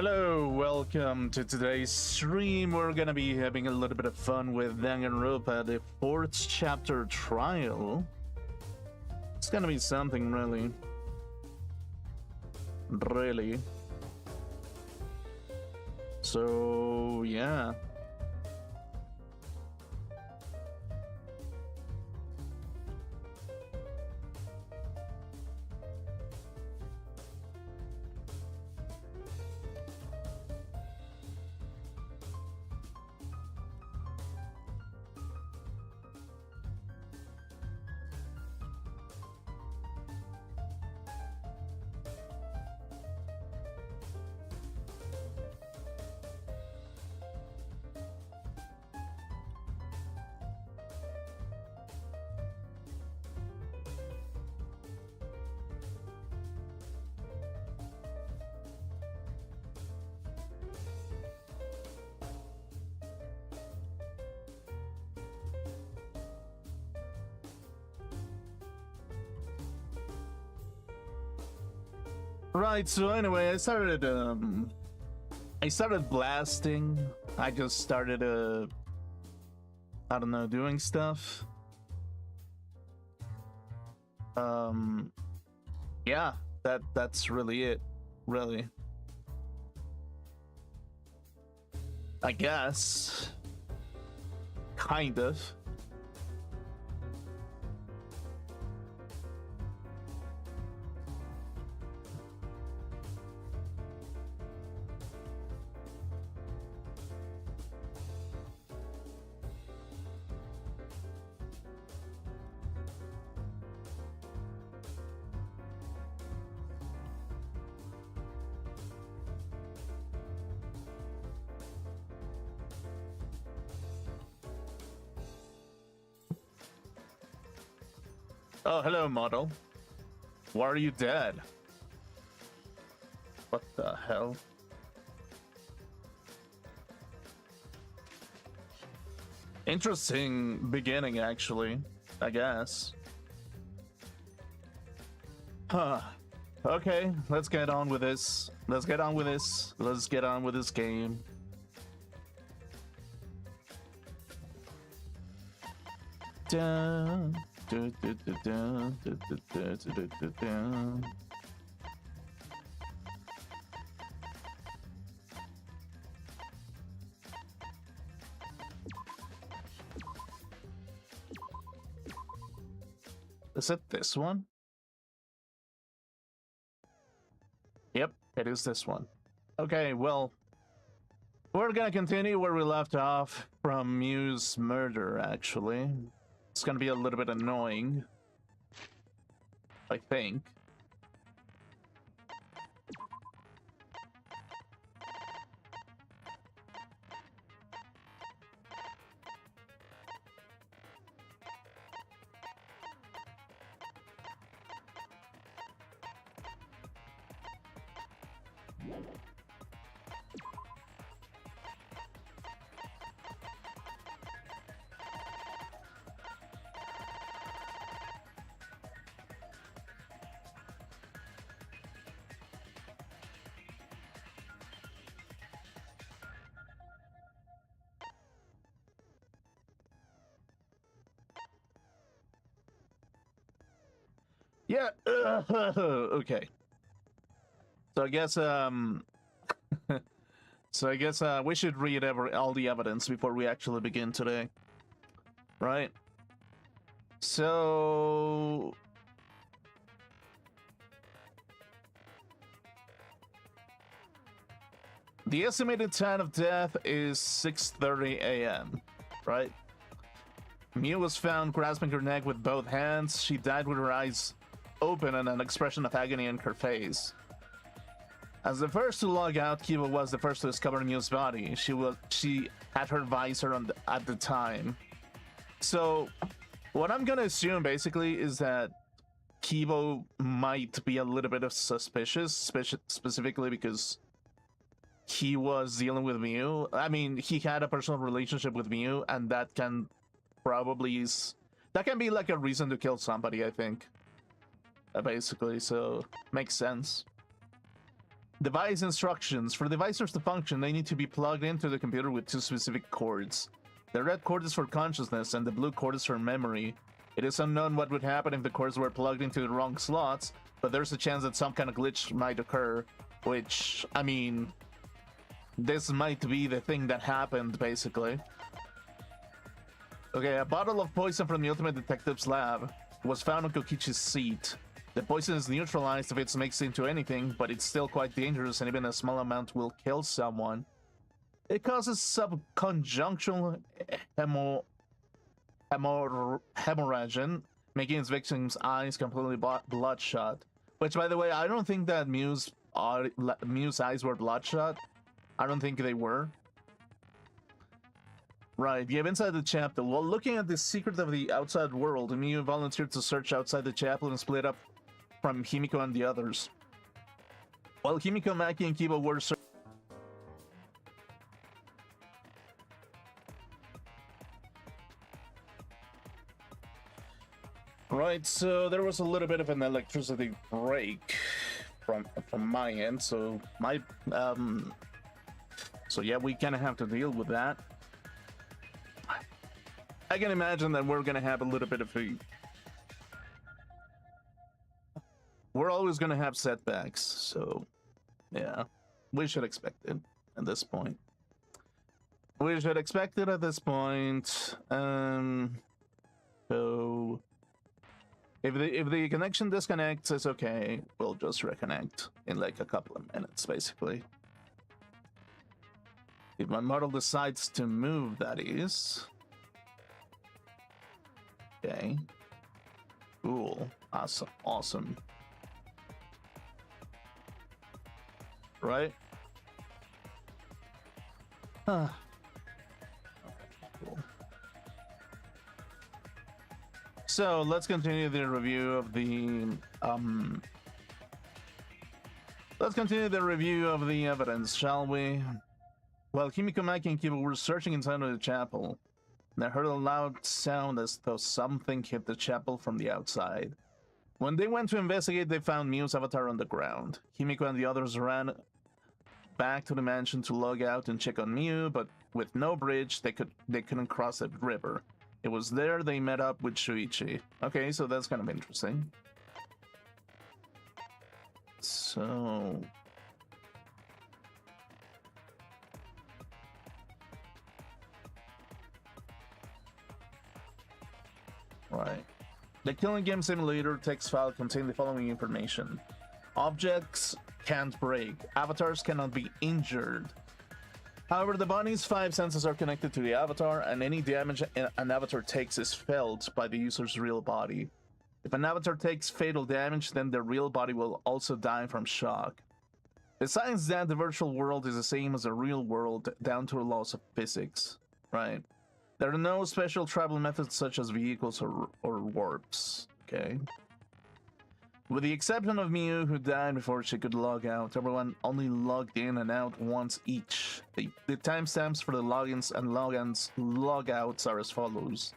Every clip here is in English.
Hello, welcome to today's stream. We're gonna be having a little bit of fun with Danganronpa, the 4th chapter trial. It's gonna be something really. So, yeah. Right, so anyway, I started blasting. I just started I don't know, doing stuff. Yeah, that's really it, really. I guess. Kind of. Oh, hello, model. Why are you dead? What the hell? Interesting beginning, actually, I guess. Huh. Okay, let's get on with this. Let's get on with this. Let's get on with this game. Dun. Is it this one? Yep, it is this one. Okay, well, we're gonna continue where we left off from mAGSU's murder, actually. It's gonna be a little bit annoying, I think. Yeah, okay. So I guess, we should read all the evidence before we actually begin today. Right? So... the estimated time of death is 6:30 a.m., right? mAGSU was found grasping her neck with both hands. She died with her eyes open and an expression of agony in her face. As the first to log out, Kiba was the first to discover mAGSU's body. She had her visor on at the time. So, what I'm gonna assume basically is that Kiba might be a little bit of suspicious, specifically because he was dealing with mAGSU. I mean, he had a personal relationship with mAGSU, and that can be like a reason to kill somebody, I think. Basically, so makes sense. Device instructions. For devices to function, they need to be plugged into the computer with two specific cords. The red cord is for consciousness, and the blue cord is for memory. It is unknown what would happen if the cords were plugged into the wrong slots, but there's a chance that some kind of glitch might occur, which, I mean, this might be the thing that happened, basically. Okay, a bottle of poison from the Ultimate Detective's lab was found on Kokichi's seat. The poison is neutralized if it's mixed into anything, but it's still quite dangerous, and even a small amount will kill someone. It causes subconjunctional hemorrhage, making its victim's eyes completely bloodshot. Which, by the way, I don't think that Mew's eyes were bloodshot. I don't think they were. Right, yeah, inside the chapel. While looking at the secret of the outside world, Mew volunteered to search outside the chapel and split up from Himiko and the others. While Himiko, Maki, and Kiba were right, so there was a little bit of an electricity break from my end, so so yeah, we kind of have to deal with that. I can imagine that we're gonna have a little bit of a... We're always gonna have setbacks, so yeah, we should expect it at this point. We should expect it at this point. So if the connection disconnects, it's okay. We'll just reconnect in like a couple of minutes, basically. If my model decides to move, that is. Okay. Cool. Awesome. Awesome. Right? Huh. Cool. So let's continue the review of the let's continue the review of the evidence, shall we? While Himiko, Maki, and Kiba were searching inside of the chapel, they heard a loud sound as though something hit the chapel from the outside. When they went to investigate, they found Mew's avatar on the ground. Himiko and the others ran back to the mansion to log out and check on Mew, but with no bridge, they couldn't cross the river. It was there they met up with Shuichi. Okay, so that's kind of interesting. So... right. The Killing Game Simulator text file contains the following information. Objects can't break. Avatars cannot be injured. However, the body's 5 senses are connected to the avatar, and any damage an avatar takes is felt by the user's real body. If an avatar takes fatal damage, then the real body will also die from shock. Besides that, the virtual world is the same as the real world, down to the laws of physics. Right. There are no special travel methods such as vehicles or warps. Okay. With the exception of Mew, who died before she could log out, everyone only logged in and out once each. The timestamps for the logins and logouts are as follows.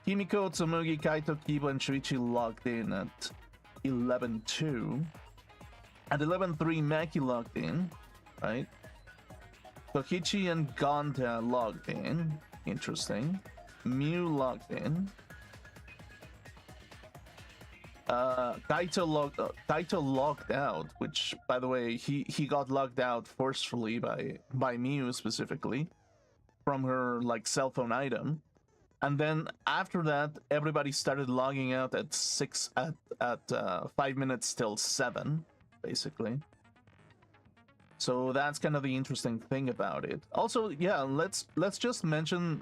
Himiko, Tsumugi, Kaito, Kiba, and Shuichi logged in at 11:02. At 11:03, Maki logged in, right? Kokichi and Gonta logged in. Interesting. Mew logged in. Kaito logged out, which, by the way, he got logged out forcefully by Mew specifically from her like cell phone item, and then after that everybody started logging out at 5 minutes till 7, basically. So that's kind of the interesting thing about it. Also, yeah, let's just mention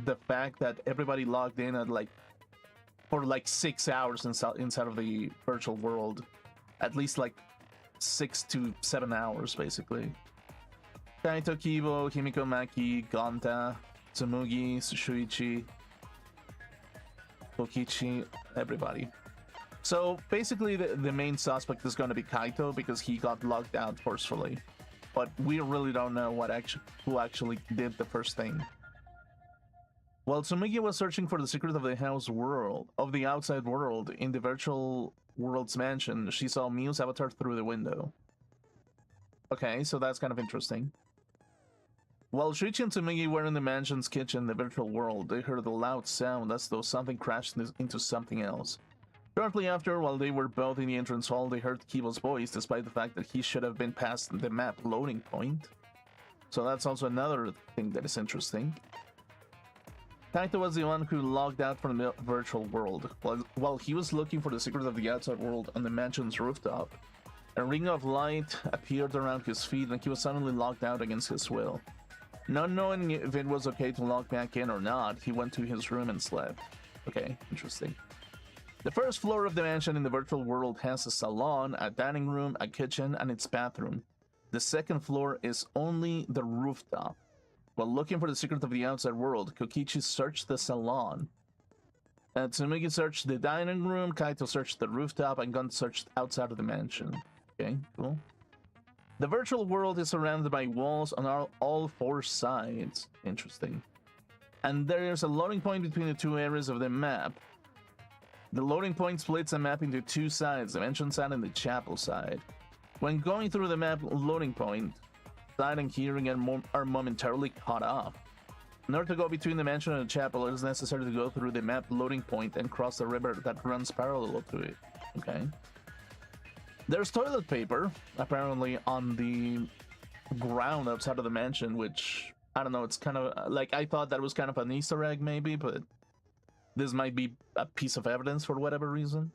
the fact that everybody logged in at for 6 hours inside of the virtual world. At least 6 to 7 hours, basically. Kaito, Kibo, Himiko, Maki, Gonta, Tsumugi, Shuichi, Kokichi, everybody. So basically the main suspect is going to be Kaito because he got logged out forcefully. But we really don't know who actually did the first thing. While Tsumugi was searching for the secret of the outside world in the virtual world's mansion, she saw Mew's avatar through the window. Okay, so that's kind of interesting. While Shuichi and Tsumigi were in the mansion's kitchen in the virtual world, they heard a loud sound as though something crashed into something else. Shortly after, while they were both in the entrance hall, they heard Kibo's voice, despite the fact that he should have been past the map loading point. So that's also another thing that is interesting. Kaito was the one who logged out from the virtual world. While he was looking for the secret of the outside world on the mansion's rooftop, a ring of light appeared around his feet and he was suddenly locked out against his will. Not knowing if it was okay to log back in or not, he went to his room and slept. Okay, interesting. The first floor of the mansion in the virtual world has a salon, a dining room, a kitchen, and its bathroom. The second floor is only the rooftop. While looking for the secret of the outside world, Kokichi searched the salon. Tsumigi searched the dining room, Kaito searched the rooftop, and Gun searched outside of the mansion. Okay, cool. The virtual world is surrounded by walls on all four sides. Interesting. And there is a loading point between the two areas of the map. The loading point splits the map into two sides, the mansion side and the chapel side. When going through the map loading point, sight and hearing are momentarily cut off. In order to go between the mansion and the chapel, it is necessary to go through the map loading point and cross the river that runs parallel to it. Okay. There's toilet paper, apparently, on the ground outside of the mansion, which, I don't know, it's kind of, like, I thought that was kind of an Easter egg, maybe, but this might be a piece of evidence for whatever reason.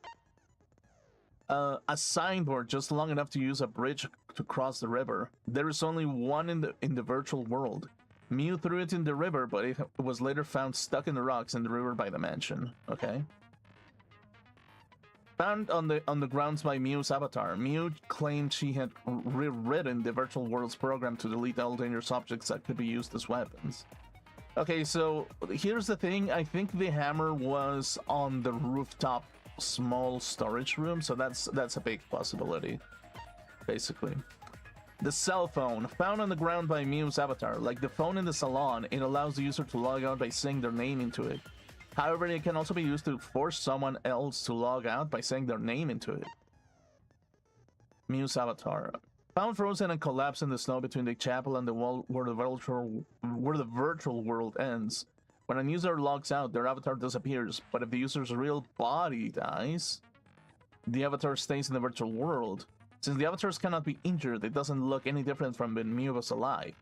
A signboard just long enough to use a bridge to cross the river. There is only one in the virtual world. Mew threw it in the river, but it was later found stuck in the rocks in the river by the mansion. Okay. Found on the grounds by Mew's avatar. Mew claimed she had rewritten the virtual world's program to delete all dangerous objects that could be used as weapons. Okay, so here's the thing. I think the hammer was on the rooftop small storage room, so that's a big possibility, basically. The cell phone, found on the ground by Mew's avatar. Like the phone in the salon, it allows the user to log out by saying their name into it. However, it can also be used to force someone else to log out by saying their name into it. Mew's avatar. Found frozen and collapsed in the snow between the chapel and the wall where the virtual world ends. When a user logs out, their avatar disappears, but if the user's real body dies, the avatar stays in the virtual world. Since the avatars cannot be injured, it doesn't look any different from when Mew was alive.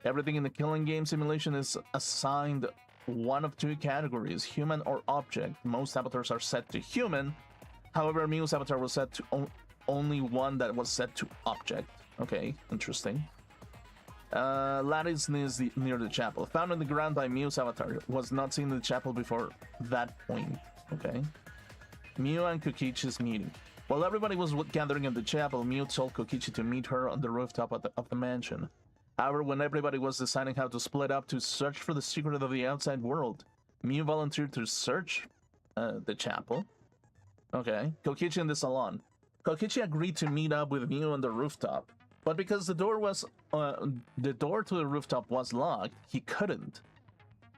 Everything in the killing game simulation is assigned one of two categories, human or object. Most avatars are set to human. However, Mew's avatar was set to only one that was set to object. Okay, interesting. Lattice near the chapel. Found on the ground by Mew's avatar. Was not seen in the chapel before that point. Okay. Mew and Kokichi's meeting. While everybody was gathering at the chapel, Mew told Kokichi to meet her on the rooftop of the mansion. However, when everybody was deciding how to split up to search for the secret of the outside world, Mew volunteered to search the chapel. Okay. Kokichi in the salon. Kokichi agreed to meet up with Mew on the rooftop, but because the door to the rooftop was locked, he couldn't.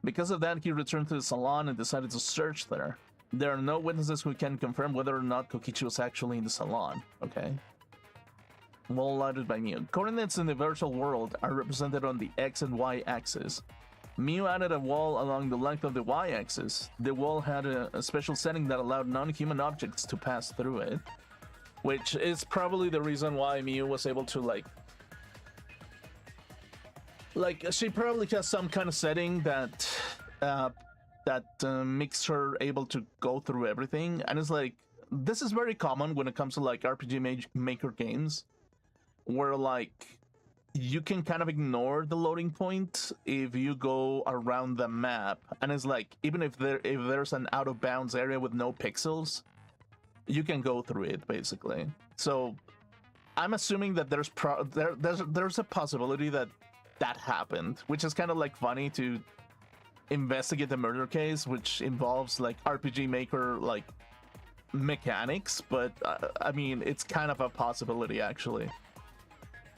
Because of that, he returned to the salon and decided to search there. There are no witnesses who can confirm whether or not Kokichi was actually in the salon. Okay. Wall lighted by Mew. Coordinates in the virtual world are represented on the X and Y axis. Mew added a wall along the length of the Y axis. The wall had a special setting that allowed non-human objects to pass through it, which is probably the reason why Mew was able to like she probably has some kind of setting that makes her able to go through everything. And it's like, this is very common when it comes to like RPG maker games, where like you can kind of ignore the loading point if you go around the map, and it's like, even if there's an out of bounds area with no pixels, you can go through it basically. So I'm assuming that there's a possibility that happened, which is kind of like funny to investigate the murder case, which involves like RPG maker like mechanics, but I mean, it's kind of a possibility actually.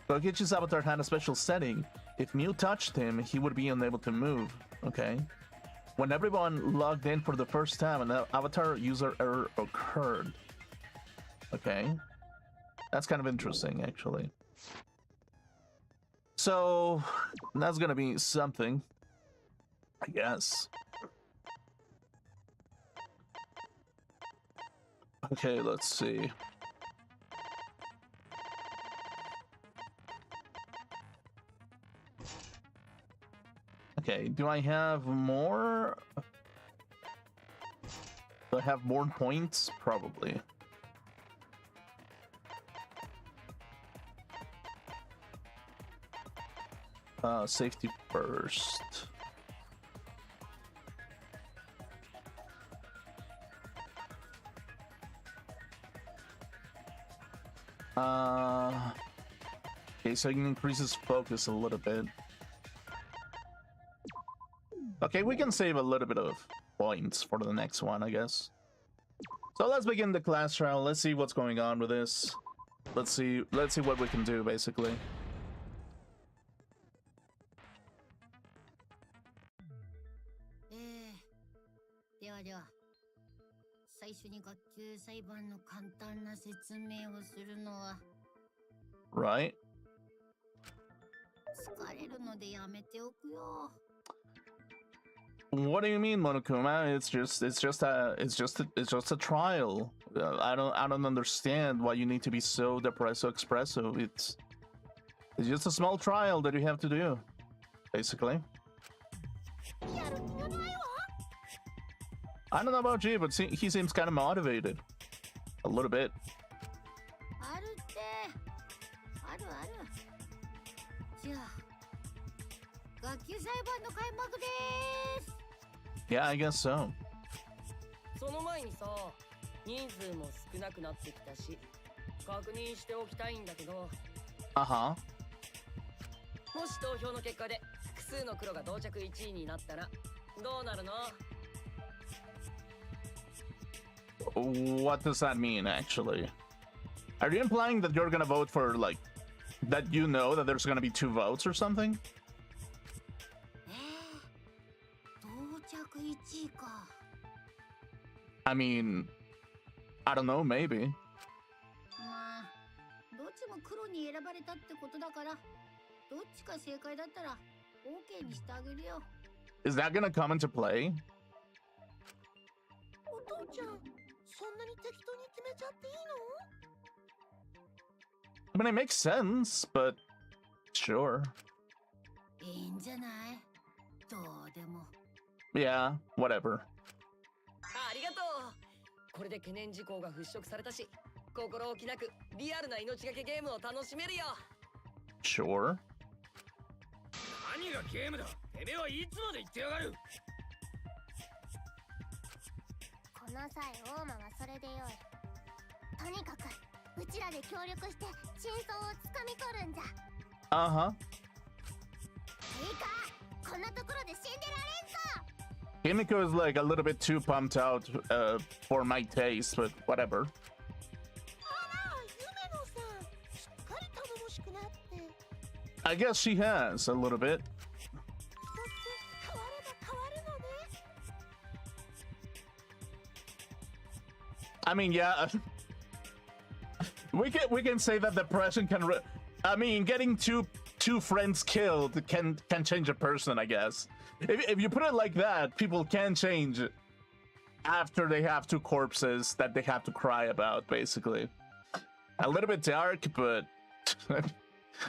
Kokichi's avatar had a special setting. If Mew touched him, he would be unable to move. Okay. When everyone logged in for the first time, an avatar user error occurred. Okay. That's kind of interesting, actually. So that's gonna be something, I guess. Okay, let's see. Okay, do I have more? Do I have more points? Probably. Safety first. Okay, so you can increase his focus a little bit. Okay, we can save a little bit of points for the next one, I guess. So let's begin the class trial. Let's see what's going on with this. Let's see what we can do, basically. Right. What do you mean, Monokuma? It's just a trial. I don't understand why you need to be so depressed, so expressive. It's just a small trial that you have to do, basically. I don't know about you, but he seems kind of motivated. A little bit. Yeah, I guess so. Uh-huh. What does that mean, actually? Are you implying that you're gonna vote for, like, that you know that there's gonna be 2 votes or something? I mean, I don't know, maybe. Is that gonna come into play? I mean, it makes sense, but sure. Yeah, whatever. Sure. Uh-huh. Himiko is like a little bit too pumped out for my taste, but whatever. I guess she has a little bit. I mean, yeah. We can say that depression can. I mean, getting two friends killed can change a person, I guess. If you put it like that, people can change after they have 2 corpses that they have to cry about, basically. A little bit dark, but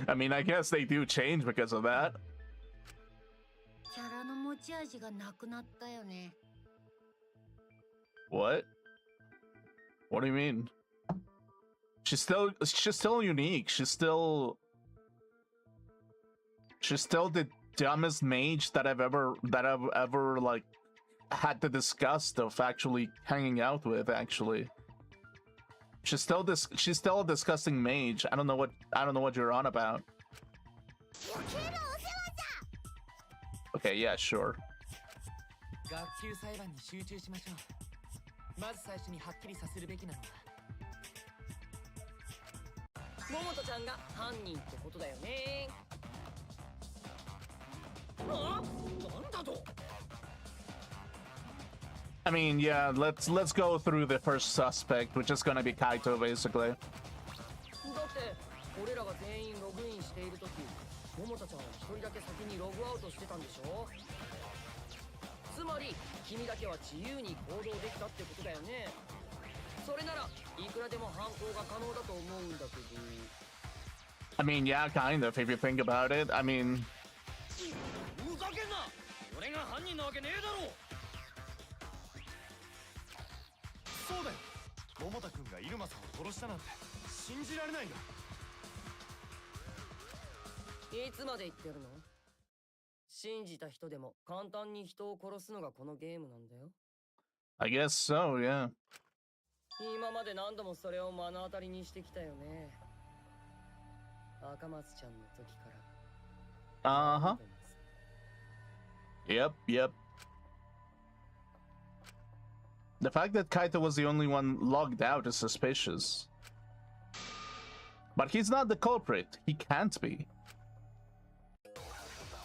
I mean, I guess they do change because of that. What? What do you mean? She's still unique. She's still the dumbest mage that I've ever like had the disgust of actually hanging out with. Actually, she's still a disgusting mage. I don't know what you're on about. Okay, yeah, sure. I mean, yeah, let's go through the first suspect, which is gonna be Kaito, basically. 桃田ちゃんは一人だけ先にログアウトしてたんでしょ。つまり君だけは自由に行動できたってことだよね。それならいくらでも犯行が可能だと思うんだけど。 I mean, yeah, kind of, if you think about it. I mean... ふざけんな。俺が犯人なわけねえだろ。そうだよ。桃田君が入間さんを殺したなんて信じられないよ。いつまで言ってるの。信じた人でも簡単に人を殺すのがこのゲームなんだよ。 I guess so, yeah. 今まで何度もそれを目の当たりにしてきたよね。赤松ちゃんの時から。Uh-huh. Yep, yep. The fact that Kaito was the only one logged out is suspicious. But he's not the culprit. He can't be.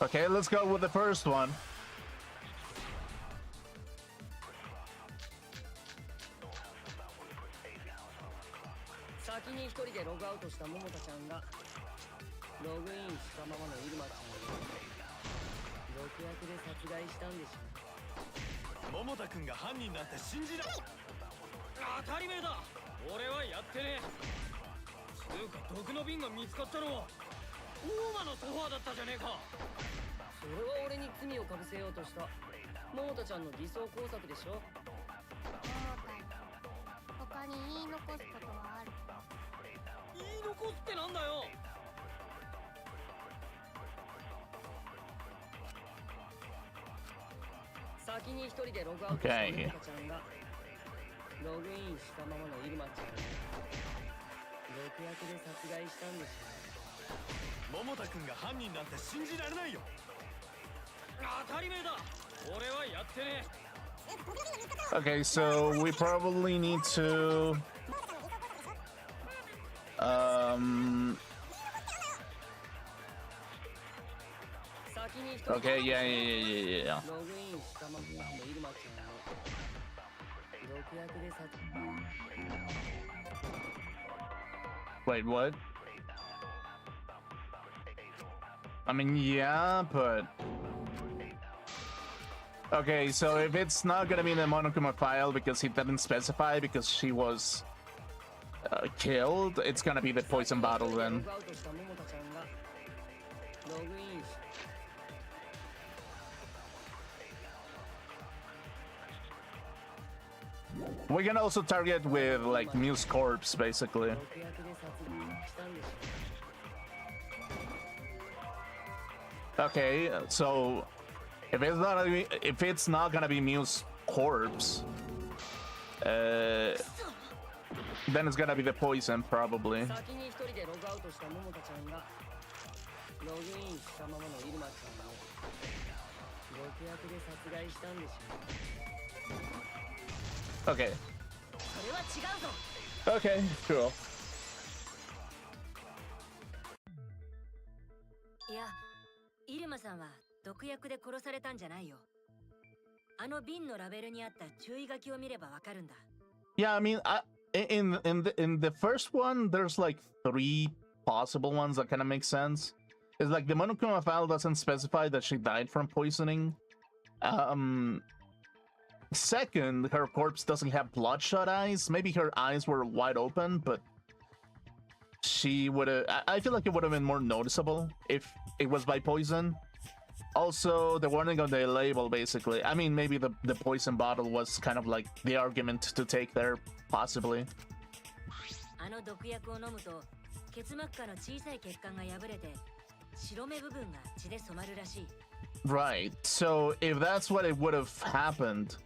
Okay, let's go with the first one. 先に一人でログアウトした桃田ちゃんがログインしたままの入間ちゃんを毒薬で殺害したんでしょ。桃田君が犯人なんて信じられない。当たり前だ。俺はやってねえ。つうか毒の瓶が見つかったのは大間のソファーだったじゃねえか。それは俺に罪をかぶせようとした桃田ちゃんの偽装工作でしょ。他に言い残すことはある？言い残すってなんだよ。先に一人でログアウトした桃田ちゃんがログインしたままの入間ちゃんを毒薬で殺害したんでしょ。桃田君が犯人なんて信じられないよ。当たり前だ。俺はやってねえ。 Okay, so we probably need to... Okay, yeah. Wait, what? I mean, yeah, but... Okay, so if it's not gonna be in the Monokuma file because he didn't specify because she was killed, it's gonna be the poison bottle then. We can also target with like Muse corpse, basically. Okay, so if it's not gonna be Muse corpse, then it's gonna be the poison probably. Okay. Okay, cool. いや、入間さんは毒薬で殺されたんじゃないよ。あの瓶のラベルにあった注意書きを見ればわかるんだ。Yeah, I mean, in the first one, there's like 3 possible ones that kind of make sense. It's like the Monokuma file doesn't specify that she died from poisoning. Second, her corpse doesn't have bloodshot eyes. Maybe her eyes were wide open, but she would have... I feel like it would have been more noticeable if it was by poison. Also, the warning on the label, basically. I mean, maybe the poison bottle was kind of like the argument to take there, possibly. Right, so if that's what it would have happened,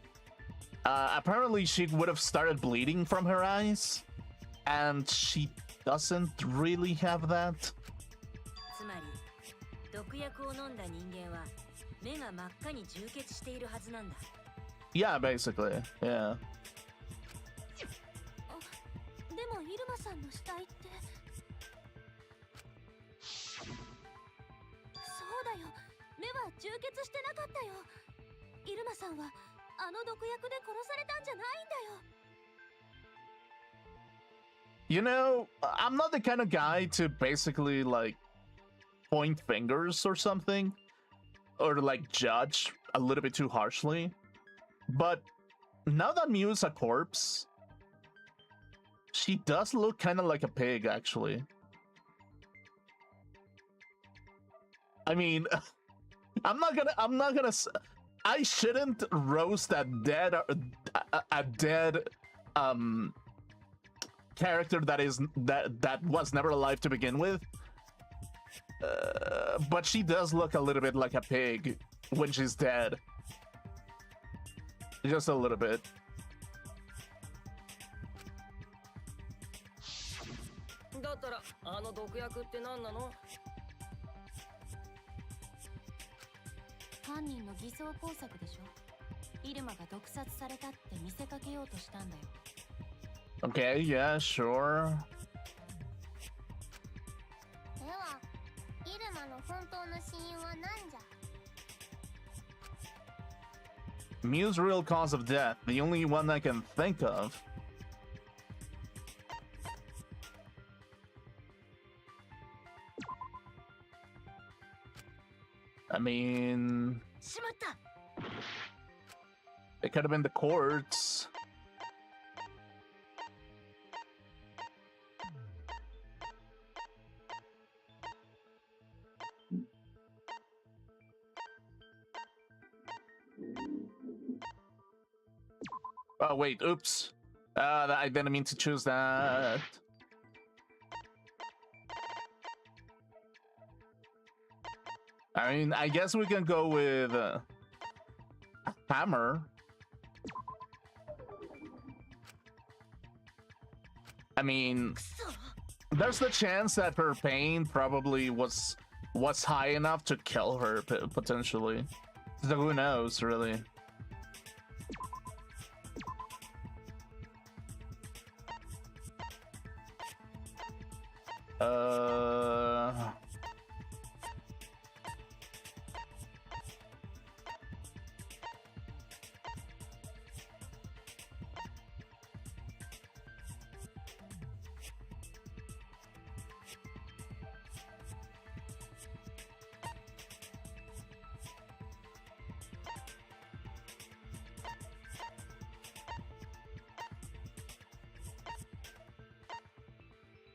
apparently she would have started bleeding from her eyes, and she doesn't really have that. Yeah, basically, yeah. でも入間さんの死体って。そうだよ。目は充血してなかったよ。入間さんはあの毒薬で殺されたんじゃないんだよ。You know, I'm not the kind of guy to basically like point fingers or something, or like judge a little bit too harshly. But now that Mew is a corpse, she does look kind of like a pig, actually. I mean, I shouldn't roast a dead character that was never alive to begin with. But she does look a little bit like a pig when she's dead. Just a little bit. だったらあの毒薬って何なの？犯人の偽装工作でしょ。イルマが毒殺されたって見せかけようとしたんだよ。Okay, yeah, sure. では、イルマの本当の死因は何じゃ？ Mew's real cause of death, the only one I can think of. I mean, しまった。 it could have been the courts. Oh wait, oops. I didn't mean to choose that. I mean, I guess we can go with hammer. I mean, there's the chance that her pain probably was high enough to kill her potentially. So who knows, really?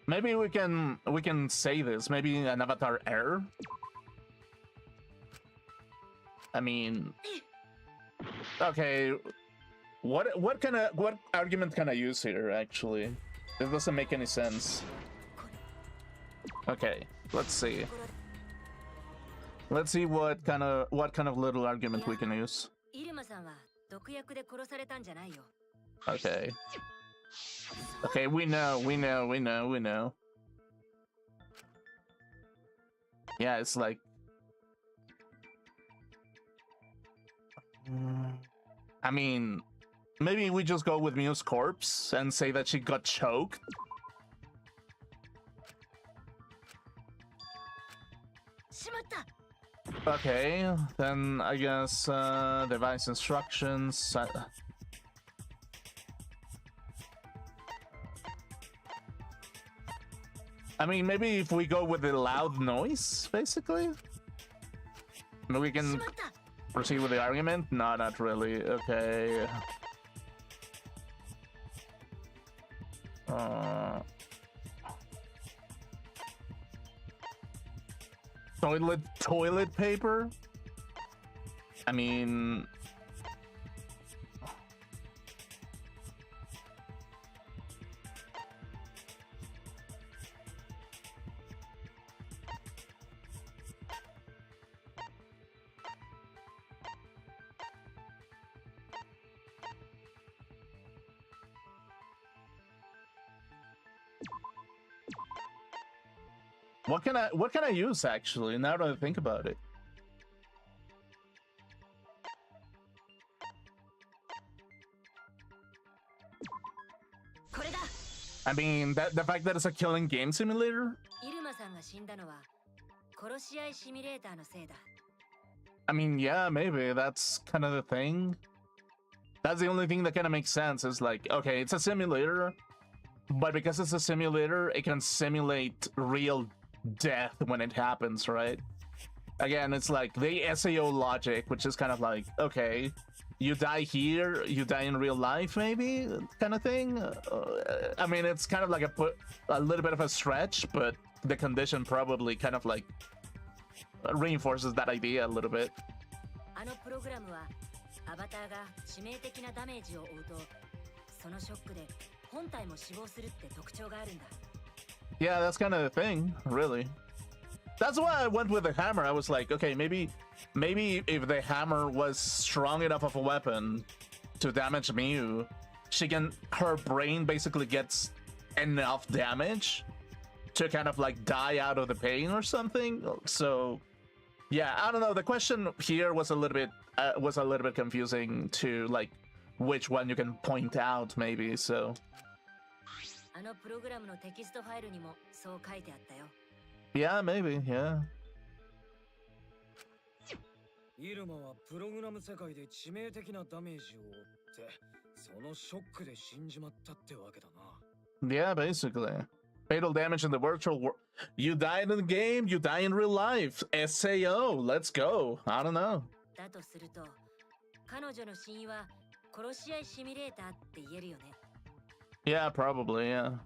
Maybe we can say this. Maybe an avatar error. I mean, okay. What argument can I use here? Actually, it doesn't make any sense. Okay, let's see. Let's see what kind of little argument we can use. イルマさんは毒薬で殺されたんじゃないよ。 Okay. Okay, we know. Yeah, it's like... I mean, maybe we just go with Mew's corpse and say that she got choked. Okay, then I guess device instructions... I mean, maybe if we go with the loud noise, basically? Maybe we can proceed with the argument? No, not really. Okay. Toilet paper? I mean... What can I use actually, now that I think about it? I mean, the fact that it's a killing game simulator? I mean, yeah, maybe that's kind of the thing. That's the only thing that kind of makes sense, is like, okay, it's a simulator, but because it's a simulator, it can simulate real death when it happens, right? Again, it's like the SAO logic, which is kind of like, okay, you die here, you die in real life, maybe, kind of thing. I mean, it's kind of like a little bit of a stretch, but the condition probably kind of like reinforces that idea a little bit. あのプログラムはアバターが致命的なダメージを負うと、そのショックで本体も死亡するって特徴があるんだ。Yeah, that's kind of the thing, really. That's why I went with the hammer. I was like, okay, maybe if the hammer was strong enough of a weapon to damage Miu, her brain basically gets enough damage to kind of like die out of the pain or something. So, yeah, I don't know. The question here was a little bit confusing to like which one you can point out, maybe. So. あのプログラムのテキストファイルにもそう書いてあったよ。Yeah, maybe, yeah. イルマはプログラム世界で致命的なダメージを負ってそのショックで死んじまったってわけだな。Yeah, basically. Fatal damage in the virtual world. You died in the game, you die in real life. SAO, let's go. I don't know. だとすると、彼女の死因は殺し合いシミュレーターって言えるよね。Yeah, probably, yeah.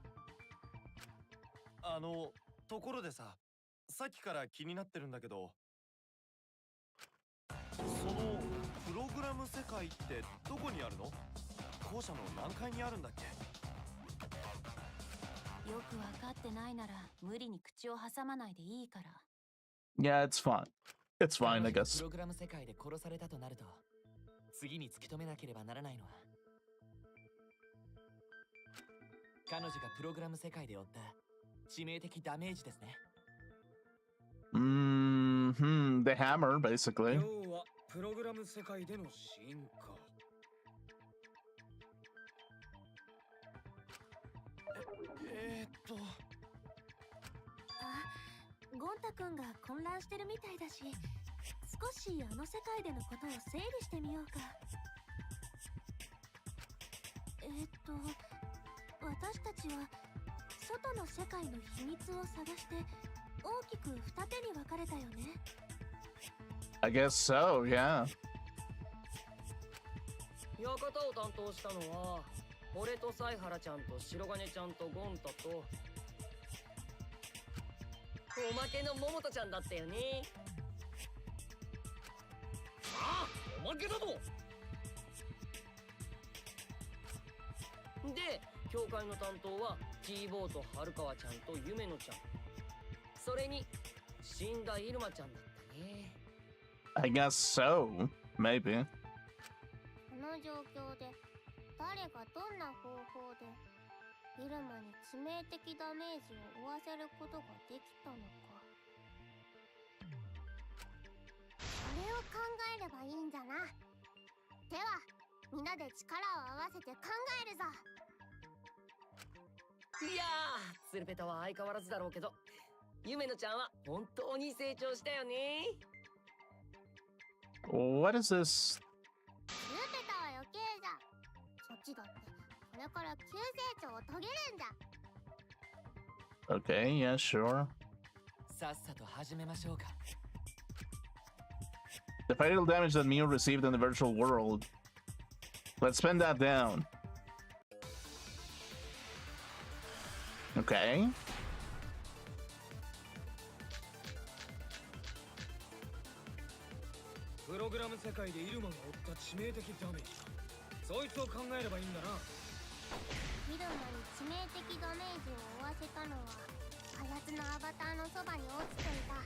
ところでさ、さっきから気になってるんだけど、そのプログラム世界ってどこにあるの？校舎の何階にあるんだっけ？よくわかってないなら無理に口を挟まないでいいから。Yeah, it's fine. It's fine, I guess. プログラム世界で殺されたとなると、次に突き止めなければならないのは、彼女がプログラム世界で負った致命的ダメージですね。The hammer, basically. 要はプログラム世界での死因か。ゴンタ君が混乱してるみたいだし、少しあの世界でのことを整理してみようか。私たちは外の世界の秘密を探して大きく二手に分かれたよね。I guess so, yeah. 館を担当したのは俺と犀原ちゃんと白金ちゃんとゴンタとおまけの桃とちゃんだったよね。ああ、おまけだと。で、教会の担当はキーボーと春川ちゃんと夢野ちゃん、それに死んだ入間ちゃんだったね。I guess so, maybe. この状況で誰がどんな方法でイルマに致命的ダメージを負わせることができたのか。それを考えればいいんじゃな。ではみんなで力を合わせて考えるぞ。いやー、ツルペタは相変わらずだろうけど、夢野ちゃんは本当に成長したよね。What is this? ツルペタは余計じゃ。そっちだってこれから急成長を遂げるんだ。Okay, yeah, sure. さっさと始めましょうか。The fatal damage that Miu received in the virtual world. Let's pin that down. Okay. プログラム世界でイルマが負った致命的ダメージ、そいつを考えればいいんだな。イルマに致命的ダメージを負わせたのは開発のアバターのそばに落ちていた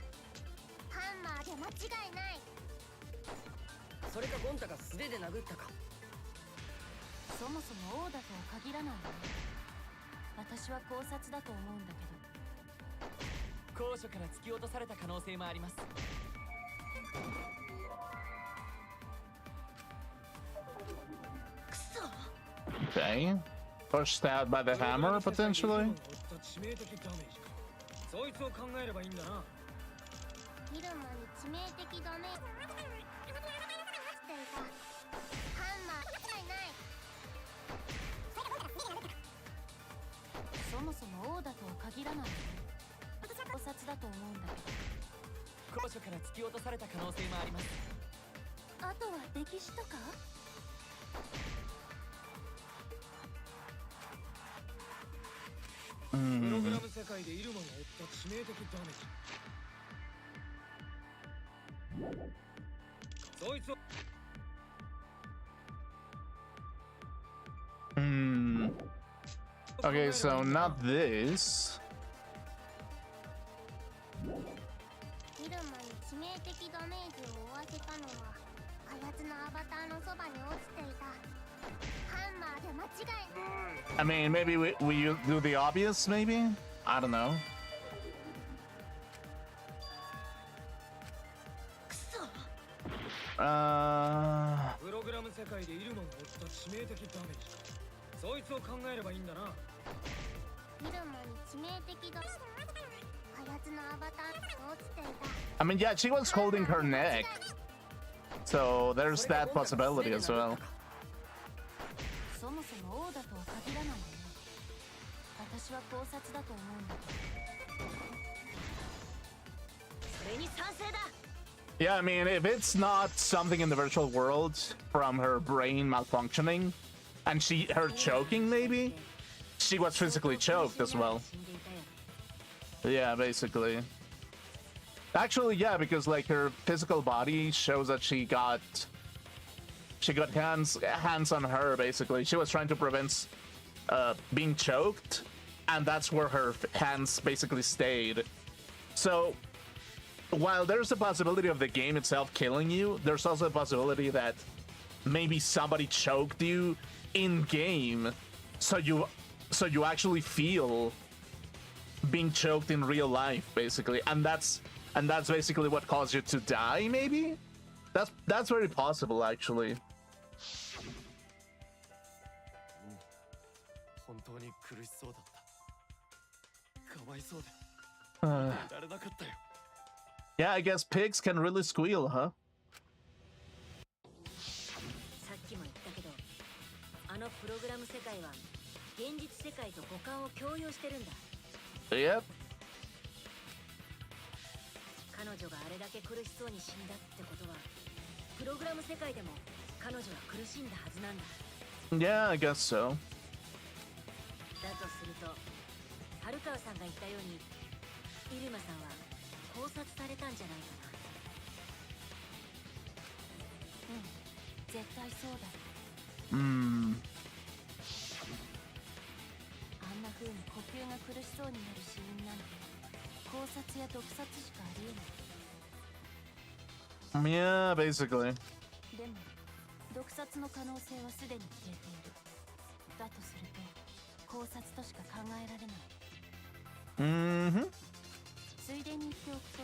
ハンマーで間違いない。それかゴンタが素手で殴ったか。そもそも王だとは限らないわね。私は考察だと思うんだけど。高所から突き落とされた可能性もあります。Okay. Pushed out by the hammer, potentially? 致命的ダメージか。そいつを考えればいいんだな。イルマに致命的ダメージしていたハンマー間違いない。そもそも王だとは限らないわね。考察察だと思うんだけ高所から突き落とされた可能性もあります。ど、あとは歴史とか。プログラム世界でイルマが負った致命的ダメージ。そいつを Okay, so not this. イルマに致命的ダメージを負わせたのはあやつのアバターのそばに落ちていたハンマーで間違いない。 I mean, maybe we do the obvious, maybe? I don't know. プログラム世界でイルマが負った致命的ダメージ。そいつを考えればいいんだな。イルマに致命的ダメージ。あやつのアバターに落ちていた。 I mean, yeah, she was holding her neck. So there's that possibility as well. そもそも王だとは限らないよね。私は考察だと思うんだけど。それに賛成だ。 Yeah, I mean, if it's not something in the virtual world from her brain malfunctioning and her choking, maybe she was physically choked as well. Yeah, basically. Actually, yeah, because like her physical body shows that she got hands on her. Basically, she was trying to prevent being choked, and that's where her hands basically stayed. So while there's a possibility of the game itself killing you, there's also a possibility that maybe somebody choked you in game, so you actually feel being choked in real life, basically, and that's basically what caused you to die. Maybe that's very possible, actually. 本当に苦しそうだった。かわいそうで。やれなかったよ。 Yeah, I guess pigs can really squeal, huh? さっきも言ったけど、あのプログラム世界は現実世界と五感を共有してるんだ。Yep. 彼女があれだけ苦しそうに死んだってことは、プログラム世界でも彼女は苦しんだはずなんだ。Yeah, I guess so. だとすると、春川さんが言ったように、イルマさんは考察されたんじゃないかな。うん、絶対そうだ。あんな風に呼吸が苦しそうになる死因なんて考察や毒殺しかありえない。 Yeah, basically. でも毒殺の可能性はすでに消えている。だとすると考察としか考えられない。ついでに言っておくと、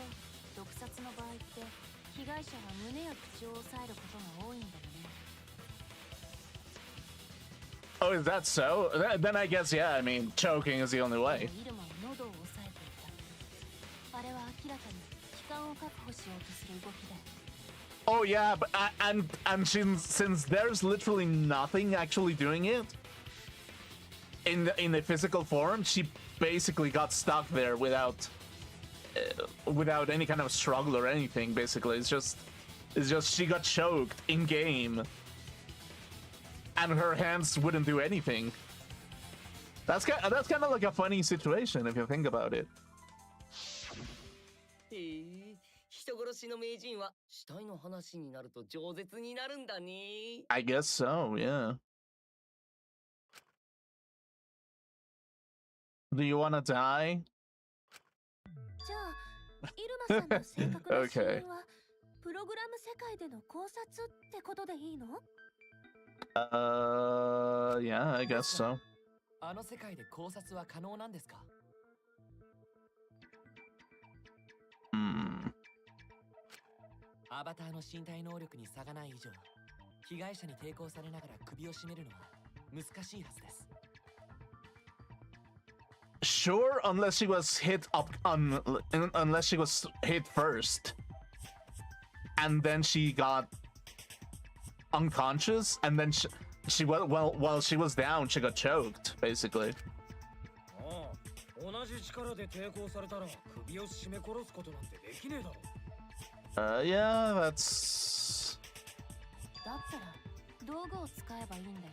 毒殺の場合って被害者は胸や口を押さえることが多いんだよね。 Oh, is that so? Then I guess, yeah, I mean, choking is the only way. イルマは喉を押さえていた。あれは明らかに気管を確保しようとする動きだ。 Oh yeah, but and since there's literally nothing actually doing it in the physical form, she basically got stuck there without any kind of struggle or anything. Basically, it's just she got choked in game, and her hands wouldn't do anything. That's kind of like a funny situation if you think about it. 人殺しの名人は死体の話になると饒舌になるんだね。 I guess so, yeah. Do you wanna die? じゃあ、イルマさんの正確な死因はプログラム世界での考察ってことでいいの？ Yeah, I guess so. あの世界で考察は可能なんですか？アバターの身体能力に差がない以上、被害者に抵抗されながら首を絞めるのは難しいはずです。 Sure, unless she was hit unless she was hit first, and then she got unconscious, and then while she was down, she got choked, basically. 同じじ力で抵抗されたら首を絞め殺すことなんてできねえだろ。Yeah, that's... だったら道具を使えばいいんだよ。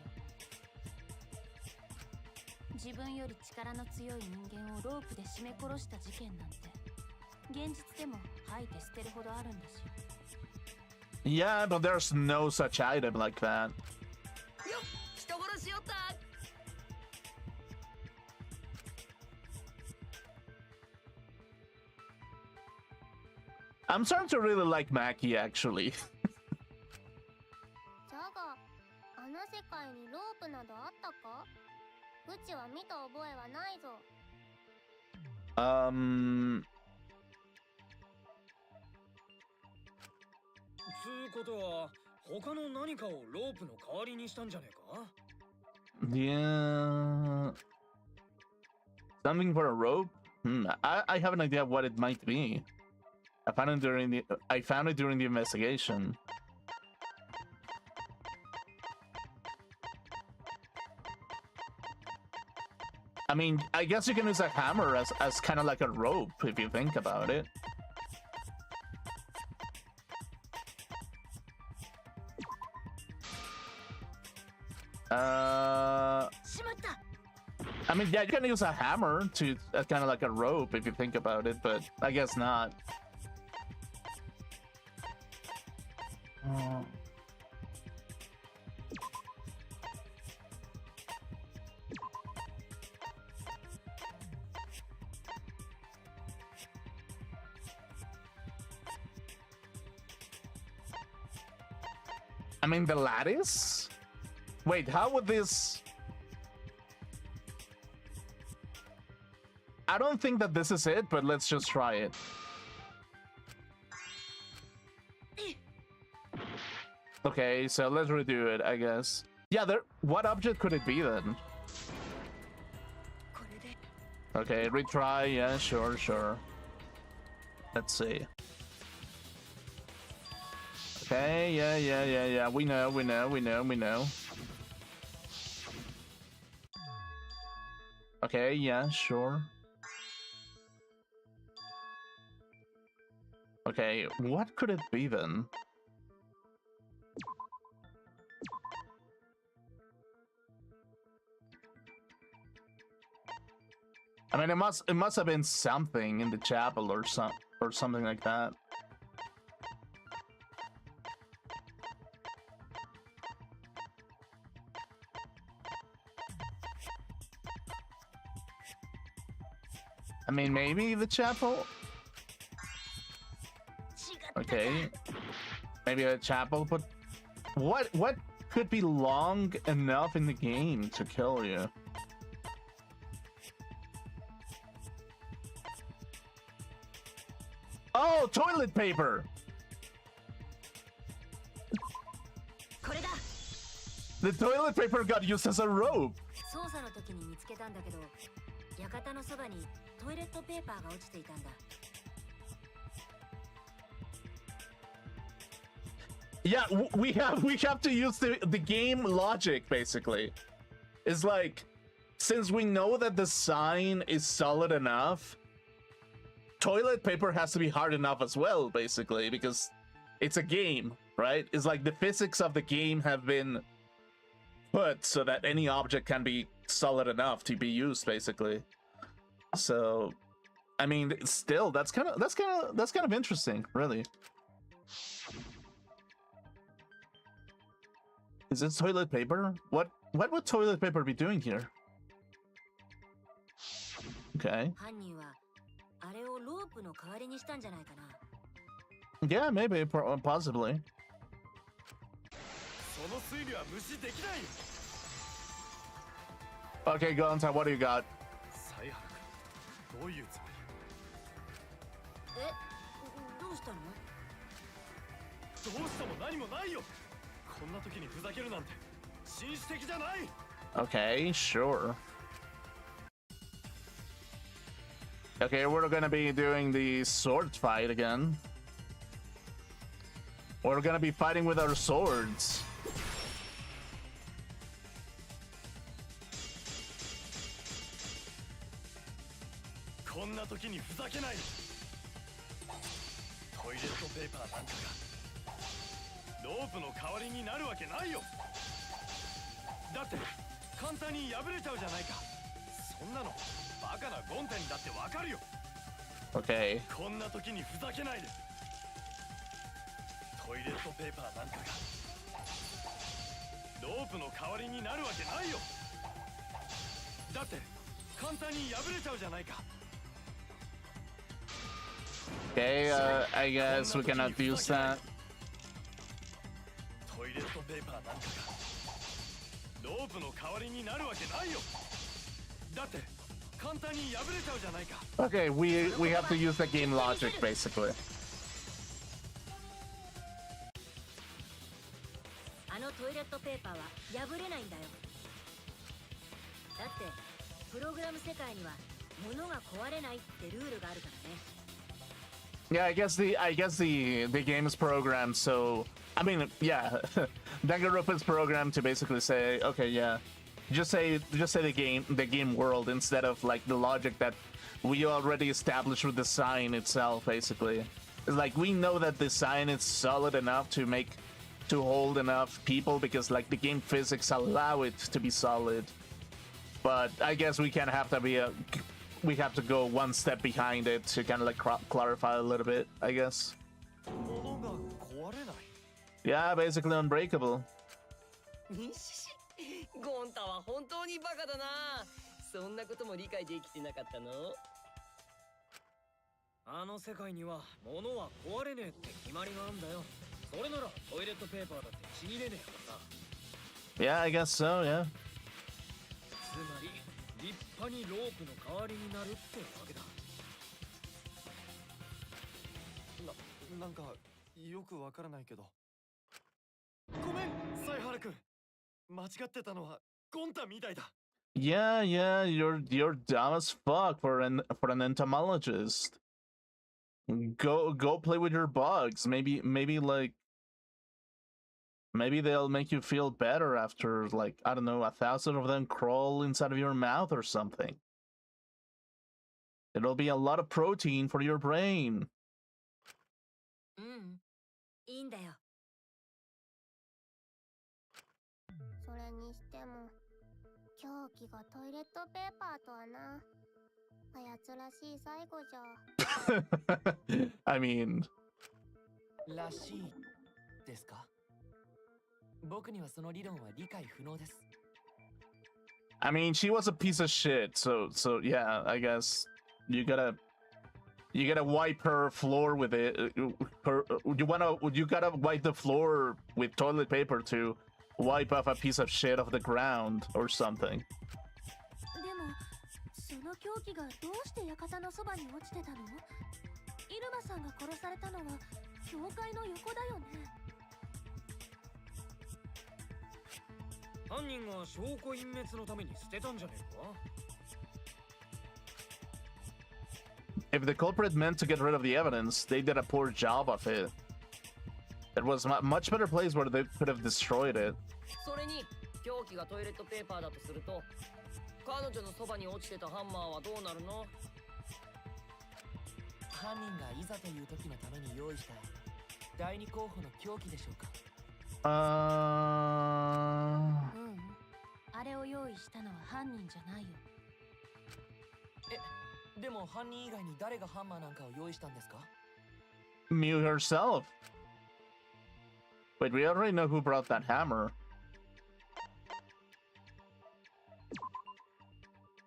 自分より力の強い人間をロープで絞め殺した事件なんて現実でも吐いて捨てるほどあるんだし。 Yeah, but there's no such item like that. よっ、人殺しよった。I'm starting to really like Mackie, actually. ジャガ、あの世界にロープなどあったか？うちは見た覚えはないぞ。つうことは他の何かをロープの代わりにしたんじゃねえか？ Yeah... Something for a rope? I have an idea of what it might be. I found it during the investigation. I mean, I guess you can use a hammer as kind of like a rope if you think about it. I mean, yeah, you can use a hammer to kind of like a rope if you think about it, but I guess not. I mean, the lattice? Wait, how would this... I don't think that this is it, but let's just try it. Okay, so let's redo it, I guess. Yeah, what object could it be then? Okay, retry, yeah, sure. Let's see. Okay, yeah, we know. Okay, yeah, sure. Okay, what could it be then? I mean, it must have been something in the chapel or something like that. I mean, maybe the chapel? Okay. Maybe a chapel, but what could be long enough in the game to kill you? Oh, toilet paper! The toilet paper got used as a rope! Yeah, we have to use the game logic, basically. It's like, since we know that the sign is solid enough, toilet paper has to be hard enough as well, basically, because it's a game, right? It's like the physics of the game have been put so that any object can be solid enough to be used, basically. So, I mean, still, that's kind of interesting, really. Is it toilet paper? What would toilet paper be doing here? Okay. Yeah, maybe, possibly. Okay, Gonta, what do you got? Okay, sure. Okay, we're gonna be doing the sword fight again. We're gonna be fighting with our swords. な時にふざけないで。トイレットペーパーなんかがロープの代わりになるわけないよ。だって簡単に破れちゃうじゃないか。そんなのバカなゴン太にだってわかるよ。 Okay. こんな時にふざけないで。トイレットペーパーなんかがロープの代わりになるわけないよ。だって簡単に破れちゃうじゃないか。 Okay, I guess we cannot use that. トイレットペーパーなんかがロープの代わりになるわけないよ。だって簡単に破れちゃうじゃないか。 Okay, we have to use the game logic basically. あのトイレットペーパーは破れないんだよ。だってプログラム世界には物が壊れないってルールがあるからね。Yeah, I guess the game is programmed so I mean, yeah, Danganronpa is programmed to basically say, okay, yeah, just say the game world instead of like the logic that we already established with the sign itself. Basically, it's like we know that the sign is solid enough to hold enough people because like the game physics allow it to be solid. But I guess we have to go one step behind it to kind of like clarify a little bit, I guess. 物が壊れない。 Yeah, basically unbreakable. ゴンタは本当にバカだな。そんなことも理解できてなかったの？あの世界には物は壊れねえって決まりがあんだよ。それならトイレットペーパーだってちぎれねえからさ。 Yeah, I guess so, yeah. つまり立派にロープの代わりになるってわけだ。なんかよくわからないけど。ごめん、サイハル君。間違ってたのはゴンタみたいだ。 Yeah, you're dumb as fuck for an entomologist. Go play with your bugs. Maybe they'll make you feel better after like I don't know 1,000 of them crawl inside of your mouth or something. It'll be a lot of protein for your brain. いいんだよ。それにしても狂気がトイレットペーパーとはな。あやつらしい最後じゃ。I mean, らしいですか？僕にはその理論は理解不能です。 I mean, she was a piece of shit. So yeah, I guess you gotta wipe her floor with it. You gotta wipe the floor with toilet paper to wipe off a piece of shit off the ground or something. でもその凶器がどうして館のそばに落ちてたの？イルマさんが殺されたのは教会の横だよね。犯人が証拠隠滅のために捨てたんじゃねえか？ If the culprit meant to get rid of the evidence, they did a poor job of it. There was a much better place where they could have destroyed it. それに凶器がトイレットペーパーだとすると、彼女のそばに落ちてたハンマーはどうなるの？犯人がいざという時のために用意した第二候補の凶器でしょうか？あれを用意したのは犯人じゃないよ。でも犯人以外に誰がハンマーなんかを用意したんですか？ Mew herself. Wait, we already know who brought that hammer.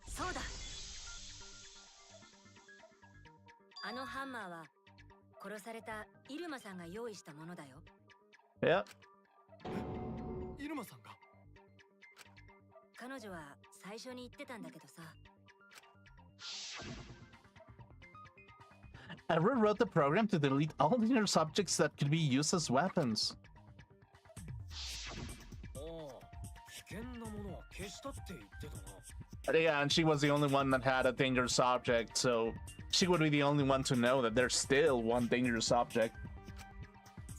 そうだ。あのハンマーは殺されたイルマさんが用意したものだよ。Yep. イルマさんが？彼女は最初に言ってたんだけどさ。I rewrote the program to delete all the inner subjects that could be used as weapons. ああ、危険なものは消したって言ってたな。 Yeah, and she was the only one that had a dangerous object, so she would be the only one to know that there's still one dangerous object.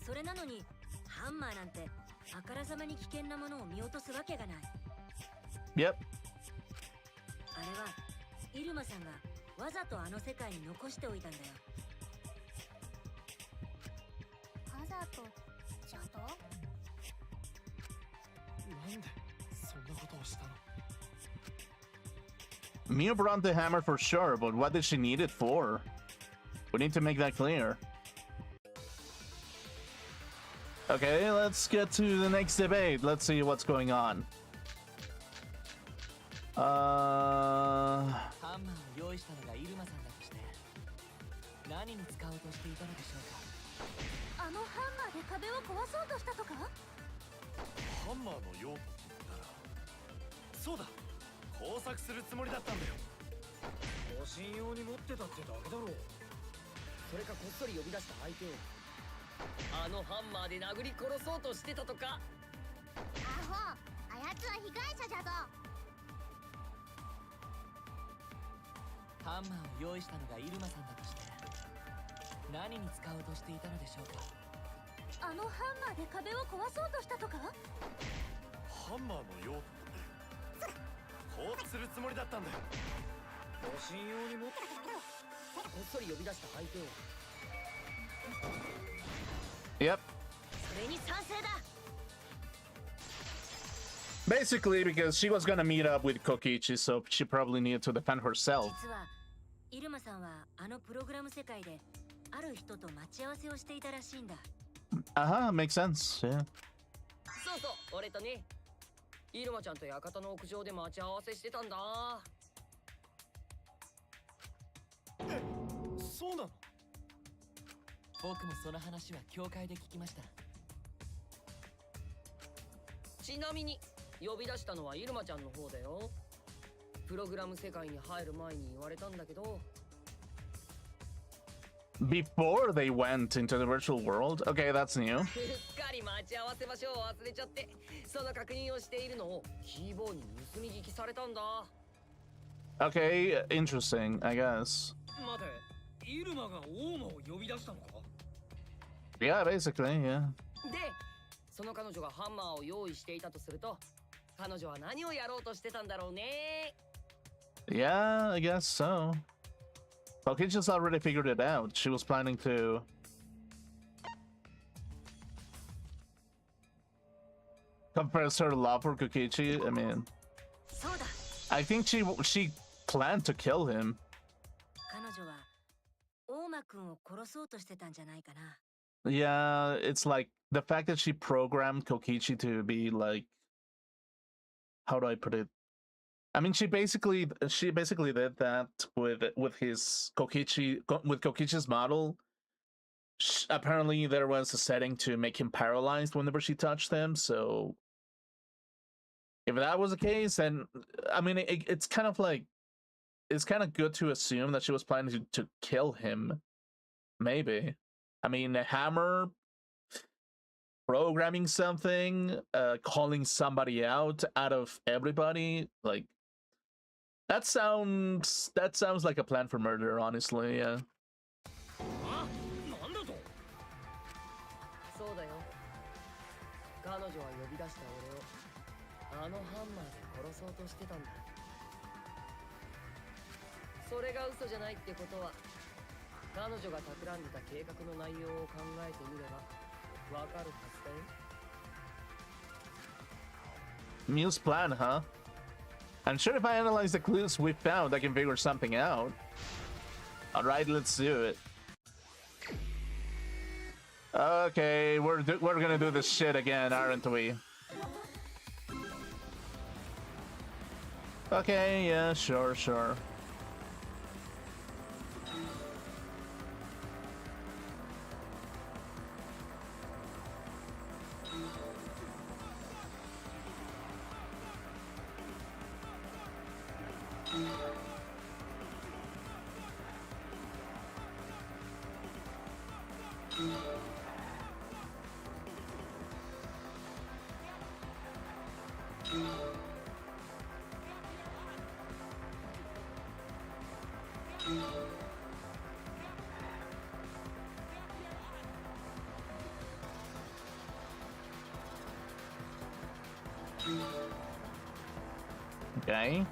それなのにハンマーなんてあからさまに危険なものを見落とすわけがない。Yep. あれはイルマさんがわざとあの世界に残しておいたんだよ。わざとじゃと？なんでそんなことをしたの？ Mia brought the hammer for sure, but what did she need it for? We need to make that clear. Okay, let's get to the next debate. Let's see what's going on. ハンマーを用意したのがイルマさんだとして何に使おうとしていたのでしょうか。あのハンマーで壁を壊そうとしたとか？ハンマーの用途って言ったら、そうだ、工作するつもりだったんだよ。護身用に持ってたってだけだろう。それかこっそり呼び出した相手をあのハンマーで殴り殺そうとしてたとか。アホ、あやつは被害者じゃぞ。ハンマーを用意したのがイルマさんだとして何に使おうとしていたのでしょうか。あのハンマーで壁を壊そうとしたとか？ハンマーの用途ってこうするつもりだったんだよ。護身用に持ってたこっそり呼び出した相手を。 Yep. それに賛成だ。 Basically, because she was gonna meet up with Kokichi, so she probably needed to defend herself. 実はイルマさんはあのプログラム世界である人と待ち合わせをしていたらしいんだ。Makes sense, yeah. そうそう、俺とね、イルマちゃんと館の屋上で待ち合わせしてたんだ。え、そうなの？僕もその話は教会で聞きました。ちなみに呼び出したのはイルマちゃんの方だよ。プログラム世界に入る前に言われたんだけど。 Before they went into the virtual world? Okay, that's new. すっかり待ち合わせ場所を忘れちゃって、その確認をしているのをキーボーに盗み聞きされたんだ。 Okay, interesting, I guess. 待て、イルマがオーマを呼び出したのか？ Yeah, basically, yeah. で、その彼女がハンマーを用意していたとすると、彼女は何をやろうとしてたんだろうね。 Yeah, I guess so. Kokichi's already figured it out. She was planning to... confess her love for Kokichi. I mean... そうだ。 I think she planned to kill him. 彼女はオーマくんを殺そうとしてたんじゃないかな。 Yeah, it's like the fact that she programmed Kokichi to be like... How do I put it? I mean, she basically did that with his Kokichi's model. Apparently, there was a setting to make him paralyzed whenever she touched him. So, if that was the case, then I mean, it's kind of like it's kind of good to assume that she was planning to kill him. Maybe. I mean, a hammer, programming something, calling somebody out of everybody, like. That sounds like a plan for murder, honestly, yeah. あ、なんだと？そうだよ。彼女は呼び出した俺をあのハンマーで殺そうとしてたんだ。それが嘘じゃないってことは、彼女が企んでた計画の内容を考えてみればわかるはずだよ。Miu's plan, huh? I'm sure if I analyze the clues we found, I can figure something out. Alright, let's do it. Okay, we're gonna do this shit again, aren't we? Okay, yeah, sure. Okay.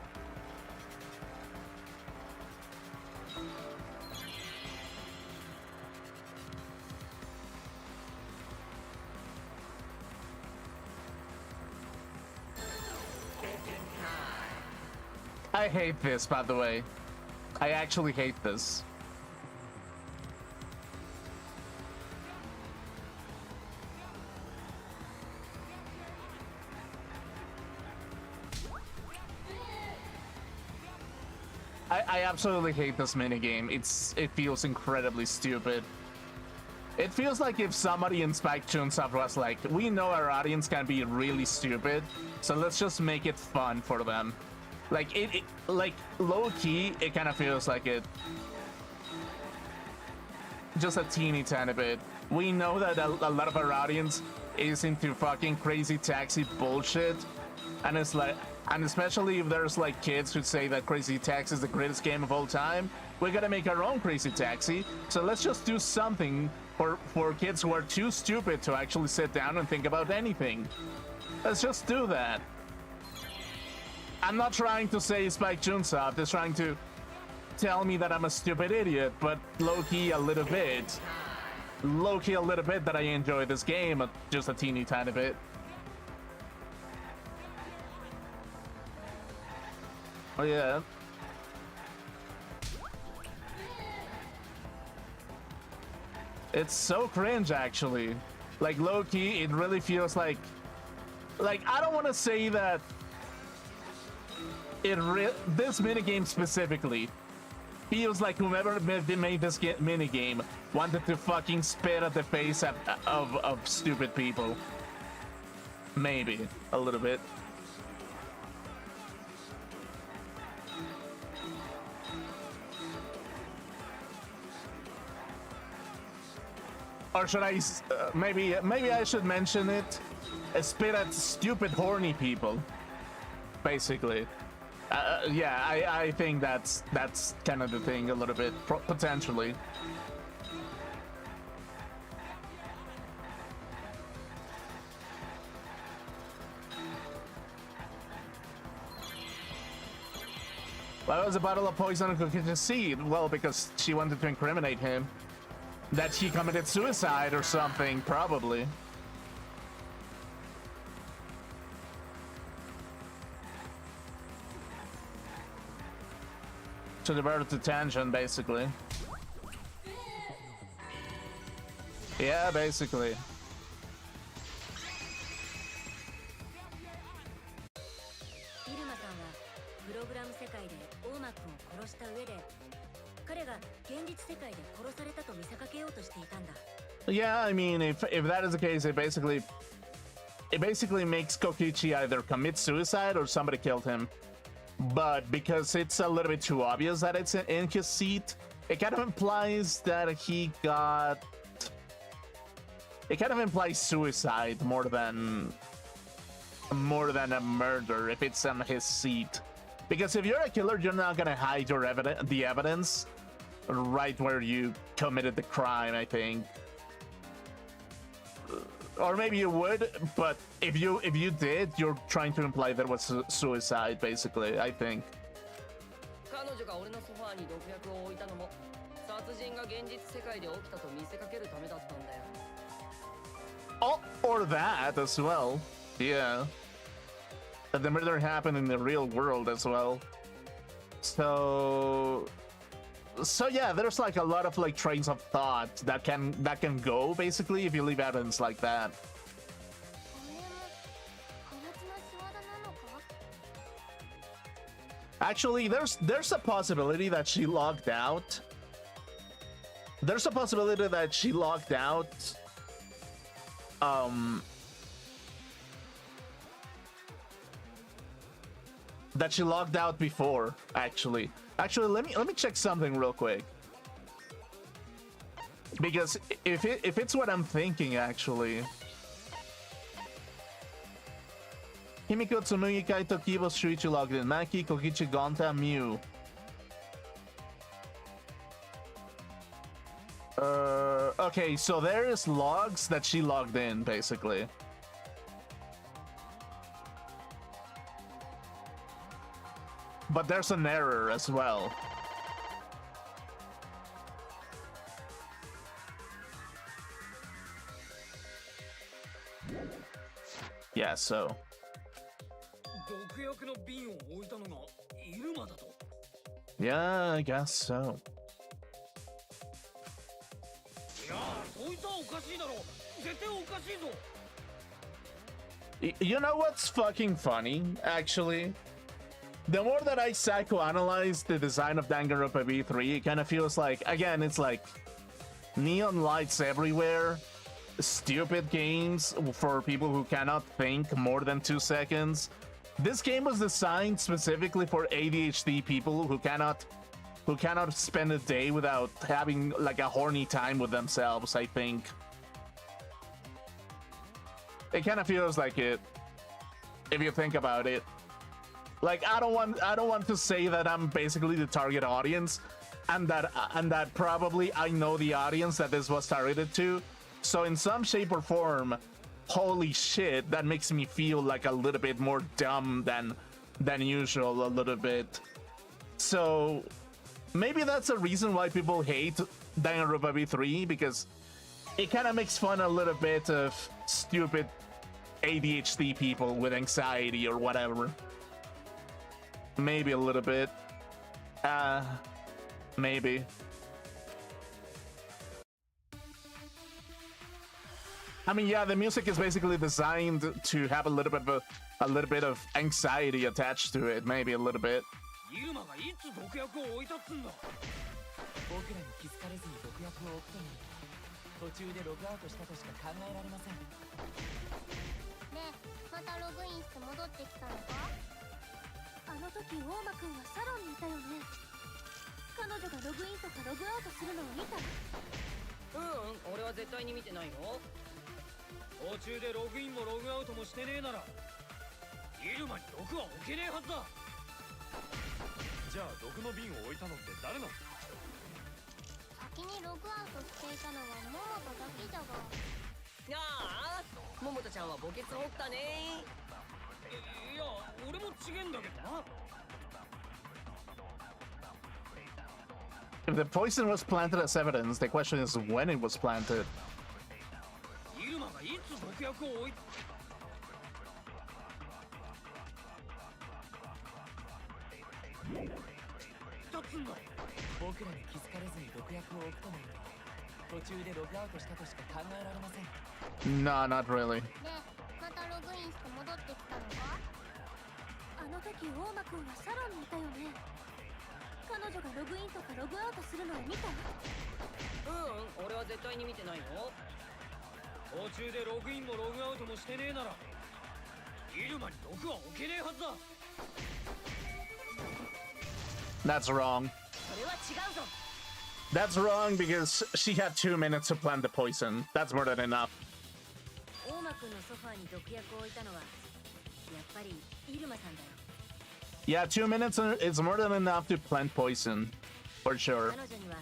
I hate this, by the way. I actually hate this. I absolutely hate this minigame. It feels incredibly stupid. It feels like if somebody in Spike Chunsoft was like, we know our audience can be really stupid, so let's just make it fun for them. Like like low-key, it kind of feels like it. Just a teeny tiny bit. We know that a lot of our audience is into fucking Crazy Taxi bullshit, and it's like, and especially if there's like kids who say that Crazy Taxi is the greatest game of all time, we're gonna make our own Crazy Taxi. So let's just do something for kids who are too stupid to actually sit down and think about anything. Let's just do that. I'm not trying to say Spike Chunsoft is trying to tell me that I'm a stupid idiot, but low-key a little bit. Low-key a little bit that I enjoy this game, just a teeny tiny bit. Oh yeah. It's so cringe, actually. Like, low-key, it really feels like I don't want to say that this minigame specifically feels like whoever made this minigame wanted to fucking spit at the face of stupid people. Maybe a little bit. Or should I, maybe I should mention it? Spit at stupid horny people, basically. Yeah, I think that's kind of the thing a little bit, potentially. Why was a bottle of poison on Kokichi's seed? Well, because she wanted to incriminate him. That he committed suicide or something, probably. To divert attention, basically. Yeah, basically. イルマさんはプログラム世界でオーマ君を殺した上で彼が現実世界で殺されたと見せかけようとしていたんだ。 Yeah, I mean, if that is the case, it basically makes Kokichi either commit suicide or somebody killed him. But because it's a little bit too obvious that it's in his seat, it kind of implies that he got... It kind of implies suicide more than a murder if it's on his seat. Because if you're a killer, you're not gonna hide your the evidence right where you committed the crime, I think. Or maybe you would, but if you did, you're trying to imply that it was suicide, basically, I think. 彼女が俺のソファーに毒薬を置いたのも殺人が現実世界で起きたと見せかけるためだったんだよ。 Oh, or that as well. Yeah. That the murder happened in the real world as well. So yeah, there's like a lot of like trains of thought that can go basically if you leave evidence like that. Actually, there's a possibility that she logged out. There's a possibility that she logged out. That she logged out before, actually. Actually, let me check something real quick. Because if it's what I'm thinking, actually. Himiko, Tsumugi, Kaito, Kibo, Shuichi logged in. Maki, Kokichi, Gonta, Mew. Okay, so there's logs that she logged in, basically. But there's an error as well. Yeah, so. 毒毒薬の瓶を置いたのがイルマだと。 Yeah, I guess so. いやそいつはおかしいだろ。絶対おかしいぞ。 You know what's fucking funny, actually? The more that I psychoanalyze the design of Danganronpa V3, it kind of feels like, again, it's like neon lights everywhere, stupid games for people who cannot think more than 2 seconds. This game was designed specifically for ADHD people who cannot spend a day without having like a horny time with themselves, I think. It kind of feels like it, if you think about it. Like, I don't want to say that I'm basically the target audience, and that probably I know the audience that this was targeted to. So in some shape or form, holy shit, that makes me feel like a little bit more dumb than usual, a little bit. So maybe that's a reason why people hate Danganronpa V3, because it kind of makes fun a little bit of stupid ADHD people with anxiety or whatever. Maybe a little bit. Maybe. I mean, yeah, the music is basically designed to have a little bit of anxiety attached to it, maybe a little bit. イルマがいつ毒薬を置いたっつんだ。僕らに気づかれずに毒薬を置くとなると、途中でログアウトしたとしか考えられません。で、またログインして戻ってきたのか？あの時大間くんはサロンにいたよね。彼女がログインとかログアウトするのを見た？俺は絶対に見てないよ。途中でログインもログアウトもしてねえならイルマに毒は置けねえはずだ。じゃあ毒の瓶を置いたのって誰なの？先にログアウトしていたのは桃田だけじゃが。ああ、桃田ちゃんは墓穴掘ったね。いや、俺も違えんだけどな。 If the poison was planted as evidence, the question is when it was planted. イルマがいつ毒薬を置いた？つんだ。僕らに気づかれずに毒薬を置くとなると、途中でログアウトしたとしか考えられません。No, not really. で、またログインして戻ってきたのか？あの時大間くんはサロンにいたよね。彼女がログインとかログアウトするのを見た？俺は絶対に見てないよ。途中でログインもログアウトもしてねえならイルマに毒は置けねえはずだ。 That's wrong. それは違うぞ。 That's wrong because she had 2 minutes to plant the poison. That's more than enough. 大間くんのソファーに毒薬を置いたのはやっぱりイルマさんだよ。 Yeah, 2 minutes is more than enough to plant poison, for sure. 彼女には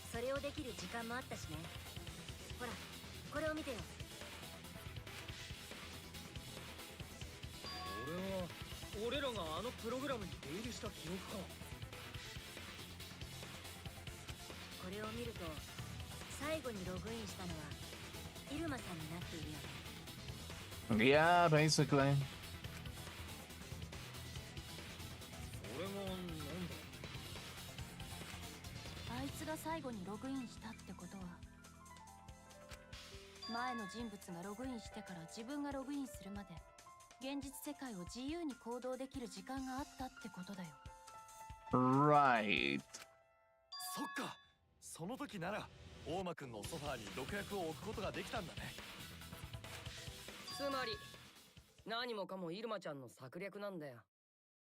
それをできる時間もあったしね。ほら、これを見てよ。俺らがあのプログラムに出入りした記憶か。これを見ると最後にログインしたのはイルマさんになっているよね。 Yeah, basically. 俺もなんだ。あいつが最後にログインしたってことは、前の人物がログインしてから自分がログインするまで現実世界を自由に行動できる時間があったってことだよ。 Right. そっか、その時なら大間くんのソファーに毒薬を置くことができたんだね。つまり何もかもイルマちゃんの策略なんだよ。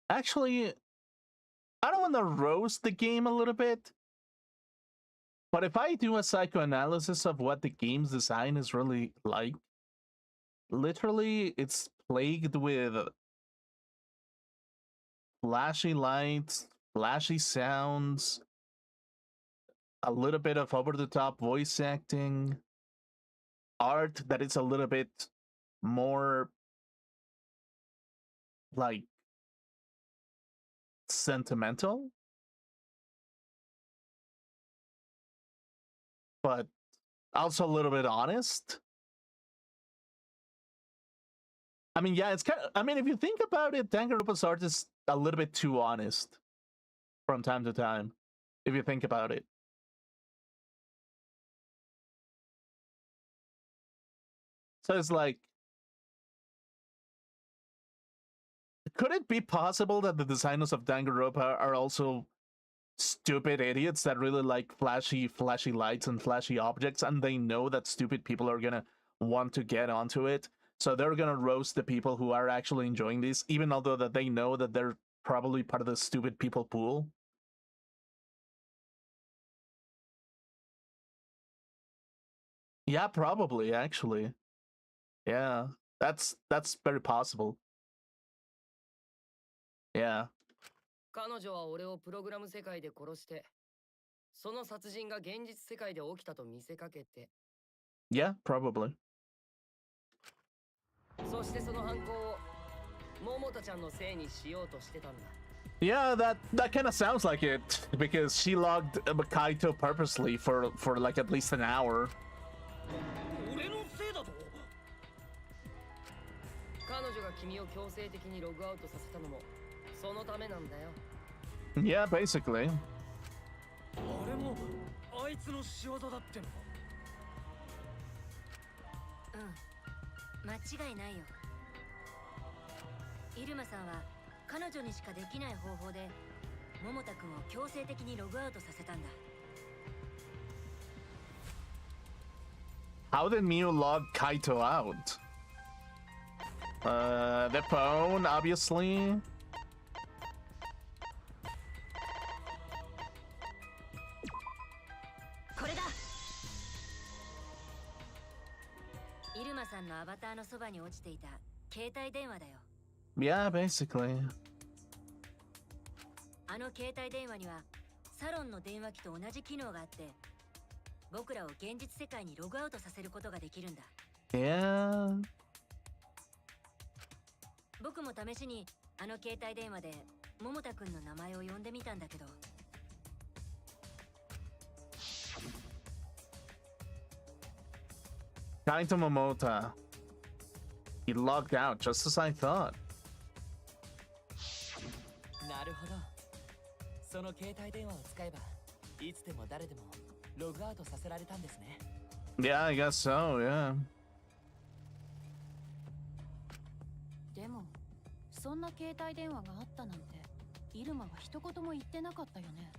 Actually, I don't want to roast the game a little bit. But if I do a psychoanalysis of what the game's design is really like, literally it's plagued with flashy lights, flashy sounds, a little bit of over-the-top voice acting, art that is a little bit more like sentimental, but also a little bit honest. I mean, yeah, it's kind of. I mean, if you think about it, Danganronpa's art is a little bit too honest from time to time. If you think about it. So it's like, could it be possible that the designers of Danganronpa are also stupid idiots that really like flashy lights and flashy objects, and they know that stupid people are gonna want to get onto it, so they're gonna roast the people who are actually enjoying this, even although that they know that they're probably part of the stupid people pool? Yeah, probably, actually. Yeah, that's very possible. Yeah. 彼女は俺をプログラム世界で殺して、その殺人が現実世界で起きたと見せかけて、Yeah, probably. そしてその犯行を桃田ちゃんのせいにしようとしてたんだ。Yeah, that kind of sounds like it, because she logged Kaito purposely for like at least an hour. 俺のせいだと？彼女が君を強制的にログアウトさせたのもそのためなんだよ。Yeah, basically. あれもあいつの仕業だっての？間違いないよ。イルマさんは彼女にしかできない方法で桃田君を強制的にログアウトさせたんだ。How did Miu log Kaito out? The phone, obviously. これだ。イルマさんのアバターのそばに落ちていた携帯電話だよ。Yeah, basically. あの携帯電話にはサロンの電話機と同じ機能があって、僕らを現実世界にログアウトさせることができるんだ。Yeah. 僕も試しにあの携帯電話で桃田くんの名前を呼んでみたんだけど。Kaito Momota. He logged out, just as I thought. なるほど。その携帯電話を使えばいつでも誰でもログアウトさせられたんですね。Yeah, I guess so, yeah. でもそんな携帯電話があったなんてイルマは一言も言ってなかったよね。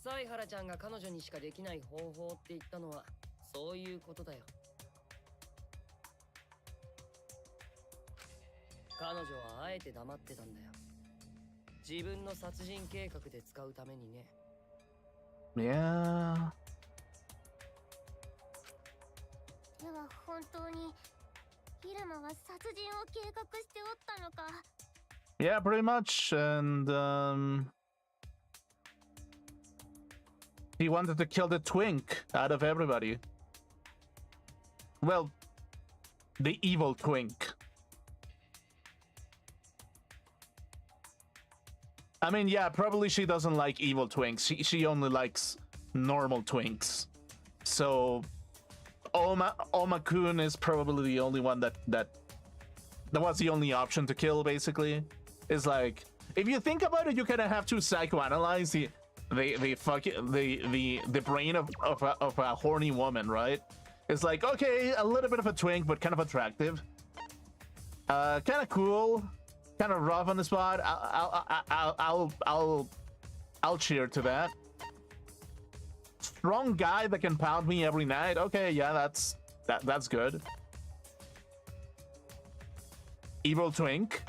犀原ちゃんが彼女にしかできない方法って言ったのはそういうことだよ。彼女はあえて黙ってたんだよ。自分の殺人計画で使うためにね。Yeah. では本当にイルマは殺人を計画しておったのか。 Yeah, pretty much. And he wanted to kill the twink out of everybody. Well, the evil twink. I mean, yeah, probably she doesn't like evil twinks. She only likes normal twinks. So Oma-kun is probably the only one that was the only option to kill, basically. It's like, if you think about it, you kind of have to psychoanalyze the brain of a horny woman, right? It's like, okay, a little bit of a twink, but kind of attractive. Kind of cool. Kind of rough on the spot. I'll cheer to that. Strong guy that can pound me every night. Okay, yeah, that's good. Evil twink.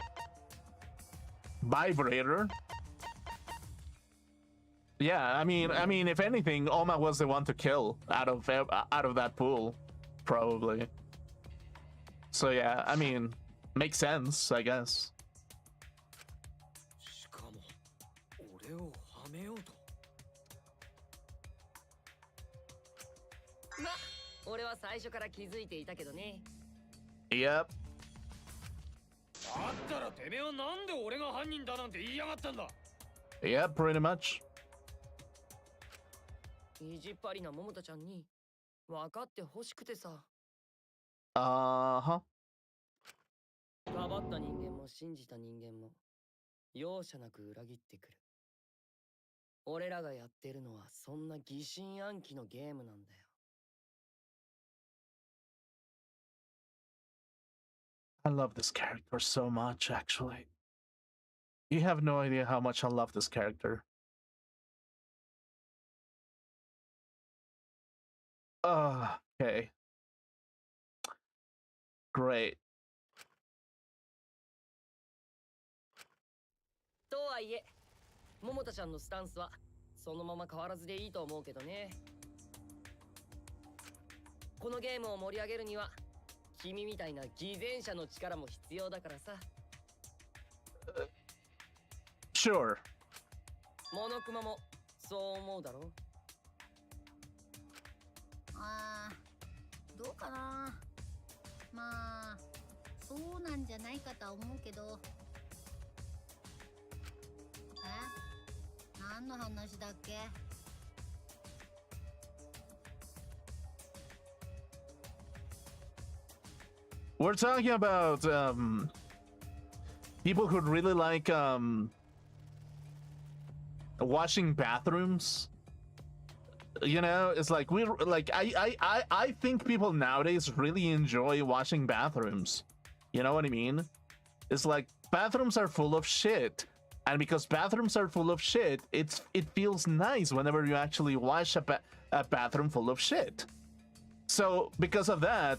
Vibrator. Yeah, I mean, if anything, Oma was the one to kill out of that pool, probably. So yeah, I mean, makes sense, I guess. しかも俺をはめようと。ま、俺は最初から気づいていたけどね。Yep. だったらてめえはなんで俺が犯人だなんて言いやがったんだ。 Yep, pretty much. 意地っ張りな桃田ちゃんに分かってほしくてさ。Uh-huh. かばった人間も信じた人間も容赦なく裏切ってくる。俺らがやってるのはそんな疑心暗鬼のゲームなんだよ。I love this character so much, actually. You have no idea how much I love this character. Okay. Great. とはいえ、桃田ちゃんのスタンスはそのまま変わらずでいいと思うけどね。このゲームを盛り上げるには君みたいな偽善者の力も必要だからさ。Sure. モノクマもそう思うだろ。あー、どうかな。まあそうなんじゃないかとは思うけど。何の話だっけ。We're talking about people who really like washing bathrooms. You know, it's like I think people nowadays really enjoy washing bathrooms. You know what I mean? It's like bathrooms are full of shit. And because bathrooms are full of shit, it feels nice whenever you actually wash a bathroom full of shit. So because of that,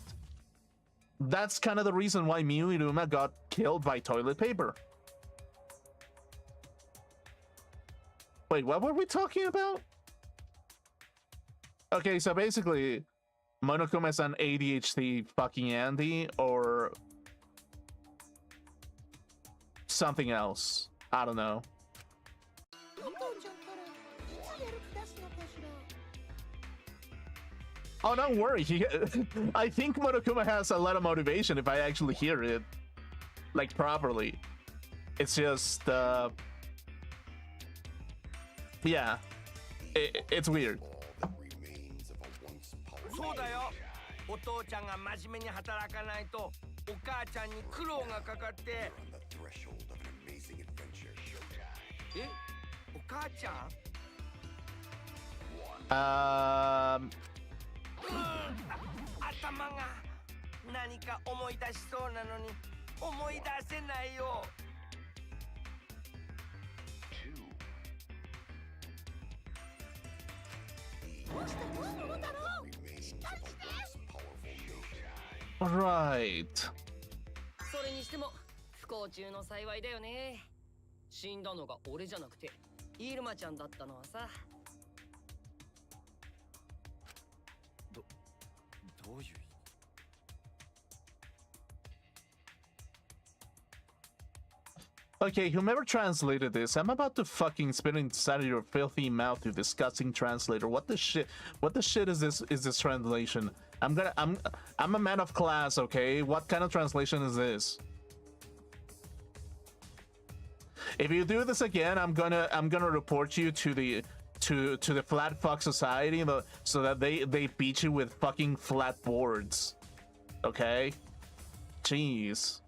that's kind of the reason why Miu Iruma got killed by toilet paper. Wait, what were we talking about? Okay, so basically, Monokuma is an ADHD fucking Andy or something else. I don't know. Oh, don't worry. I think Monokuma has a lot of motivation if I actually hear it, like, properly. It's just, yeah, it's weird. そうだよ。お父ちゃんが真面目に働かないとお母ちゃんに苦労がかかって。え、お母ちゃん？頭が何か思い出しそうなのに思い出せないよ。Right. それにしても不幸中の幸いだよね。死んだのが俺じゃなくてイルマちゃんだったのはさ。どういう意味？ Okay, whomever translated this, I'm about to fucking spit inside of your filthy mouth, you disgusting translator. What the shit? What the shit is this? Is this translation? I'm a man of class, okay? What kind of translation is this? If you do this again, I'm gonna report you to the Flat Fuck Society, so that they beat you with fucking flat boards. Okay? Jeez.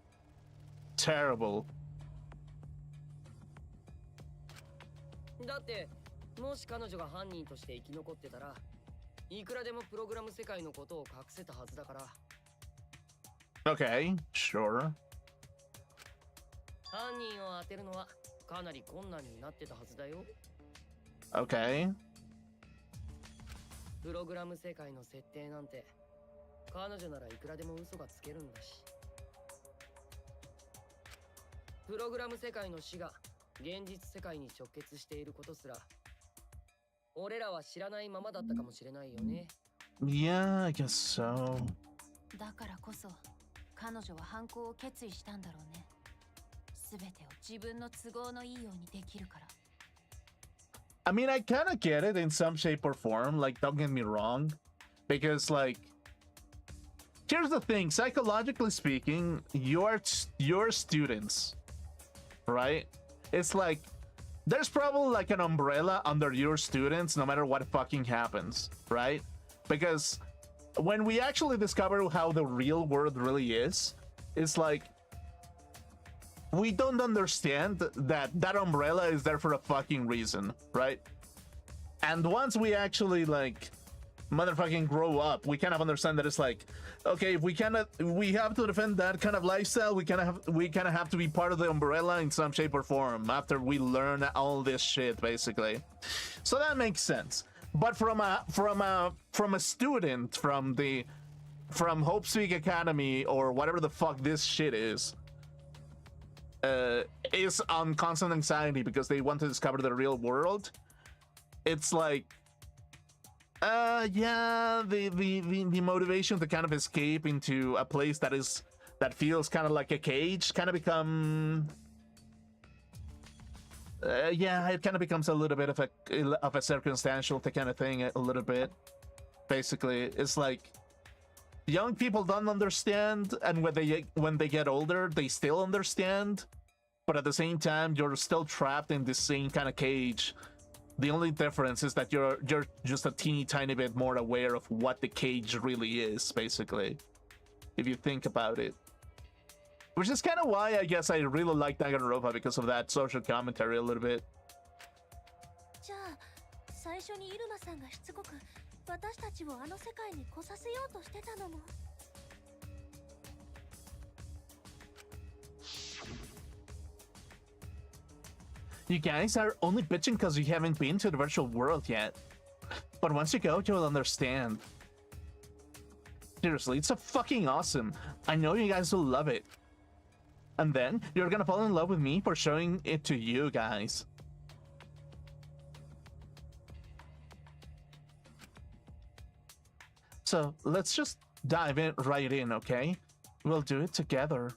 Terrible. だってもし彼女が犯人として生き残ってたらいくらでもプログラム世界のことを隠せたはずだから。 Okay, sure. 犯人を当てるのはかなり困難になってたはずだよ。 Okay. プログラム世界の設定なんて彼女ならいくらでも嘘がつけるんだし。プログラム世界の死が現実世界に直結していることすら俺らは知らないままだったかもしれないよね。 Yeah, I guess so. だからこそ彼女は犯行を決意したんだろうね。全てを自分の都合のいいようにできるから。 I mean, I kind of get it in some shape or form, like, don't get me wrong, because, like, here's the thing, psychologically speaking, you're students, right? It's like, there's probably like an umbrella under your students no matter what fucking happens, right? Because when we actually discover how the real world really is, it's like, we don't understand that that umbrella is there for a fucking reason, right? And once we actually like motherfucking grow up, we kind of understand that it's like, okay, if we have to defend that kind of lifestyle, we kind of have to be part of the umbrella in some shape or form after we learn all this shit, basically. So that makes sense. But from a student from Hope Speak Academy or whatever the fuck this shit is on constant anxiety because they want to discover the real world, it's like, yeah, the motivation to kind of escape into a place that feels kind of like a cage kind of become, yeah, it kind of becomes a little bit of a circumstantial kind of thing, a little bit. Basically, it's like young people don't understand, and when they get older, they still understand, but at the same time, you're still trapped in this same kind of cage. The only difference is that you're just a teeny tiny bit more aware of what the cage really is, basically, if you think about it. Which is kind of why I guess I really like Danganronpa, because of that social commentary a little bit. じゃあ最初にイルマさんがしつこく私たちをあの世界に来させようとしてたのも。You guys are only bitching because you haven't been to the virtual world yet. But once you go, you'll understand. Seriously, it's so fucking awesome. I know you guys will love it. And then, you're gonna fall in love with me for showing it to you guys. So, let's just dive right in, okay? We'll do it together.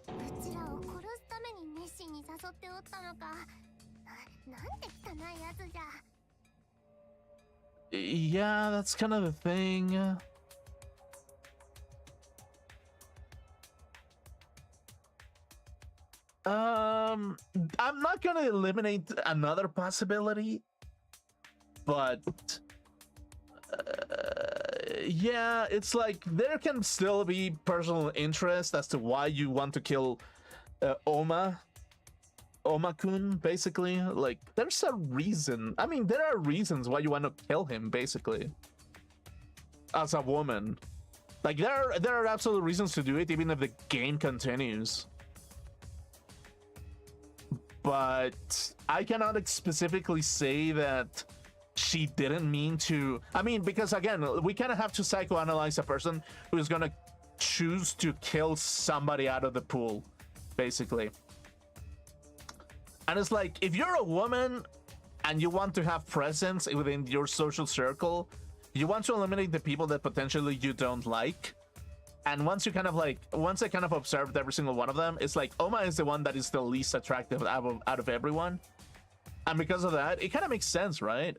うちらを殺すために熱心に誘っておったのか。なんて汚いやつじゃ。Yeah, that's kind of the thing. I'm not gonna eliminate another possibility, but yeah, it's like there can still be personal interest as to why you want to kill Oma-kun, basically. Like, there's a reason. I mean, there are reasons why you want to kill him, basically, as a woman. Like, there are absolute reasons to do it, even if the game continues. But I cannot specifically say that she didn't mean to. I mean, because again, we kind of have to psychoanalyze a person who's gonna choose to kill somebody out of the pool, basically. And it's like, if you're a woman and you want to have presence within your social circle, you want to eliminate the people that potentially you don't like. And once I kind of observed every single one of them, it's like Oma is the one that is the least attractive out of everyone. And because of that, it kind of makes sense, right?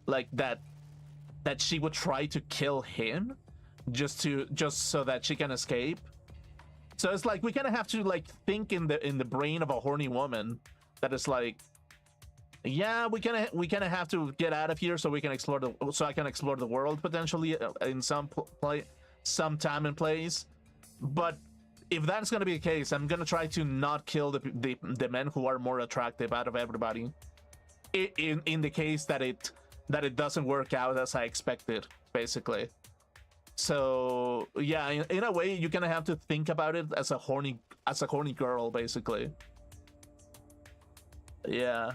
Like that she would try to kill him just so that she can escape. So it's like we kind of have to like think in the brain of a horny woman that is like, yeah, we kind of have to get out of here so I can explore the world potentially in some time and place. But if that's going to be the case, I'm going to try to not kill the men who are more attractive out of everybody, in the case that it doesn't work out as I expected, basically. So yeah, in a way, you're gonna have to think about it as a horny girl, basically. Yeah.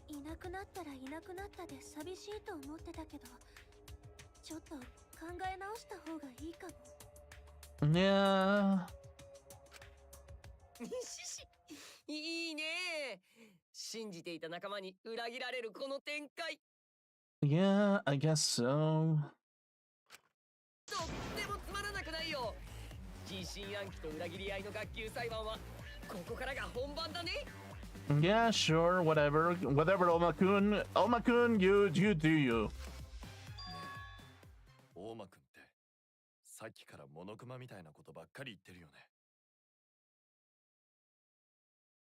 いなくなったらいなくなったで寂しいと思ってたけど、ちょっと考え直した方がいいかも。Yeah. いいね。信じていた仲間に裏切られるこの展開。Yeah, I guess so. とってもつまらなくないよ。疑心暗鬼と裏切り合いの学級裁判はここからが本番だね。Yeah, sure, whatever, Oma-kun, you do you. 大間くんってさっきからモノクマみたいなことばっかり言ってるよね。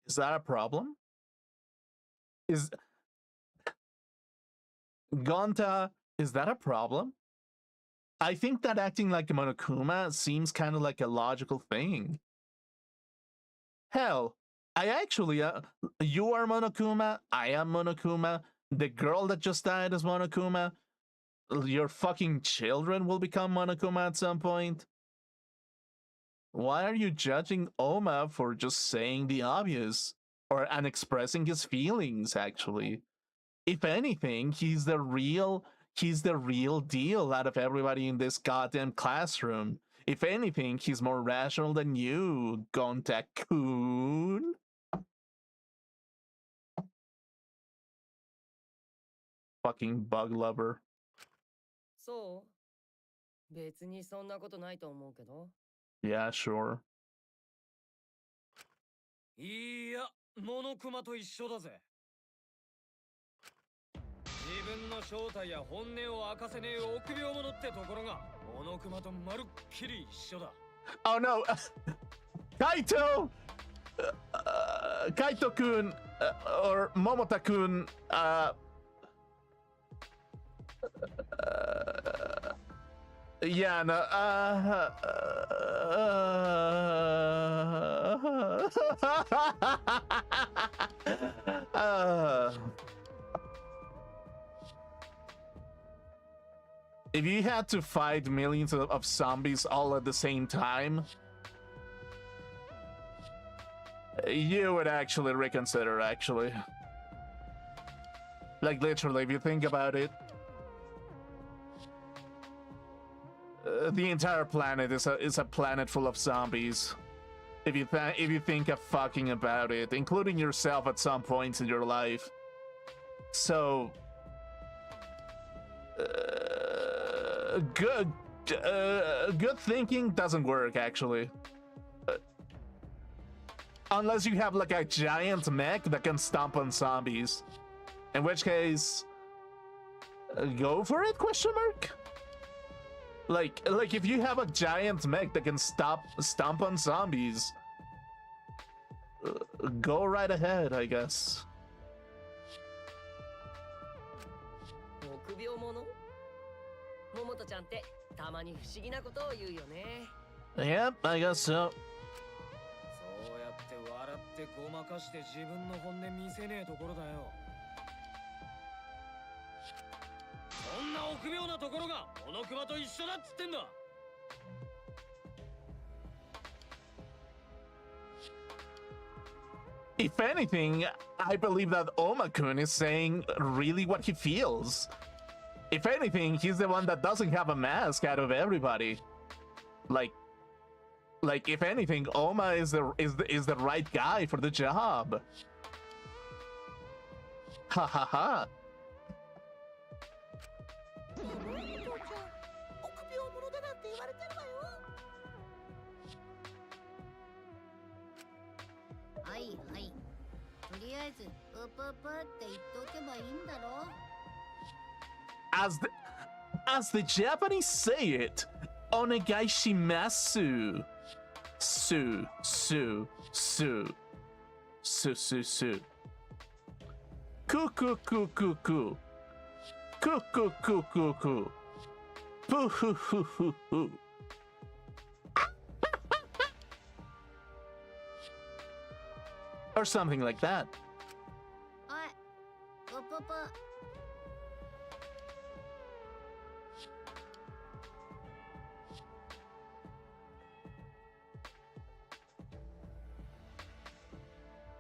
Is that a problem? Gonta, is that a problem? I think that acting like a Monokuma seems kind of like a logical thing. Hell, I actually, you are Monokuma, I am Monokuma, the girl that just died is Monokuma, your fucking children will become Monokuma at some point. Why are you judging Oma for just saying the obvious? And expressing his feelings, actually. If anything, he's the real deal out of everybody in this goddamn classroom. If anything, he's more rational than you, Gonta-kun. Fucking bug lover. そう別にそんなことないと思うけど Yeah, sure. いやモノクマと一緒だぜ自分の正体や本音を明かせねえ臆病者ってところがモノクマとまるっきり一緒だ Oh no! Kaito! Kaito-kun, or Momota-kun, yeah, no, if you had to fight millions of zombies all at the same time, you would actually reconsider, actually. Like, literally, if you think about it, the entire planet is a planet full of zombies. If you think of fucking about it, including yourself at some points in your life. So, good thinking doesn't work, actually. Unless you have like a giant mech that can stomp on zombies, in which case, go for it? Question mark. Like if you have a giant mech that can stomp on zombies, go right ahead, I guess. 臆病者桃とちゃんってたまに不思議なことを言うよね Yep, I guess so. そうやって笑ってごまかして自分の本音見せねえところだよそんな臆病なところがモノクマと一緒だっつってんだ If anything, I believe that Oma-kun is saying really what he feels. If anything, he's the one that doesn't have a mask out of everybody. Like if anything, Oma is the right guy for the job. Ha ha ha. As the Japanese say it, onegaishimasu. Su. Ku. Ku. Poo hoo hoo hoo hoo. Or something like that.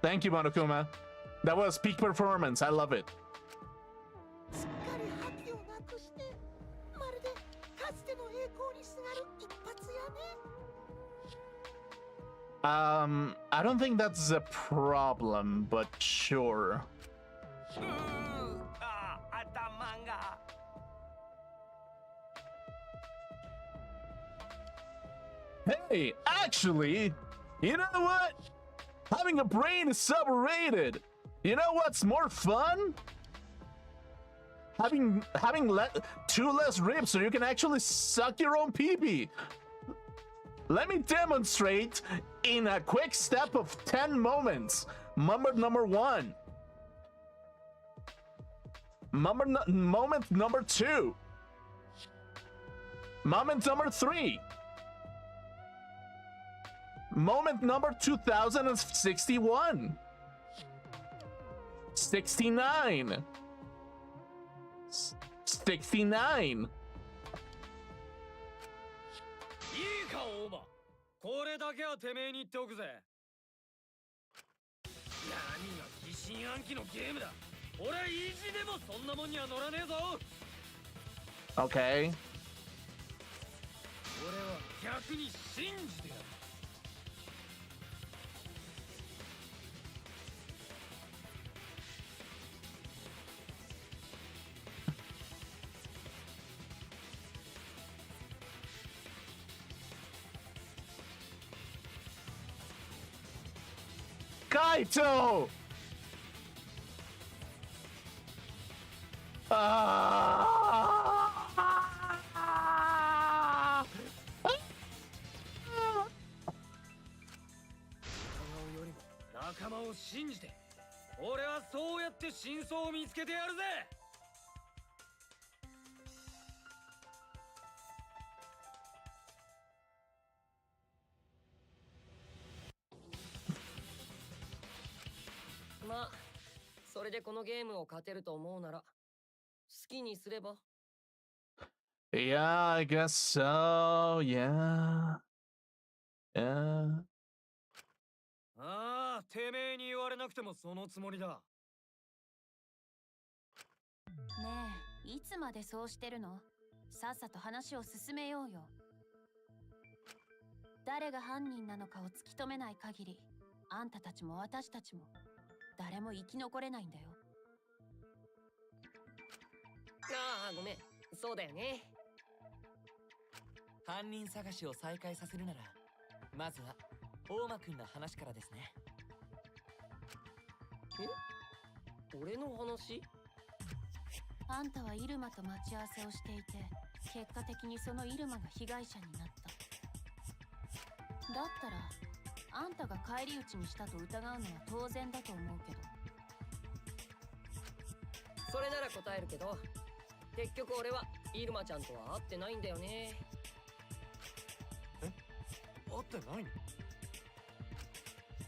Thank you, Monokuma. That was peak performance. I love it. I don't think that's a problem, but sure. Hey, actually, you know what? Having a brain is overrated. You know what's more fun? Having two less ribs so you can actually suck your own pee-pee. Let me demonstrate in a quick step of 10 moments. Moment number 1. Moment number 2. Moment number 3. Moment number 2061. 69. 69. いいか大間、これだけはてめえに言っておくぜ。何が疑心暗鬼のゲームだ。俺は意地でもそんなもんには乗らねえぞ。 Okay. 俺は逆に信じてやる。Kaito! Ah! 疑うよりも仲間を信じて、俺はそうやって真相を見つけてやるぜ。まあ、それでこのゲームを勝てると思うなら好きにすれば。 Yeah, I guess so. Yeah. Yeah. ああ、てめえに言われなくてもそのつもりだ。ねえ、いつまでそうしてるの？さっさと話を進めようよ。誰が犯人なのかを突き止めない限り、あんたたちも私たちも誰も生き残れないんだよ。ああ、ごめん。そうだよね。犯人探しを再開させるなら、まずは大間くんの話からですね。え？俺の話？あんたはイルマと待ち合わせをしていて、結果的にそのイルマが被害者になった。だったらあんたが返り討ちにしたと疑うのは当然だと思うけど。それなら答えるけど、結局俺はイルマちゃんとは会ってないんだよね。会ってないの？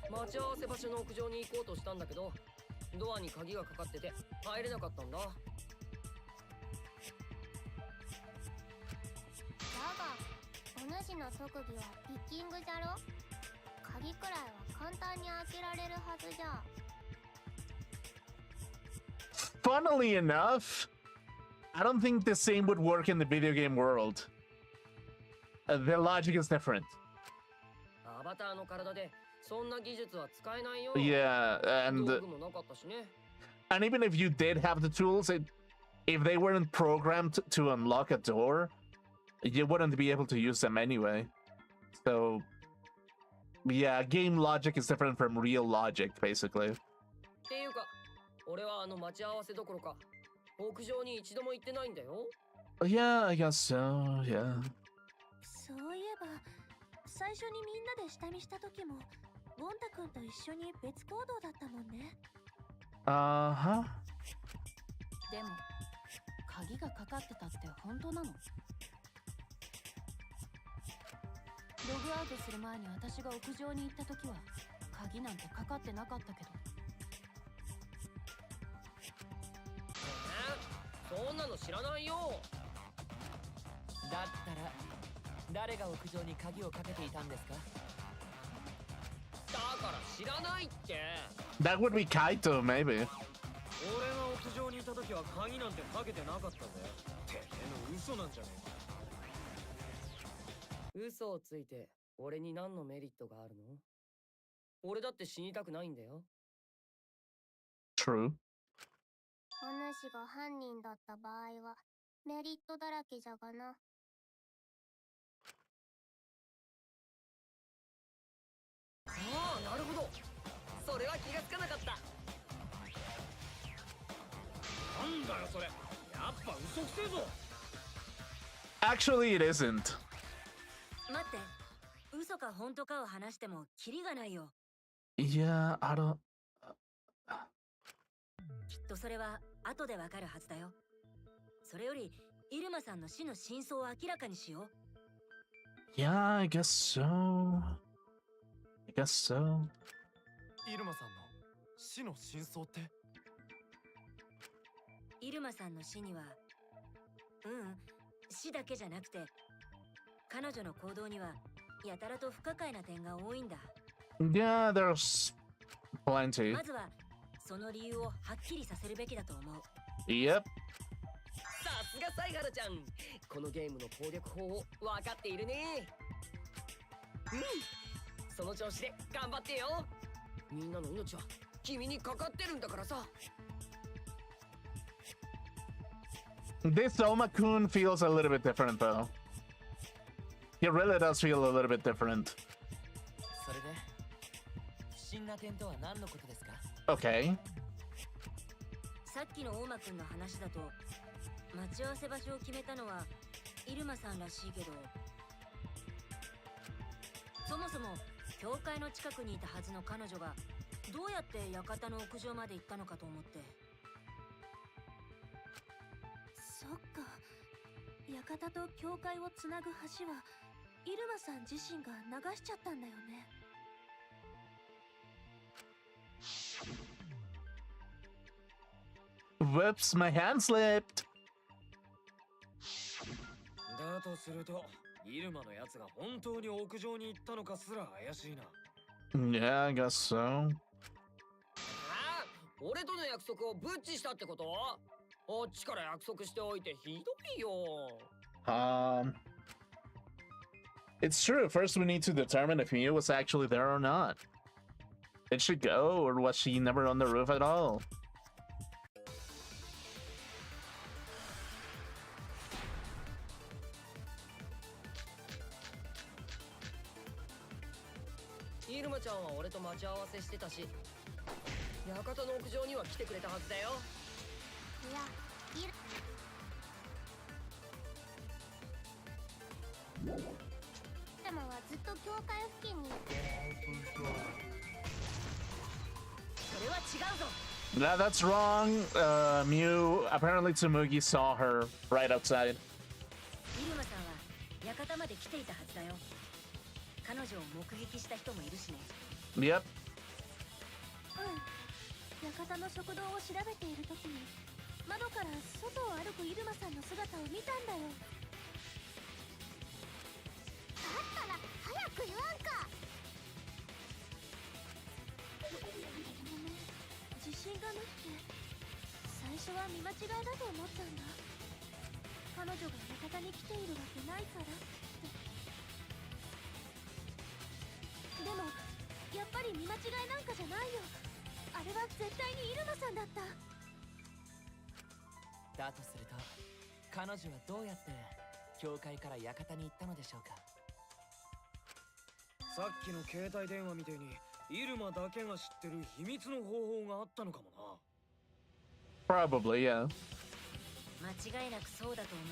待ち合わせ場所の屋上に行こうとしたんだけど、ドアに鍵がかかってて入れなかったんだ。だがお主の特技はピッキングじゃろ。鍵くらいは簡単に開けられるはずじゃ。 Funnily enough, I don't think the same would work in the video game world. The logic is different. アバターの体でそんな技術は使えないよ。 Yeah, and 道具もなかったしね。 and even if you did have the tools, if they weren't programmed to unlock a door, you wouldn't be able to use them anyway. So, yeah, game logic is different from real logic, basically. っていうか、俺はあの待ち合わせどころか屋上に一度も行ってないんだよ。 Yeah, I guess so, yeah. そういえば、最初にみんなで下見した時も、ゴンタ君と一緒に別行動だったもんね。Uh-huh. でも、鍵がかかってたって本当なの？ログアウトする前に私が屋上に行った時は、鍵なんてかかってなかったけど。そんなの知らないよ。だったら誰が屋上に鍵をかけていたんですか？だから知らないって。 That would be Kaito, maybe. 俺が屋上にいた時は鍵なんてかけてなかったぜ。てめえの嘘なんじゃねえか。嘘をついて俺に何のメリットがあるの？俺だって死にたくないんだよ。 True. お主が犯人だった場合はメリットだらけじゃがな。ああ、なるほど。それは気がつかなかった。なんだよそれ。やっぱ嘘くせえぞ。 Actually, it isn't. 待って、嘘か本当かを話してもキリがないよ。 Yeah, I don't... きっとそれは後でわかるはずだよ。それより入間さんの死の真相を明らかにしよう。 Yeah, I guess so. I guess so. 入間さんの死の真相って？入間さんの死には、死だけじゃなくて、彼女の行動にはやたらと不可解な点が多いんだ。Yeah, there's plenty. まずはその理由をはっきりさせるべきだと思う。 Yep. さすが犀原ちゃん、このゲームの攻略法を分かっているね。その調子で頑張ってよ。みんなの命は君にかかってるんだからさ。 This Oma-kun feels a little bit different, though. He really does feel a little bit different. それで不審な点とは何のことですか？ Okay. さっきの大間くんの話だと、待ち合わせ場所を決めたのは入間さんらしいけど、そもそも教会の近くにいたはずの彼女がどうやって館の屋上まで行ったのかと思って。そっか、館と教会をつなぐ橋は入間さん自身が流しちゃったんだよね。Whoops, my hand slipped. だとすると、入間のやつが本当に屋上に行ったのかすら怪しいな。Yeah, I guess so. ああ、俺との約束をブッチしたってこと？こっちから約束しておいてひどいよ。It's true. First, we need to determine if Miu was actually there or not. Did she go, or was she never on the roof at all? 入間ちゃんは俺と待ち合わせしてたし、館の屋上には来てくれたはずだよ。いや、でもはずっと教会付近に。それは違うぞ。 No, that's wrong. Miu, apparently Tsumugi saw her right outside. 入間さんは館まで来ていたはずだよ。彼女を目撃した人もいるしね。 Yep. 館の食堂を調べている時に窓から外を歩く入間さんの姿を見たんだよ。だったら早く言わんか。ごめん、自信がなくて最初は見間違いだと思ったんだ。彼女が館に来ているわけないからって。でもやっぱり見間違いなんかじゃないよ。あれは絶対に入間さんだった。だとすると彼女はどうやって教会から館に行ったのでしょうか？さっきの携帯電話みてえに入間だけが知ってる秘密の方法があったのかもな。 Probably, yeah. 間違いなくそうだと思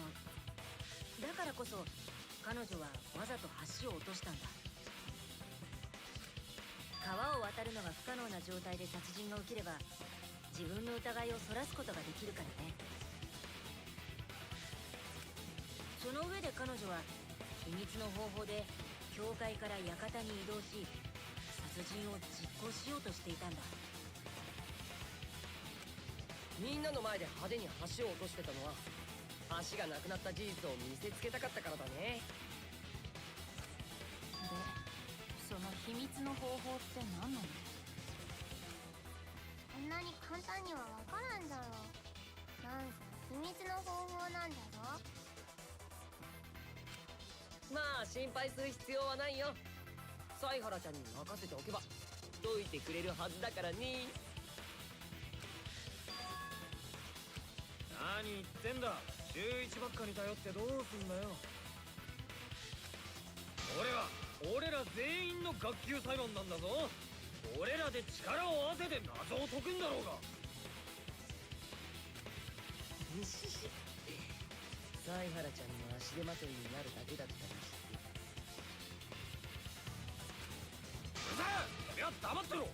う。だからこそ彼女はわざと橋を落としたんだ。川を渡るのが不可能な状態で殺人が起きれば自分の疑いをそらすことができるからね。その上で彼女は秘密の方法で教会から館に移動し殺人を実行しようとしていたんだ。みんなの前で派手に橋を落としてたのは橋がなくなった事実を見せつけたかったからだね。で、その秘密の方法って何なの？こんなに簡単にはわからんだろう。なんせ秘密の方法なんだぞ。まあ心配する必要はないよ。犀原ちゃんに任せておけば解いてくれるはずだからね。何言ってんだ。週一ばっかに頼ってどうすんだよ。俺ら全員の学級裁判なんだぞ。俺らで力を合わせて謎を解くんだろうが。犀原ちゃんの足手まといになるだけだったりして。うるせえ！いや黙ってろ。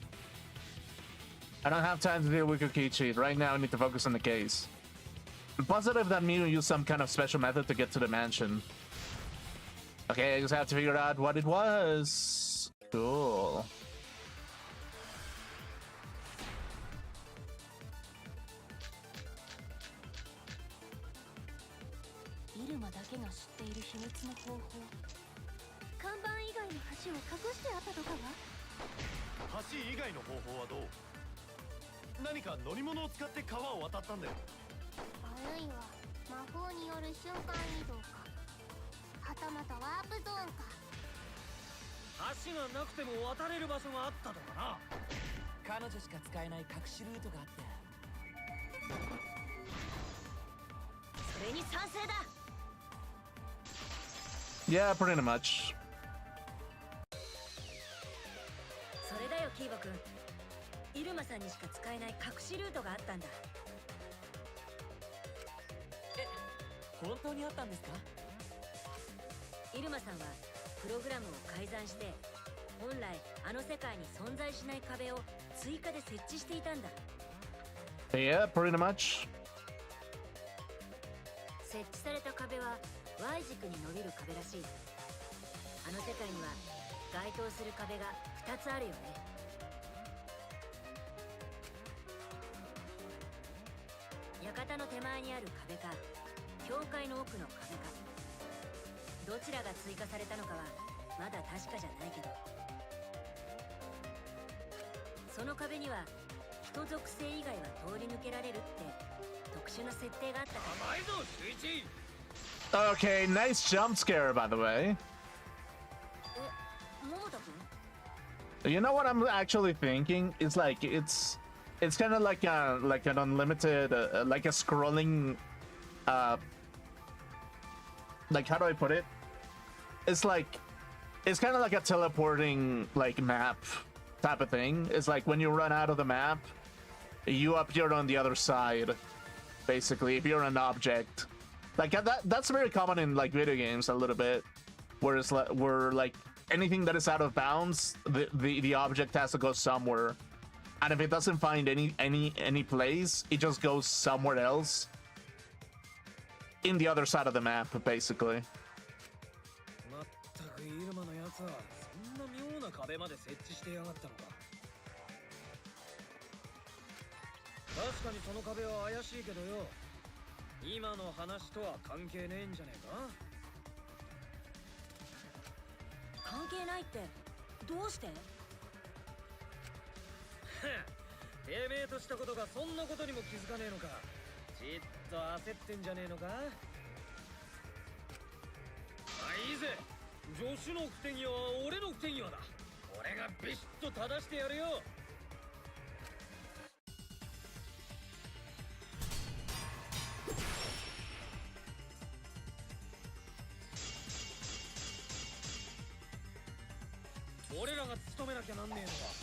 I don't have time to deal with Kokichi. Right now, I need to focus on the case. I'm positive that Miu used some kind of special method to get to the mansion. Okay, I just have to figure out what it was. Cool. イルマだけが知っている秘密の方法。看板以外の橋を隠してあったとかは？橋以外の方法はどう？何か乗り物を使って川を渡ったんだよ。あるいは魔法による瞬間移動か、はたまたワープゾーンか。橋がなくても渡れる場所があったとかな。彼女しか使えない隠しルートがあって。それに賛成だ。 Yeah, pretty much. それだよキーボくん。イルマさんにしか使えない隠しルートがあったんだ。本当にあったんですか？イルマさんはプログラムを改ざんして本来あの世界に存在しない壁を追加で設置していたんだ。 Yeah, pretty much. 設置された壁は Y 軸に伸びる壁らしい。あの世界には該当する壁が2つあるよね。館の手前にある壁か教会の奥の壁か、どちらが追加されたのかはまだ確かじゃないけど、その壁には人属性以外は通り抜けられるって特殊な設定があったから。甘いぞ周一。 Okay, nice jump scare, by the way. 桃田君？ You know what I'm actually thinking? It's like it's kind of like an unlimited like a scrolling like, how do I put it? It's kind of like a teleporting like map type of thing. It's like when you run out of the map, you appear on the other side, basically, if you're an object. Like that's very common in like video games a little bit, where like anything that is out of bounds, the object has to go somewhere, and if it doesn't find any place, it just goes somewhere else in the other side of the map, basically. まったくイルマのやつはそんな妙な壁まで設置してやがったのか。確かにその壁は怪しいけどよ、今の話とは関係ねえんじゃねえか。関係ないってどうして？てめえとしたことがそんなことにも気づかねえのか。ちっと焦ってんじゃねえのか。まあいいぜ、助手の不手際は俺の不手際だ。俺がビシッと正してやるよ。俺らが務めなきゃなんねえのは、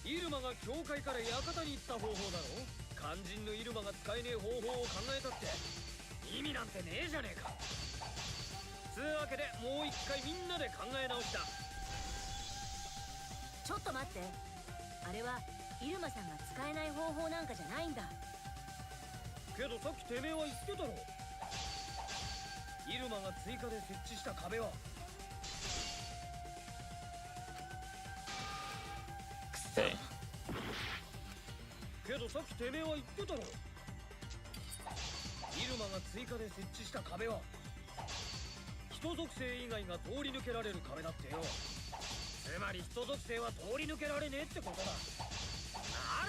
イルマが教会から館に行った方法だろ。肝心のイルマが使えねえ方法を考えたって意味なんてねえじゃねえか。つうわけでもう一回みんなで考え直しだ。ちょっと待って、あれはイルマさんが使えない方法なんかじゃないんだ。けどさっきてめえは言ってたろ。イルマが追加で設置した壁は。けどさっきてめえは言ってたろ。イルマが追加で設置した壁は人属性以外が通り抜けられる壁だってよ。つまり人属性は通り抜けられねえってことだ。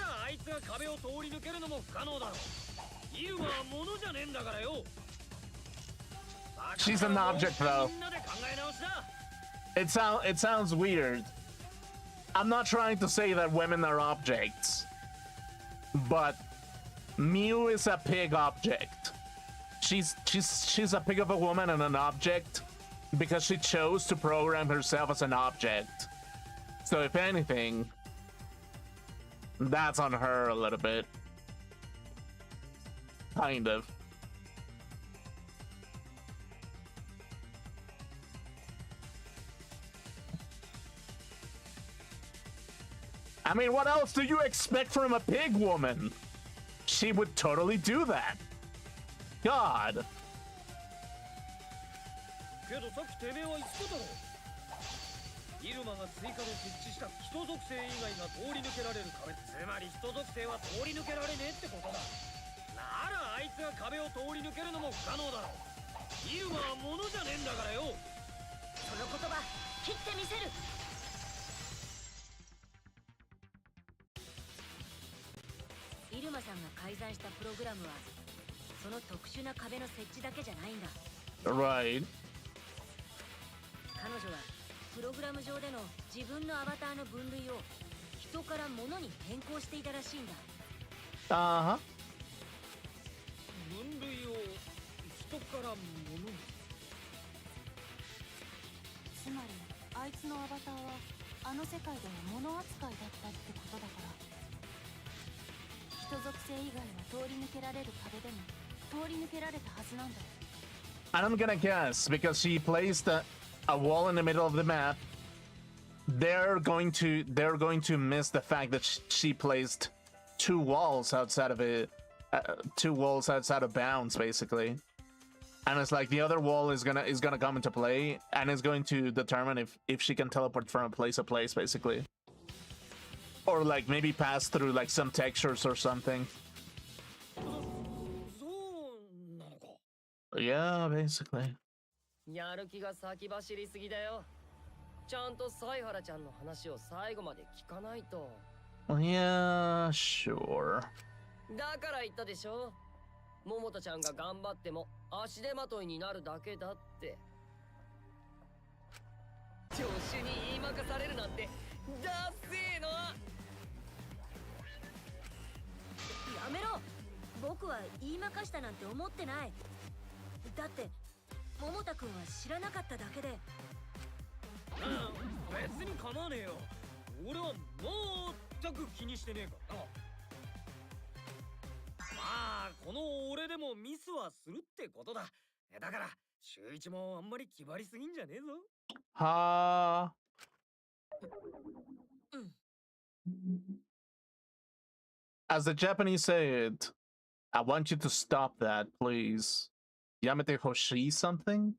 ならあいつが壁を通り抜けるのも不可能だろ。イルマは物じゃねえんだからよ。 She's an object, though. みんなで考え直しだ。It sounds weird. I'm not trying to say that women are objects, but Miu is a pig object. She's a pig of a woman and an object because she chose to program herself as an object. So if anything, that's on her a little bit. Kind of. I mean, what else do you expect from a pig woman? She would totally do that. God. けどさっきてめえは言ってたろ。イルマが追加で設置した人属性以外が通り抜けられる壁、つまり人属性は通り抜けられねえってことだ。ならあいつが壁を通り抜けるのも不可能だろ。イルマは物じゃねえんだからよ。その言葉切ってみせる。イルマさんが改ざんしたプログラムはその特殊な壁の設置だけじゃないんだ。 Right. 彼女はプログラム上での自分のアバターの分類を人から物に変更していたらしいんだ。Uh-huh. 分類を人から物に。つまりあいつのアバターはあの世界では物扱いだったってことだから、人属性以外は通り抜けられる壁でも通り抜けられたはずなんだよ。 And I'm gonna guess because she placed a wall in the middle of the map. They're going to miss the fact that she placed two walls outside of it, two walls outside of bounds, basically. And it's like the other wall is gonna come into play, and it's going to determine if she can teleport from place to place, basically, or like maybe pass through like some textures or something. そうなのか。 Yeah, basically. やる気が先走りすぎだよ。ちゃんとサイハラちゃんの話を最後まで聞かないと。 Yeah, sure. だから言ったでしょ。桃田ちゃんが頑張っても足手まといになるだけだって。助手に言いまかされるなんてダッセーの。やめろ。僕は言いまかしたなんて思ってない。だって桃田君は知らなかっただけで。別に構わねえよ。俺は全く気にしてねえからな。まあこの俺でもミスはするってことだ。だから週一もあんまり気張りすぎんじゃねえぞ。Ha. As the Japanese say it, I want you to stop that, please. Yamete Hoshi something?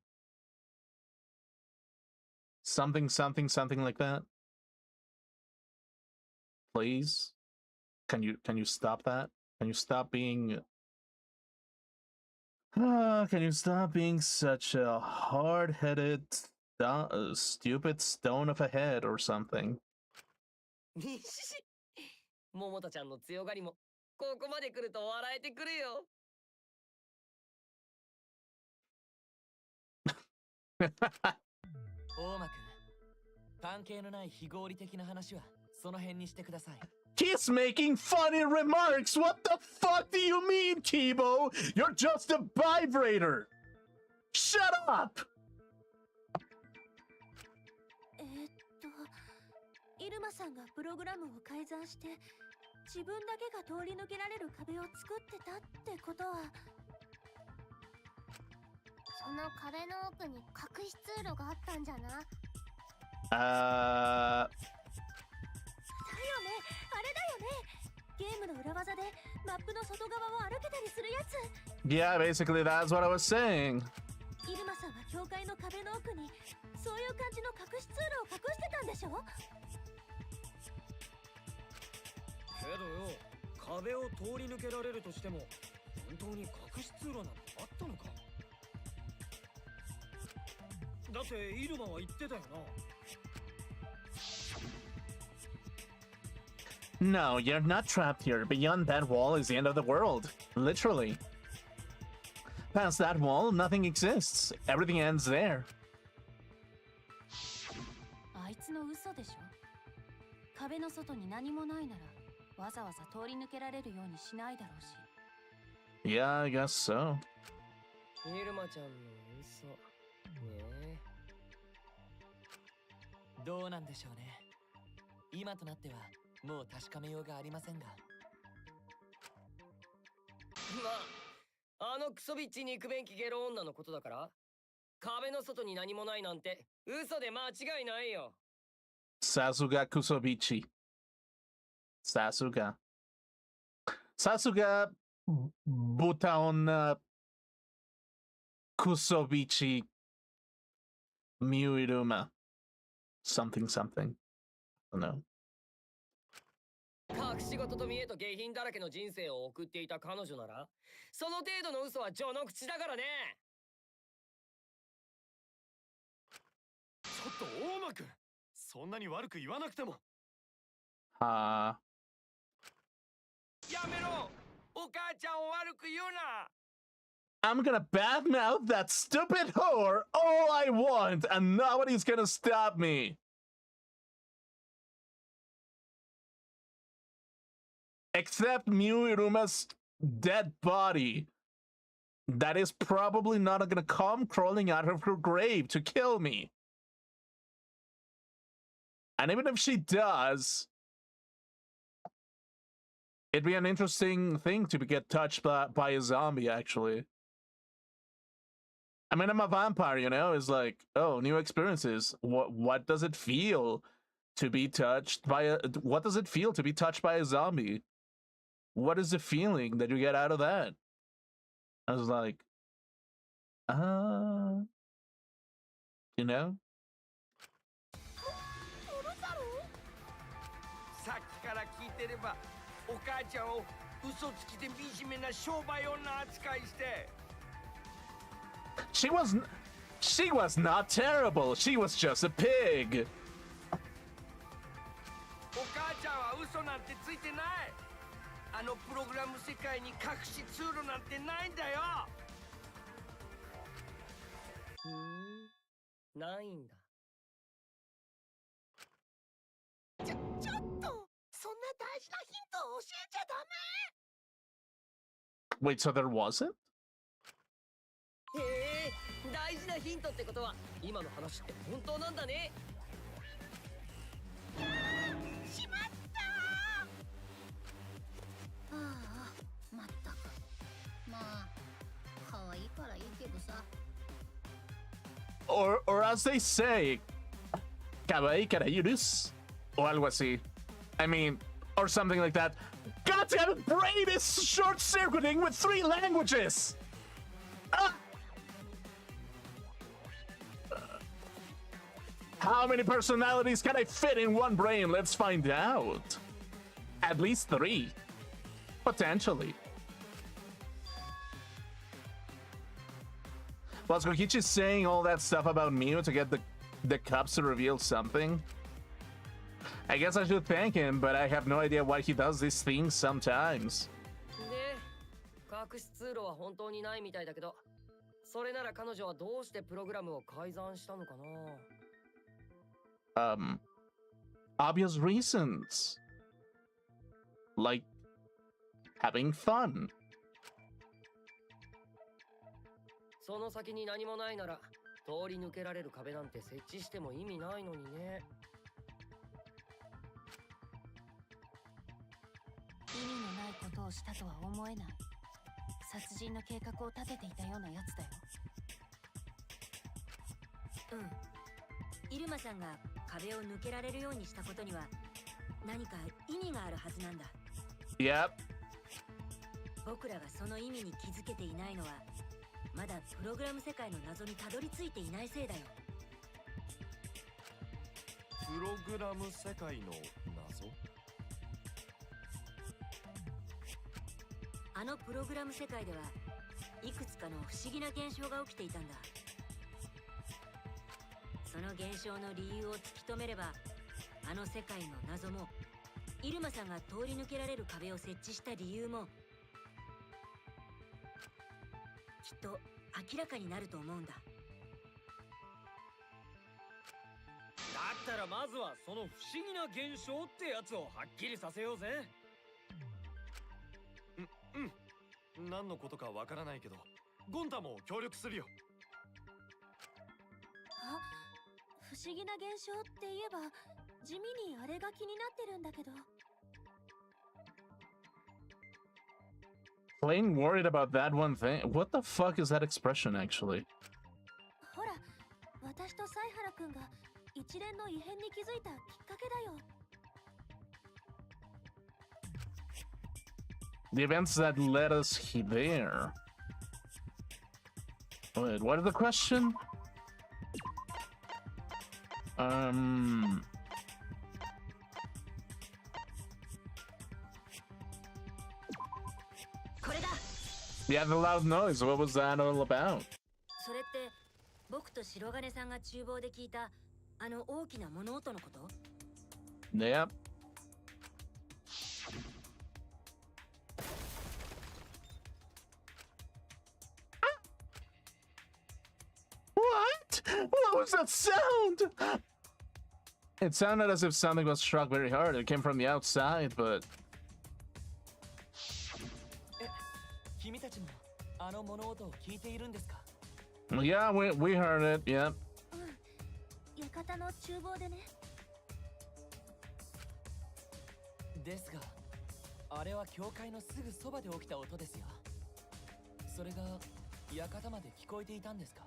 Something like that. Please? Can you stop that? Can you stop being can you stop being such a hard-headed stupid stone of a head or something? 桃田ちゃんの強がりもここまで来ると笑えてくるよ。大間くん、関係のない非合理的な話はその辺にしてください。 He's making funny remarks. What the fuck do you mean, Kibo? You're just a vibrator. Shut up. イルマさんがプログラムを改ざんして自分だけが通り抜けられる壁を作ってたってことは、その壁の奥に隠し通路があったんじゃな。だよね、あれだよね。ゲームの裏技でマップの外側を歩けたりするやつ。 Yeah, basically that's what I was saying. イルマさんは教会の壁の奥にそういう感じの隠し通路を隠してたんでしょ。けどよ、壁を通り抜けられるとしても本当に隠し通路なんてあったのか。だってイルマは言ってたよな。 No, you're not trapped here. Beyond that wall is the end of the world. Literally. Past that wall, nothing exists. Everything ends there. あいつの嘘でしょ。壁の外に何もないならわざわざ通り抜けられるようにしないだろうし。 Yeah, I guess so. イルマちゃんの嘘ねえ。どうなんでしょうね。今となってはもう確かめようがありませんが。まあ、あのクソビッチ肉便器ゲロ女のことだから壁の外に何もないなんて嘘で間違いないよ。 Sasuga Kusobichi. Sasuga. Sasuga Butaon Kusobichi Miuiruma. Something something. I don't know. 隠し事と見えと下品だらけの人生を送っていた彼女なら、その程度の嘘は序の口だからね。ちょっと大間くん、そんなに悪く言わなくても。はあ。やめろ、お母ちゃんを悪く言うな。I'm gonna badmouth that stupid whore all I want, and nobody's gonna stop me. Except Miuiruma's dead body. That is probably not gonna come crawling out of her grave to kill me. And even if she does, it'd be an interesting thing to get touched by a zombie, actually. I mean, I'm a vampire, you know? It's like, oh, new experiences. What does it feel to be touched by a... What does it feel to be touched by a zombie? What is the feeling that you get out of that? I was like, you know? さっきから聞いてれば、お母ちゃんを嘘つきで惨めな商売女扱いして。She was not terrible. She was just a pig. お母ちゃんは嘘なんてついてない。あのプログラム世界に隠し通路なんてないんだよ。ないんだ。ちょっと、そんな大事なヒントを教えちゃダメ。 Wait, so there wasn't? へえ、大事なヒントってことは今の話って本当なんだね。しまった。ああ、まったく。まあ、可愛いからいいけどさ。Or as they say, kawaii kara yurus, or algo así. I mean, or something like that. God damn it, brain is short-circuiting with 3 languages! How many personalities can I fit in one brain? Let's find out. At least 3. Potentially. Was Kokichi saying all that stuff about Miu to get the cups to reveal something? I guess I should thank him, but I have no idea why he does these things sometimes. で、隠し通路は本当にないみたいだけど、それなら彼女はどうしてプログラムを改ざんしたのかな。Obvious reasons. Like having fun. その先に何もないなら、通り抜けられる壁なんて設置しても意味ないのにね。意味のないことをしたとは思えない。殺人の計画を立てていたようなやつだよ。イルマさんが壁を抜けられるようにしたことには何か意味があるはずなんだ。Yep. 僕らがその意味に気づけていないのはまだプログラム世界の謎にたどり着いていないせいだよ。プログラム世界の謎？あのプログラム世界ではいくつかの不思議な現象が起きていたんだ。その現象の理由を突き止めれば、あの世界の謎もイルマさんが通り抜けられる壁を設置した理由もきっと明らかになると思うんだ。だったらまずはその不思議な現象ってやつをはっきりさせようぜ。何のことかわからないけど、ゴンタも協力するよ。あ、不思議な現象って言えば地味にあれが気になってるんだけど。Plain worried about that one thing. What the fuck is that expression actually? ほら、私とサイハラくんが一連の異変に気づいたきっかけだよ。The events that led us there. Wait, what is the question? これだ。 Yeah, the loud noise. What was that all about? それって僕と白金さんが厨房で聞いたあの大きな物音のこと？ Yep. What? What was that sound? It sounded as if something was struck very hard. It came from the outside, but 君たちもあの物音を聞いているんですか？ yeah, we heard it. Yep. 館の厨房でね。ですが、あれは教会のすぐそばで起きた音ですよ。それが館まで聞こえていたんですか？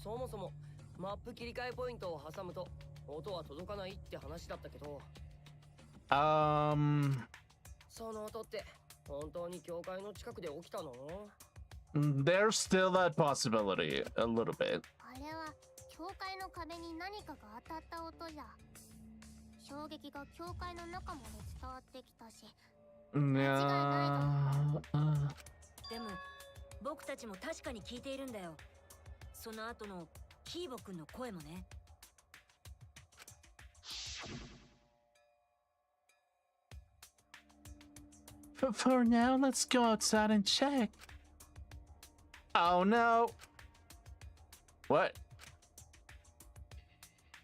そもそもマップ切り替えポイントを挟むと音は届かないって話だったけど、その音って本当に教会の近くで起きたの？ There's still that possibility, a little bit. あれは教会の壁に何かが当たった音じゃ。衝撃が教会の中まで伝わってきたし。Yeah. でも僕たちも確かに聞いているんだよ。その後のキーボくんの声もね。For now, let's go outside and check. Oh no. What?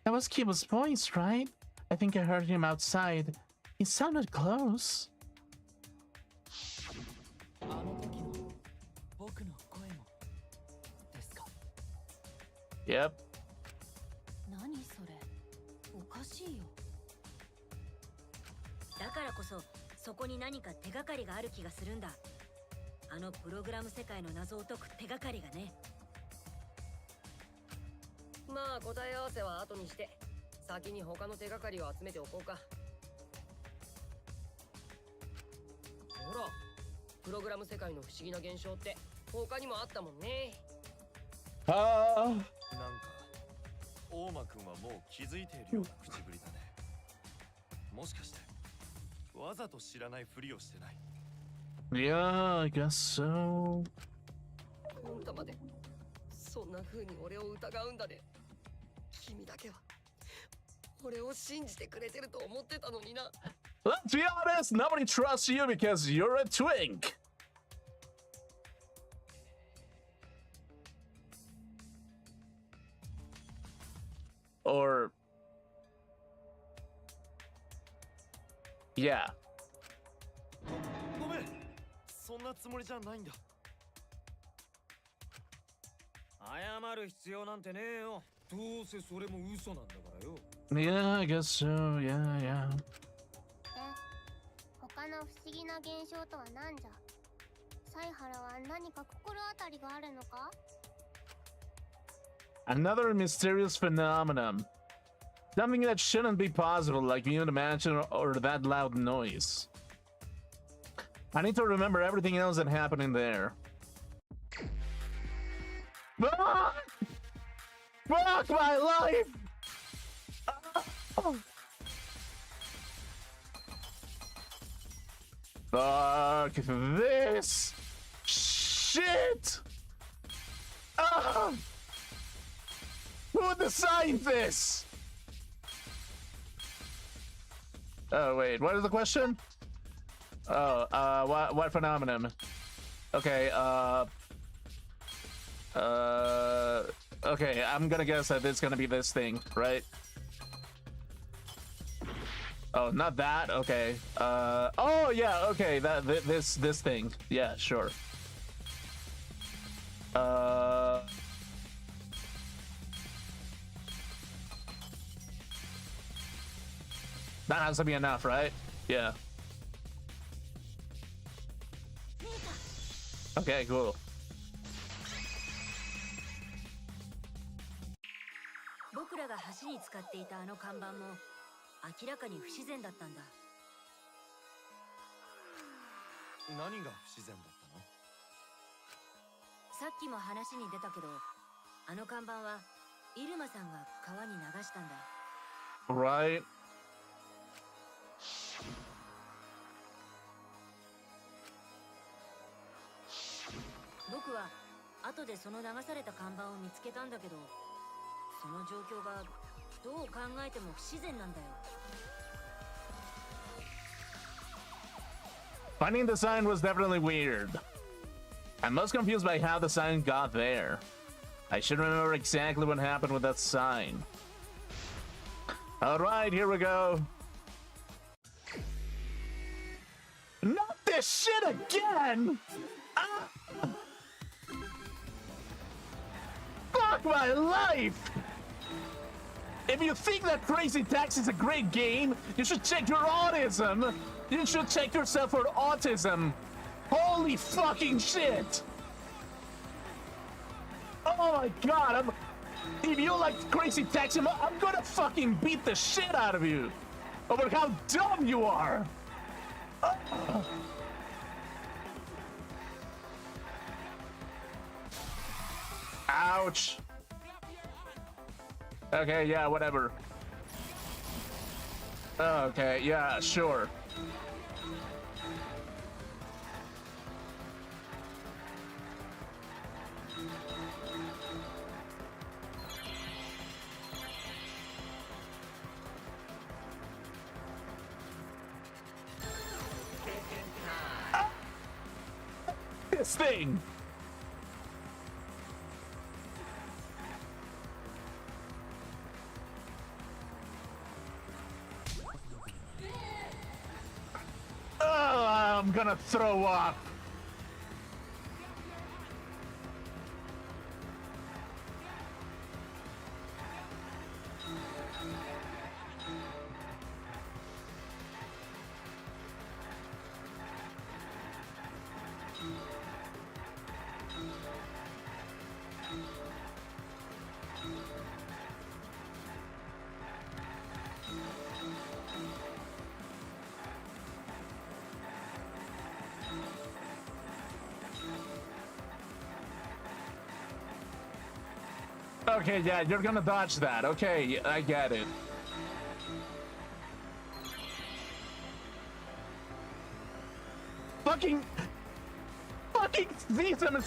That was Kibo's voice, right? I think I heard him outside. He sounded close. あの時の僕の声もですか？ Yep. 何それ、おかしいよ。だからこそそこに何か手がかりがある気がするんだ。あのプログラム世界の謎を解く手がかりがね。まあ答え合わせは後にして先に他の手がかりを集めておこうか。ほら、プログラム世界の不思議な現象って他にもあったもんね。なんか大間くんはもう気づいているような口ぶりだね。もしかしてわざと知らないふりをしてない？ Yeah, I guess so. 本当までそんな風に俺を疑うんだね。君だけは俺を信じてくれてると思ってたのにな。 Let's be honest, nobody trusts you because you're a twink. Or... Yeah. ごめん、そんなつもりじゃないんだ。謝る必要なんてねえよ。どうせそれも嘘なんだからよ。 Yeah, I guess so. Yeah, yeah. で、他の不思議な現象とは何じゃ。犀原は何か心当たりがあるのか？ Another mysterious phenomenon. Something that shouldn't be possible, like you imagine, or that loud noise. I need to remember everything else that happened in there. Fuck! Fuck my life! Fuck this shit! Who designed this? Oh wait, what is the question? Oh, what phenomenon? Okay, okay, I'm gonna guess that it's gonna be this thing, right? Oh, not that. Okay. Oh yeah. Okay. This thing. Yeah. Sure. That has to be enough, right? Yeah. Okay. Cool. 僕らが橋に使っていたあの看板も明らかに不自然だったんだ。何が不自然だったの？さっきも話に出たけど、あの看板はイルマさんが川に流したんだ。 Right? 僕は後でその流された看板を見つけたんだけど、その状況がどう考えても不自然なんだよ。 Finding the sign was definitely weird. I'm most confused by how the sign got there. I should remember exactly what happened with that sign. Alright, here we go. Not this shit again! Ah! Fuck my life! If you think that Crazy Taxi is a great game, you should check your autism! You should check yourself for autism! Holy fucking shit! Oh my god, if you like Crazy Taxi, I'm gonna fucking beat the shit out of you over how dumb you are! Ouch! Okay, yeah, whatever. Okay, yeah, sure. This thing! I'm gonna throw up. Okay, yeah, you're gonna dodge that. Okay, I get it. Fucking season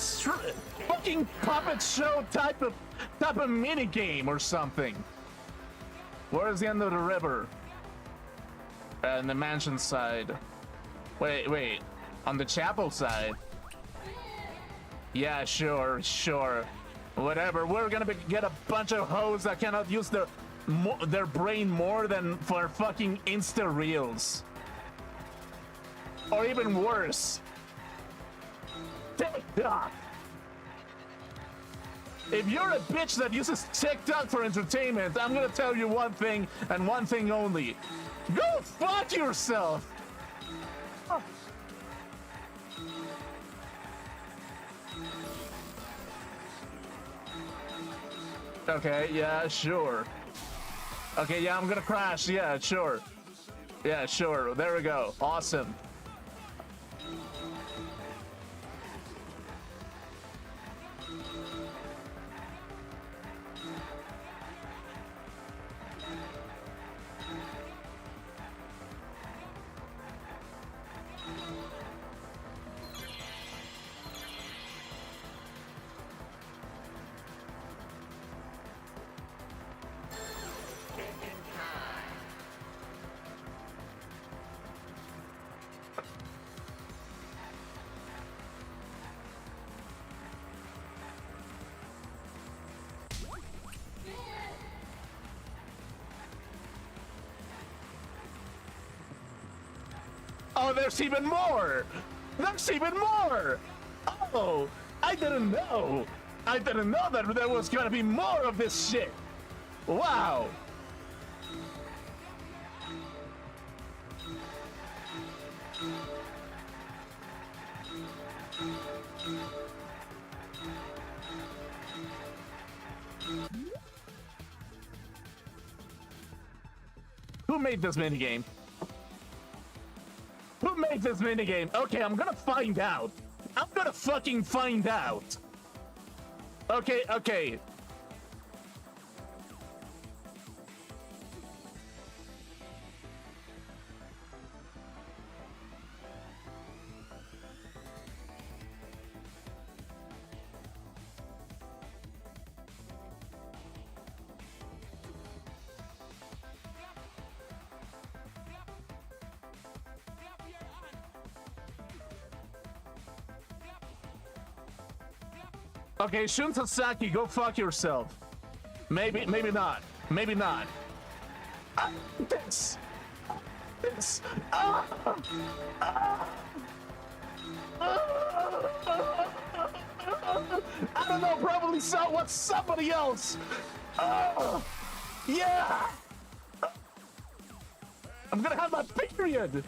fucking puppet show type of mini game or something. Where's the end of the river? And the mansion side. Wait. On the chapel side. Yeah, sure. Whatever. We're gonna get a bunch of hoes that cannot use their brain more than for fucking Insta reels. Or even worse. TikTok. If you're a bitch that uses TikTok for entertainment, I'm gonna tell you one thing and one thing only. Go fuck yourself! Okay, yeah, sure. Okay, yeah, I'm gonna crash. Yeah, sure. Yeah, sure. There we go. Awesome. Oh, there's even more! There's even more! Oh, I didn't know! I didn't know that there was gonna be more of this shit! Wow! Who made this minigame? Who made this minigame? Okay, I'm gonna find out. I'm gonna fucking find out. Okay, okay. Okay, Shun Sasaki, go fuck yourself. Maybe not. Maybe not. This. I don't know, probably what's somebody else. Yeah. I'm gonna have my period.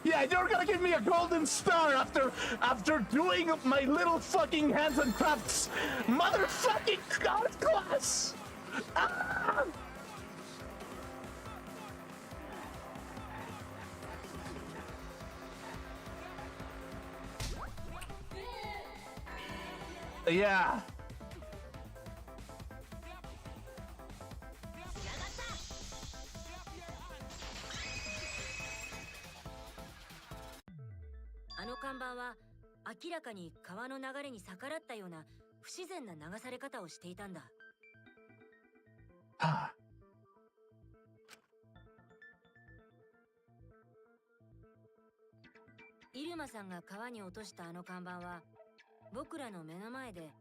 Yeah, you're gonna give me a golden star after doing my little fucking hands and crafts motherfucking art class. Ah! Yeah.看板は明らかに川の流れに逆らったような不自然な流され方をしていたんだ。入間さんが川に落としたあの看板は僕らの目の前で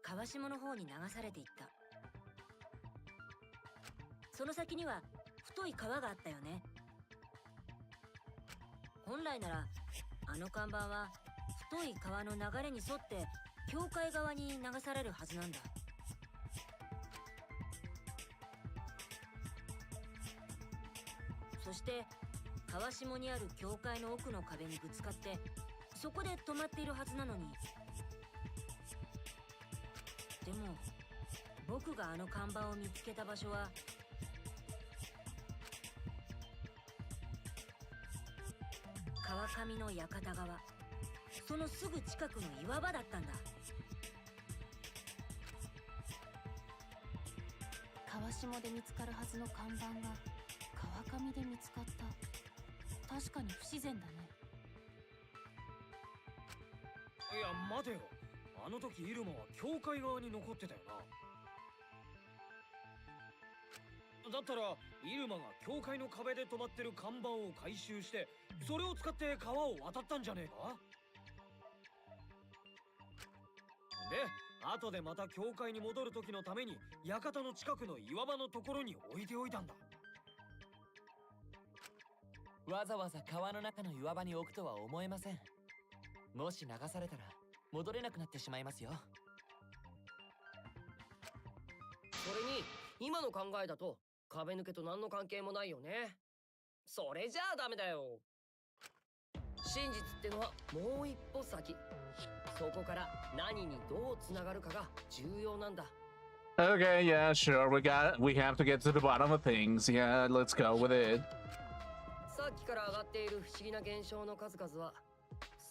川下の方に流されていった。その先には太い川があったよね。本来ならあの看板は太い川の流れに沿って境界側に流されるはずなんだ。そして川下にある境界の奥の壁にぶつかってそこで止まっているはずなのに。でも僕があの看板を見つけた場所は川上の館側、そのすぐ近くの岩場だったんだ。川下で見つかるはずの看板が川上で見つかった。確かに不自然だね。いや待てよ、あの時入間は境界側に残ってたよな。だったら入間が境界の壁で止まってる看板を回収してそれを使って川を渡ったんじゃねえか。で後でまた境界に戻る時のために館の近くの岩場のところに置いておいたんだ。わざわざ川の中の岩場に置くとは思えません。もし流されたら戻れなくなってしまいますよ。それに今の考えだと壁抜けと何の関係もないよね。それじゃあダメだよ。真実ってのはもう一歩先。そこから何にどうつながるかが重要なんだ。 Okay, yeah, sure. We have to get to the bottom of things. Yeah, let's go with it. さっきから上がっている不思議な現象の数々は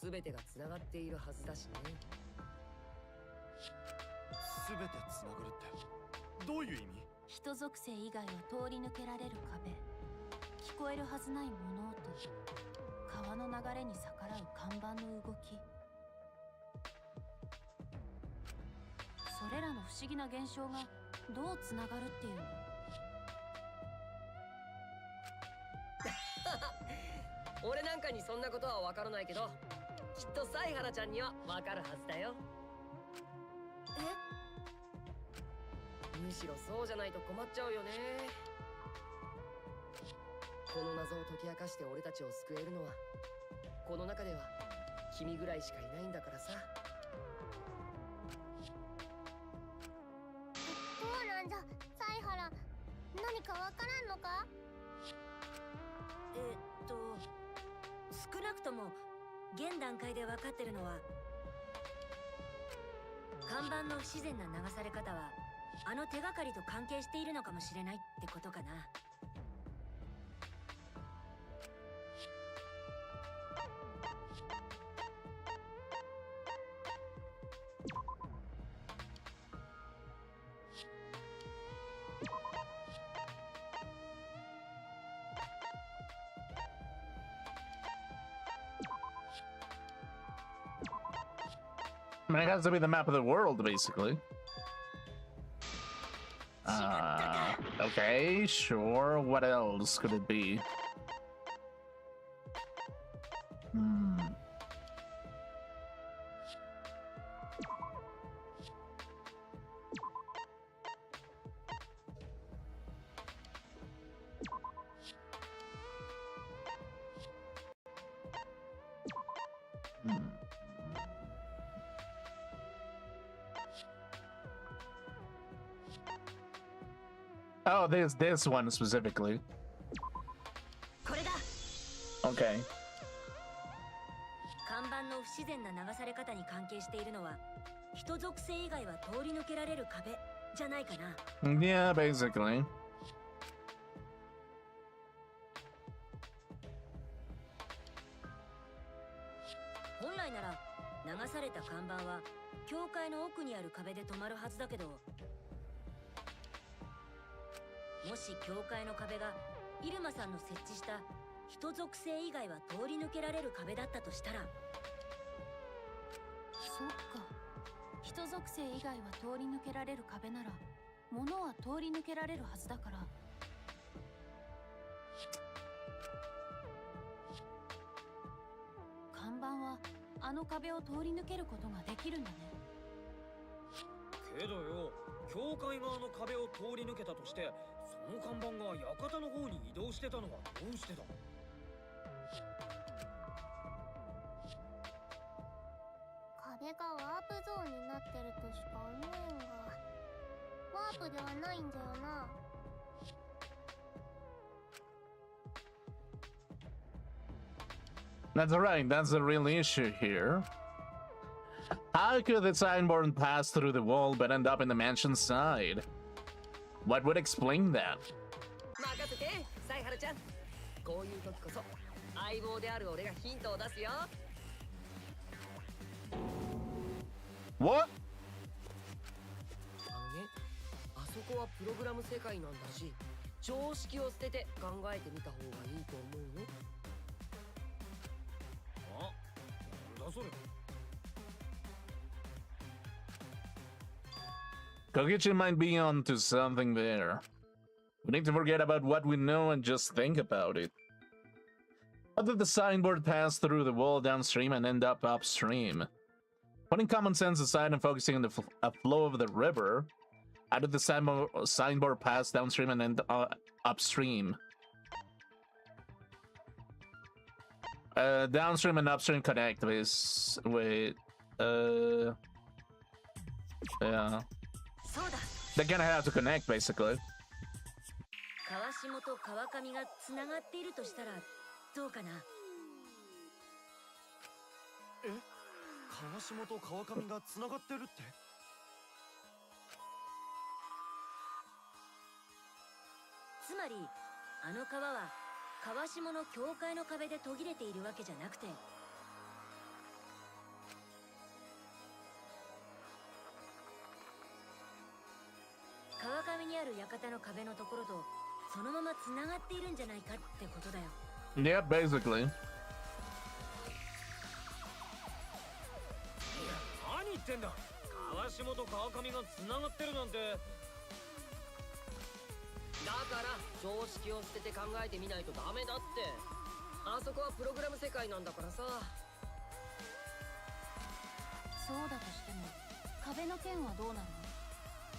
全てがつながっているはずだしね。全てつながるってどういう意味？人属性以外を通り抜けられる壁、聞こえるはずない物音、川の流れに逆らう看板の動き、それらの不思議な現象がどうつながるっていうの？俺なんかにそんなことは分からないけどきっと犀原ちゃんには分かるはずだよ。むしろそうじゃないと困っちゃうよね。この謎を解き明かして俺たちを救えるのはこの中では君ぐらいしかいないんだからさ。どうなんだ犀原、何かわからんのか？少なくとも現段階で分かってるのは看板の不自然な流され方はあの手がかりと関係しているのかもしれないってことかな。mean, it has to be the map of the world, basically. Okay, sure. What else could it be? Oh, this one specifically. これだ。 Okay. 看板の不自然な流され方に関係しているのは、人属性以外は通り抜けられる壁じゃないかな。Yeah, basically. 本来なら流された看板は教会の奥にある壁で止まるはずだけど、もし教会の壁がイルマさんの設置した人属性以外は通り抜けられる壁だったとしたら、そっか。人属性以外は通り抜けられる壁なら物は通り抜けられるはずだから、看板はあの壁を通り抜けることができるんだね。けどよ、教会側の壁を通り抜けたとして、その看板が館の方に移動してたのはどうしてだ？壁がワープゾーンになってるとしか思えんが、ワープではないんだよな。That's right, that's the real issue here. How could the signboard pass through the wall but end up in the mansion side? What would explain that? 任せて、サイハルちゃん。こういう時こそ相棒である俺がヒントを出すよ。 What? あそこはプログラム世界なんだし、常識を捨てて考えてみた方がいいと思うよ。あ、なんだそれ。Kokichi might be onto something there. We need to forget about what we know and just think about it. How did the signboard pass through the wall downstream and end up upstream? Putting common sense aside and focusing on the flow of the river, how did the signboard pass downstream and end upstream? Downstream and upstream connect with yeah. そうだ。 They're gonna have to connect basically. 川下と川上がつながっているとしたらどうかな。え、川下と川上がつながってるって？つまりあの川は川下の教会の壁で途切れているわけじゃなくて、川上にある館の壁のところとそのままつながっているんじゃないかってことだよ。 Yeah, basically. 何言ってんだ。川下と川上がつながってるなんて。だから常識を捨てて考えてみないとダメだって。あそこはプログラム世界なんだからさ。そうだとしても壁の件はどうなの？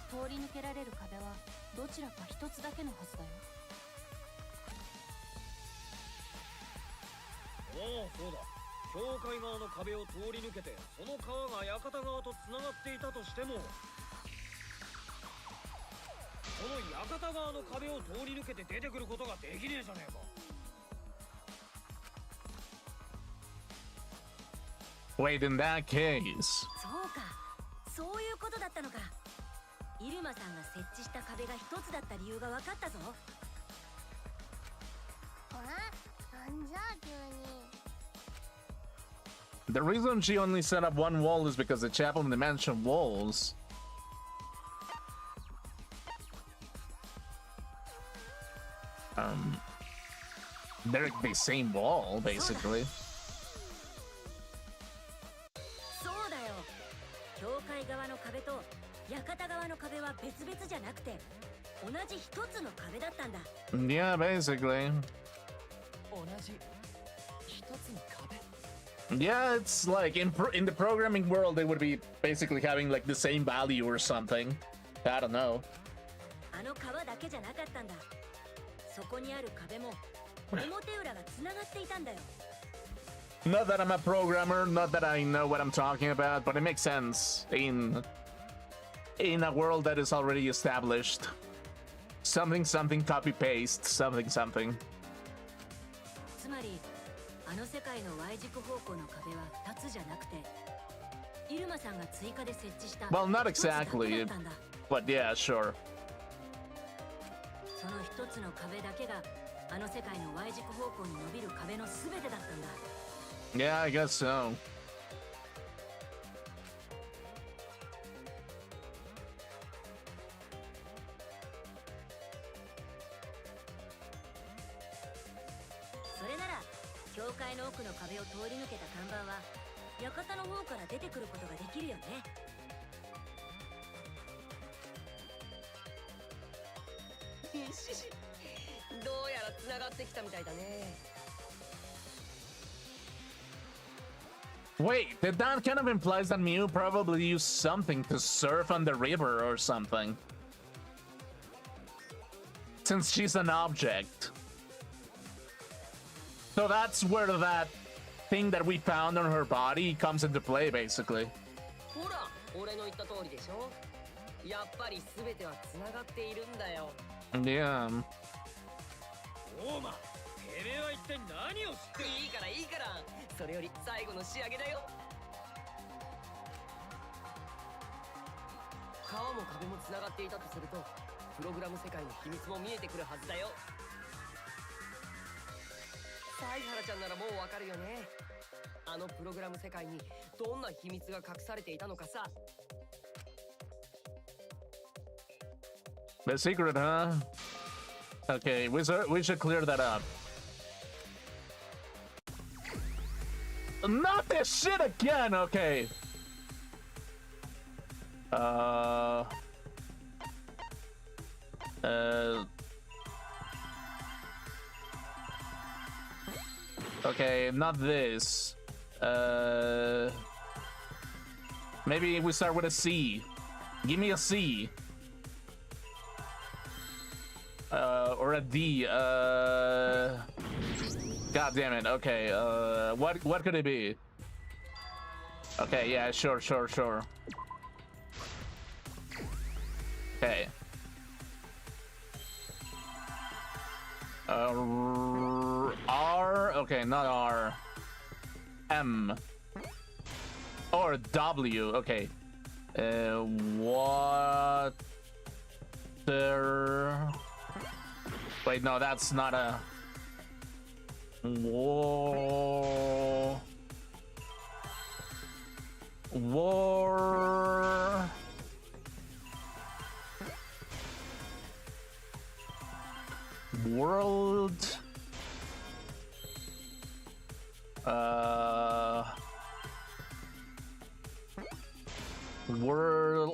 通り抜けられる壁はどちらか一つだけのはずだよ。ああ、そうだ。教会側の壁を通り抜けて、その川が館側とつながっていたとしても、その館側の壁を通り抜けて出てくることができねえじゃねえか。 Wait, in that case. そうか、そういうことだったのか。イルマさんが設置した壁が一つだった理由が分かったぞ。なんじゃ急に。 The reason she only set up one wall is because the chapel and the mansion walls they're the same wall basically. そうだよ。側の壁と館側の壁は別々じゃなくて同じ一つの壁だったんだ。 Yeah, basically. 同じ一つの壁。 Yeah, it's like in the programming world, they would be basically having like the same value or something. I don't know. あの川だけじゃなかったんだ。そこにある壁も表裏がつながっていたんだよ。 Not that I'm a programmer, not that I know what I'm talking about, but it makes sense in a world that is already established. Something, something, copy paste, something, something. つまりあの世界の Y 軸方向の壁は2つじゃなくてイルマさんが追加で設置した Well, not 一つだけ exactly, だったんだ。 but yeah, sure. その一つの壁だけがあの世界の Y 軸方向に伸びる壁の全てだったんだ。 Yeah, I guess so. それなら教会の奥の壁を通り抜けた看板は館の方から出てくることができるよね。どうやら繋がってきたみたいだね。 Wait, that kind of implies that Mew probably used something to surf on the river or something. Since she's an object. So that's where that thing that we found on her body comes into play, basically. ほら、俺の言った通りでしょ。やっぱり全ては繋がっているんだよ。 Yeah. オーマ、てめえは一体何を知ってる？いいからいいから。それより最後の仕上げだよ。川も壁も繋がっていたとすると、プログラム世界の秘密も見えてくるはずだよ。犀原ちゃんならもうわかるよね。あのプログラム世界にどんな秘密が隠されていたのかさ。 The secret, huh? Okay, we should clear that up. Not this shit again! Okay. Okay, not this. Maybe we start with a C. Give me a C. Or a D. God damn it. Okay. What could it be? Okay. Yeah. Sure. Okay. R. Okay, not R. M. Or W. Okay. Water. Wait, no, that's not a. War. World.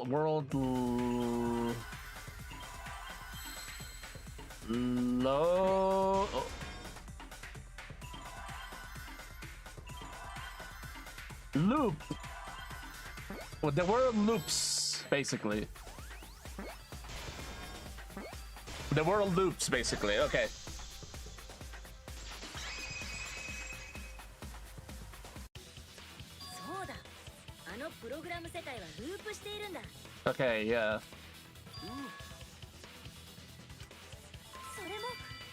World. Low. Loop. Well, the world loops, basically. The world loops, basically. Okay. そうだ。あのプログラム世界はループしているんだ。 Okay, yeah. それも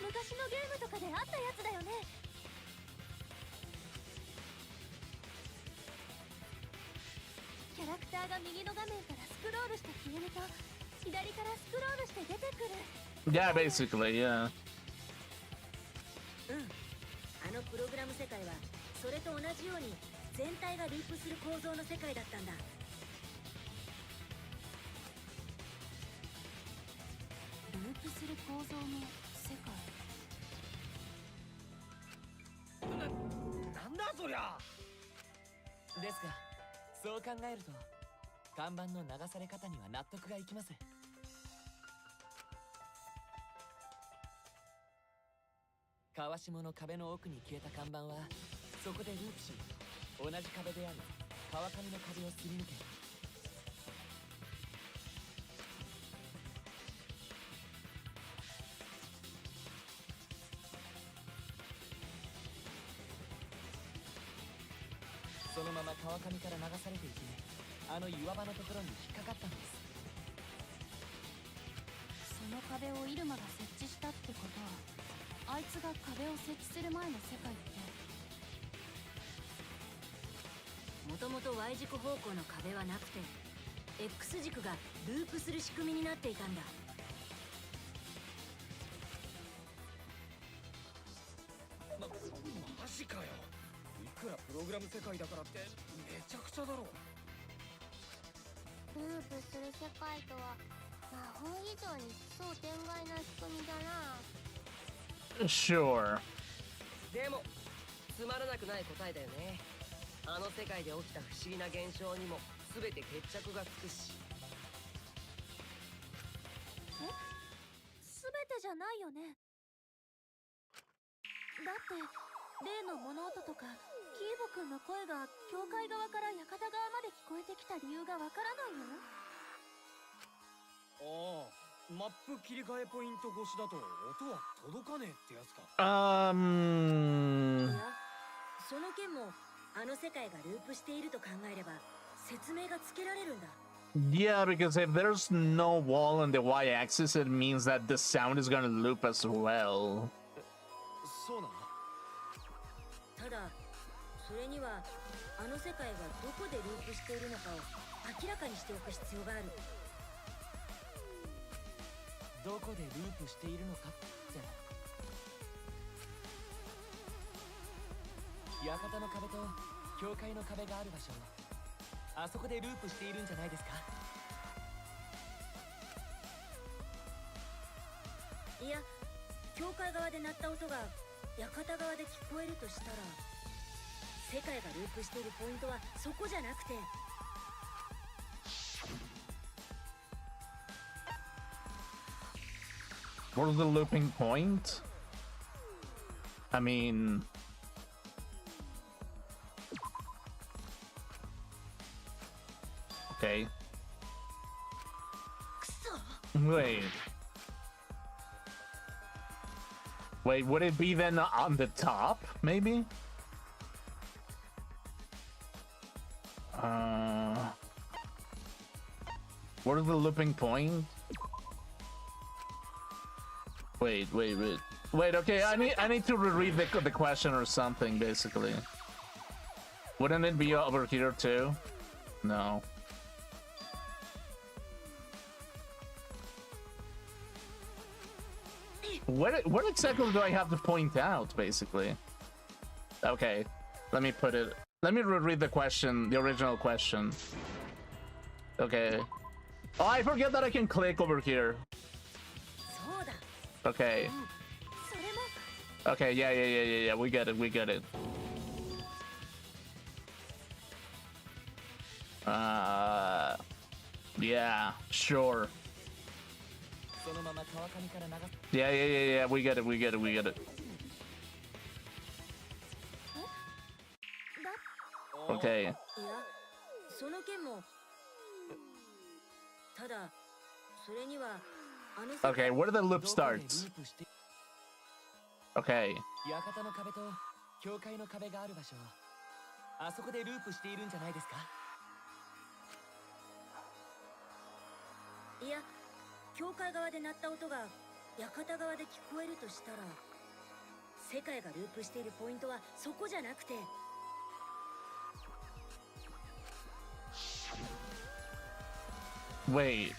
昔のゲームとかであったやつだよね。キャラクターが右の画面からスクロールして消えると左からスクロールして出てくる。 Yeah, basically, yeah. うん。あのプログラム世界はそれと同じように全体がループする構造の世界だったんだ。ループする構造の世界。なんだそりゃ。ですが、そう考えると看板の流され方には納得がいきます。川下の壁の奥に消えた看板はそこでループし、同じ壁である川上の壁をすり抜け、そのまま川上から流されていて、あの岩場のところに引っかかったんです。その壁をイルマが設置したってことは、あいつが壁を設置する前の世界って、もともと Y 軸方向の壁はなくて X 軸がループする仕組みになっていたんだ。マジかよ。いくらプログラム世界だからってめちゃくちゃだろ。ループする世界とは魔法以上に奇想天外な仕組みだな。 Sure. でもつまらなくない答えだよね。あの世界で起きた不思議な現象にも全て決着がつくし。全てじゃないよね。だって例の物音とかキーボくんの声が教会側から館側まで聞こえてきた理由がわからないの？ああ、マップ切り替えポイント越しだと音は届かねえってやつか。いや、その件もあの世界がループしていると考えれば説明がつけられるんだ。Yeah, because if there's no wall on the y-axis, it means that the sound is gonna loop as well. そうなの？ただそれにはあの世界がどこでループしているのかを明らかにしておく必要がある。どこでループしているのかっての。館の壁と教会の壁がある場所、あそこでループしているんじゃないですか？いや、教会側で鳴った音が館側で聞こえるとしたら、世界がループしているポイントはそこじゃなくて、What's the looping point? I mean... Okay. Wait. Wait, would it be then on the top, maybe? What is the looping point? Wait, okay, I need to reread the question or something, basically. Wouldn't it be over here too? No. What exactly do I have to point out, basically? Okay, let me reread the question, the original question. Okay. Oh, I forget that I can click over here. Okay. Okay, yeah, we get it. Yeah, sure. Yeah, we get it. Okay. Okay, where the loop starts. Okay. 館の壁と教会の壁がある場所、あそこでループしているんじゃないですか？いや、教会側で鳴った音が館側で聞こえるとしたら、世界がループしているポイントはそこじゃなくて、Wait.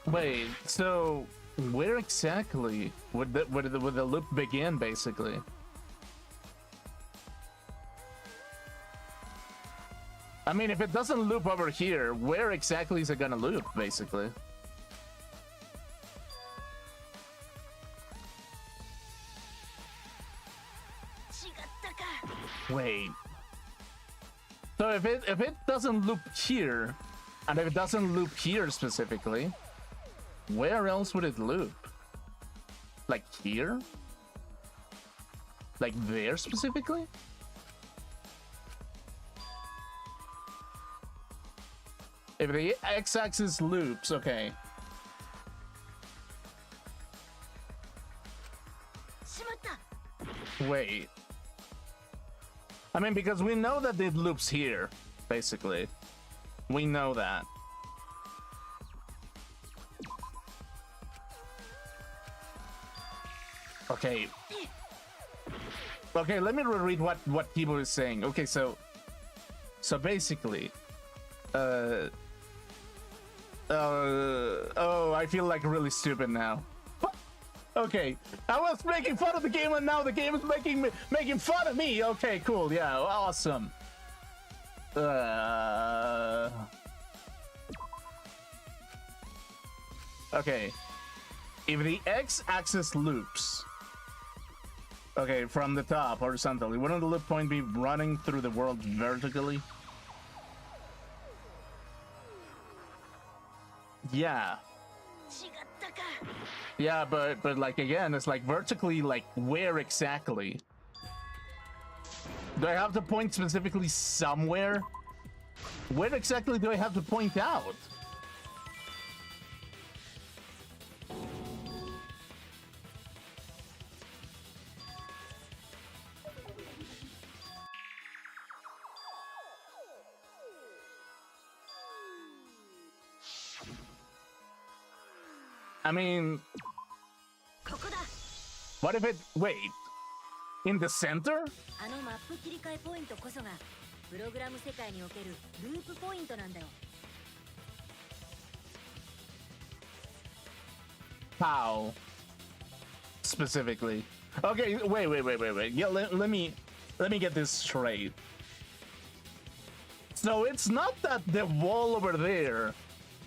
Wait, so where exactly would the loop begin, basically? I mean, if it doesn't loop over here, where exactly is it gonna loop, basically? Wait. So if it doesn't loop here, and if it doesn't loop here specifically, where else would it loop? Like here? Like there specifically? If the x-axis loops, okay. Wait. I mean, because we know that it loops here, basically. We know that. Okay. Okay, let me reread what Kibo is saying. Okay, so basically, oh, I feel like really stupid now. Okay, I was making fun of the game and now the game is making fun of me. Okay, cool. Yeah, awesome. Okay. If the x-axis loops, okay, from the top horizontally, wouldn't the loop point be running through the world vertically? Yeah. Yeah, but like again, it's like vertically, like where exactly? Do I have to point specifically somewhere? Where exactly do I have to point out? I mean, what if it, wait, in the center? あのマップ切り替えポイントこそがプログラム世界におけるループポイントなんだよ。 How? Specifically. Okay, wait. Yeah, let me get this straight. So it's not that the wall over there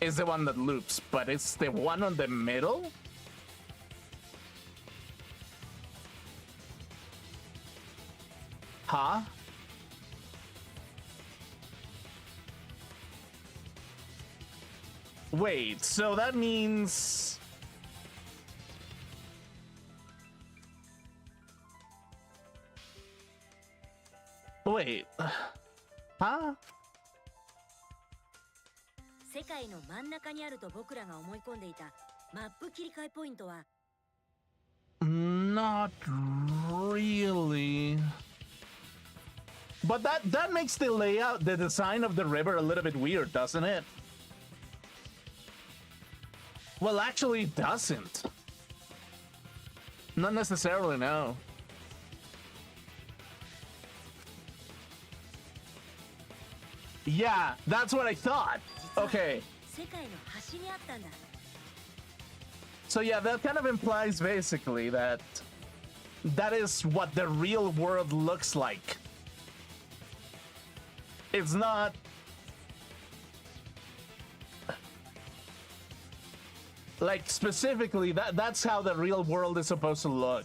is the one that loops, but it's the one on the middle? Huh? Wait, so that means... Wait, huh? 世界の真ん中にあると僕らが思い込んでいたマップ切り替えポイントは Not really. But that makes the layout, the design of the river a little bit weird, doesn't it? Well, actually, it doesn't. Not necessarily, no. Yeah, that's what I thought. Okay. 世界の端にあったんだ。 So yeah, that kind of implies basically that that is what the real world looks like. It's not... Like, specifically, that's how the real world is supposed to look.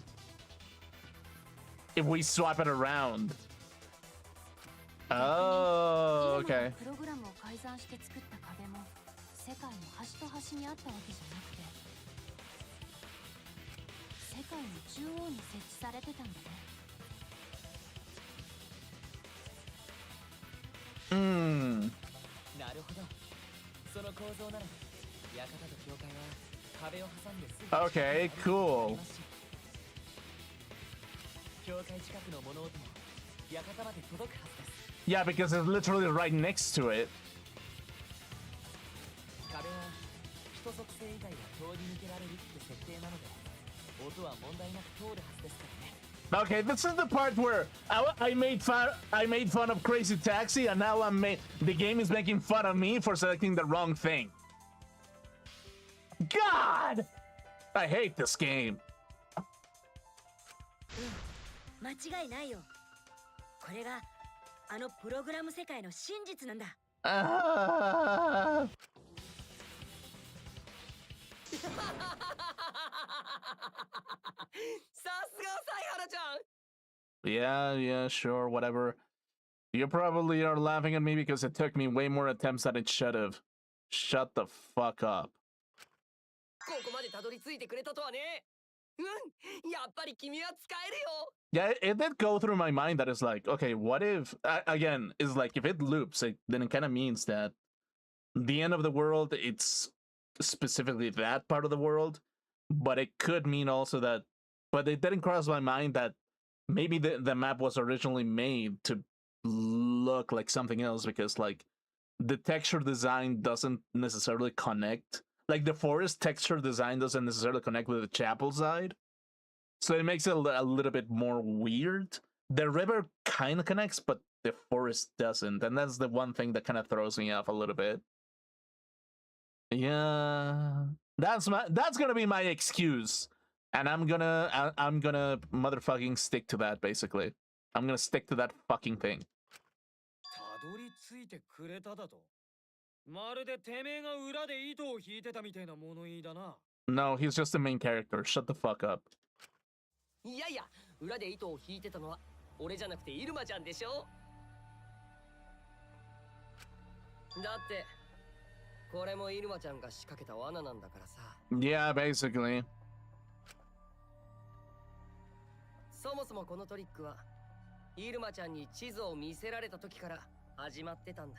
If we swap it around. Oh, okay. プログラムを改ざんして作った壁も世界の端と端にあったわけじゃなくて世界の中央に設置されてたんだね。なるほど。その構造なら館と教会は壁を挟んですぐ Okay, cool. 教会近くの物音も館まで届くはずです。 Yeah, because it's literally right next to it. 壁は人属性以外は通り抜けられるって設定なので音は問題なく通るはずですからね。 Okay, this is the part where I made fun of Crazy Taxi, and now the game is making fun of me for selecting the wrong thing. God, I hate this game. 間違いないよ。これがあのプログラム世界の真実なんだ。Ah. さすが犀原ちゃん Yeah, sure, whatever. You probably are laughing at me because it took me way more attempts than it should have. Shut the fuck up. ここまでたどり着いてくれたとはね。やっぱり君は使えるよ。 Yeah, it did go through my mind that it's like, okay, what if, again, is like, if it loops, then it kind of means that the end of the world, it's specifically that part of the world, but it could mean also that, but it didn't cross my mind that maybe the map was originally made to look like something else because, like, the texture design doesn't necessarily connect. Like, the forest texture design doesn't necessarily connect with the chapel side. So it makes it a little bit more weird. The river kind of connects, but the forest doesn't. And that's the one thing that kind of throws me off a little bit. Yeah, that's gonna be my excuse. And I'm gonna motherfucking stick to that, basically. I'm gonna stick to that fucking thing. たどり着いてくれただと。まるでてめえが裏で糸を引いてたみたいな物言いだな。No, he's just the main character. Shut the fuck up. いやいや、裏で糸を引いてたのは俺じゃなくてイルマちゃんでしょ。だってこれもイルマちゃんが仕掛けた罠なんだからさ。Yeah, basically. そもそもこのトリックはイルマちゃんに地図を見せられた時から始まってたんだ。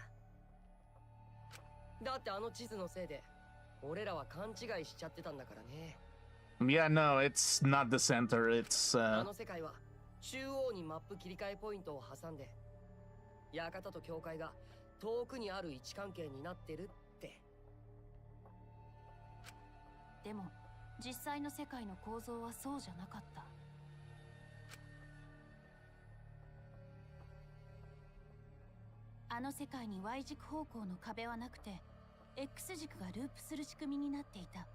だってあの地図のせいで俺らは勘違いしちゃってたんだからね。Yeah, no, it's not the center. It's あの世界は中央にマップ切り替えポイントを挟んで館と教会が遠くにある位置関係になってるって。でも実際の世界の構造はそうじゃなかった。あの世界に Y 軸方向の壁はなくて X 軸がループする仕組みになっていた。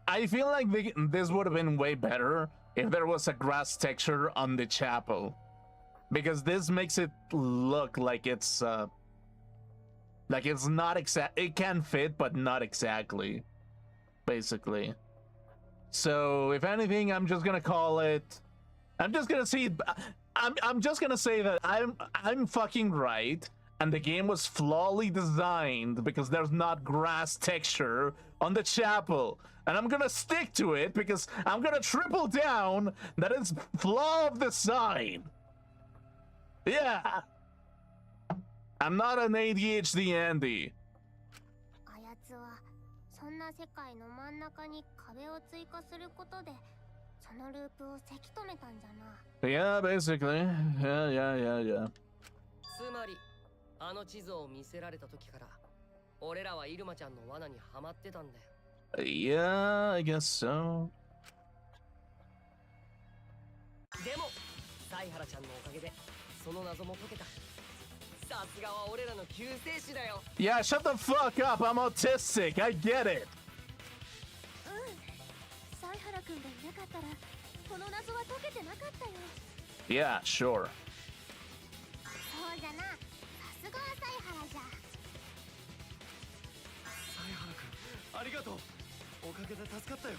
I feel like this would have been way better if there was a grass texture on the chapel. Because this makes it look like it's not exact. It can fit, but not exactly. Basically. So if anything, I'm just gonna call it. I'm just gonna say that I'm fucking right, and the game was flawedly designed because there's not grass texture on the chapel. And I'm gonna stick to it because I'm gonna triple down that it's flaw of design. Yeah. I'm not an ADHD Andy. あやつはそんな世界の真ん中に壁を追加することでそのループをせき止めたんじゃな。Yeah, basically. Yeah. つまりあの地図を見せられた時から俺らはイルマちゃんの罠にはまってたんだよ。Yeah, I guess so. でも犀原ちゃんのおかげでその謎も解けた。さすがは俺らの救世主だよ。 Yeah, shut the fuck up. I'm autistic. I get it. 犀原くんがいなかったらこの謎は解けてなかったよ。 Yeah, sure. そうじゃな。さすがは犀原じゃ。犀原君ありがとう。おかげで助かったよ。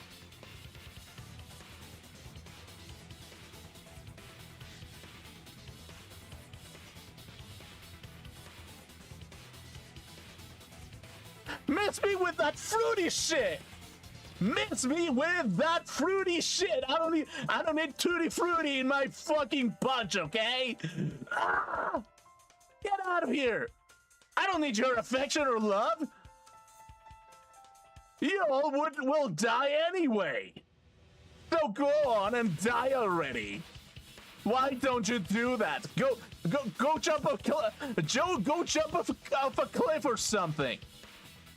Miss me with that fruity shit. Miss me with that fruity shit. I don't need tutti frutti in my fucking punch, okay? Ah! Get out of here. I don't need your affection or love. You all will die anyway. So go on and die already. Why don't you do that? Go jump go jump off a cliff or something.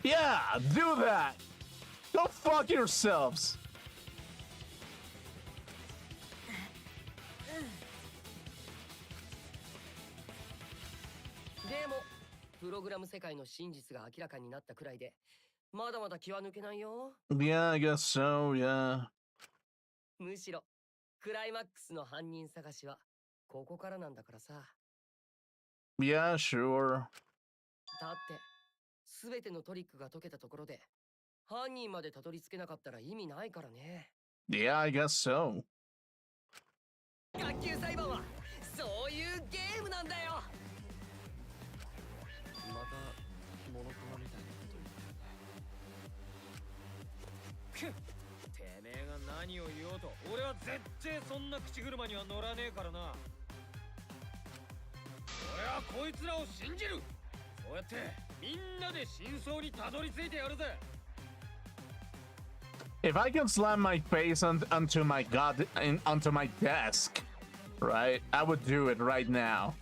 Yeah, do that. Go fuck yourselves. でもプログラム世界の真実が明らかになったくらいでまだまだ気は抜けないよ。 Yeah, I guess so, yeah. むしろクライマックスの犯人探しはここからなんだからさ。 Yeah, sure. だって全てのトリックが解けたところで犯人までたどり着けなかったら意味ないからね。 Yeah, I guess so. 学級裁判はそういうゲームなんだよ。またモノクマみたいなこと言って。くってめえが何を言おうと俺は絶対そんな口車には乗らねえからな。俺はこいつらを信じる。そうやってみんなで真相にたどり着いてやるぜ。 If I can slam my face onto my onto my desk, right, I would do it right now.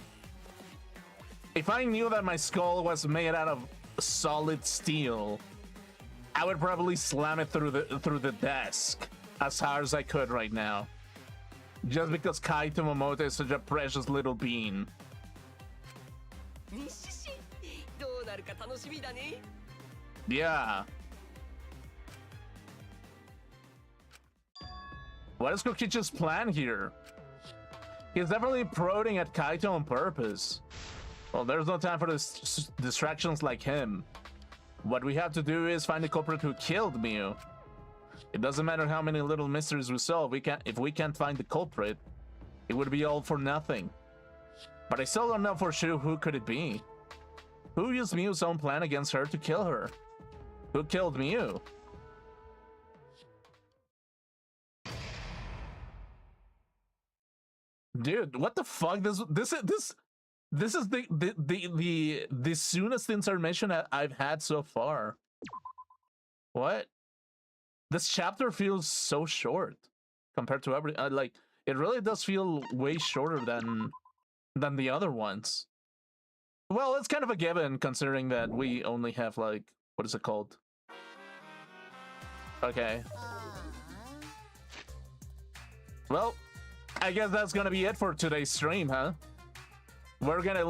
If I knew that my skull was made out of solid steel, I would probably slam it through the desk as hard as I could right now. Just because Kaito Momoto is such a precious little bean. にししどうなるか楽しみだね。 Yeah. What is Kokichi's plan here? He's definitely prodding at Kaito on purpose. Well, there's no time for distractions like him. What we have to do is find the culprit who killed Miu. It doesn't matter how many little mysteries we solve, if we can't find the culprit, it would be all for nothing. But I still don't know for sure who could it be. Who used Miu's own plan against her to kill her? Who killed Miu? Dude, what the fuck? This is the soonest intermission I've had so far. What? This chapter feels so short compared to every like it really does feel way shorter than the other ones. Well, it's kind of a given considering that we only have like what is it called? Okay. Well, I guess that's gonna be it for today's stream, huh? We're gonna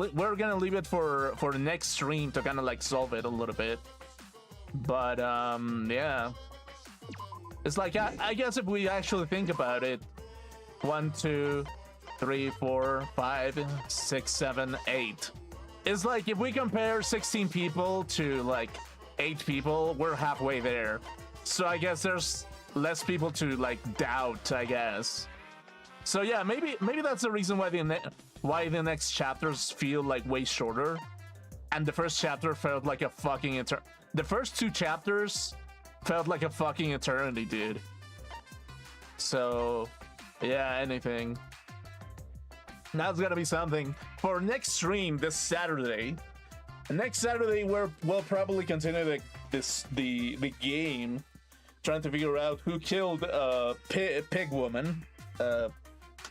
leave it for the next stream to kind of like solve it a little bit. But yeah, it's like I guess if we actually think about it, 1, 2, 3, 4, 5, 6, 7, 8. It's like if we compare 16 people to like 8 people, we're halfway there. So I guess there's less people to like doubt, I guess. So yeah, maybe that's the reason why the next chapters feel like way shorter, and the first chapter felt like a fucking the first 2 chapters felt like a fucking eternity, dude. So yeah, anything. That's gonna be something for next stream this Saturday. Next Saturday we'll probably continue the game, trying to figure out who killed Pig Woman.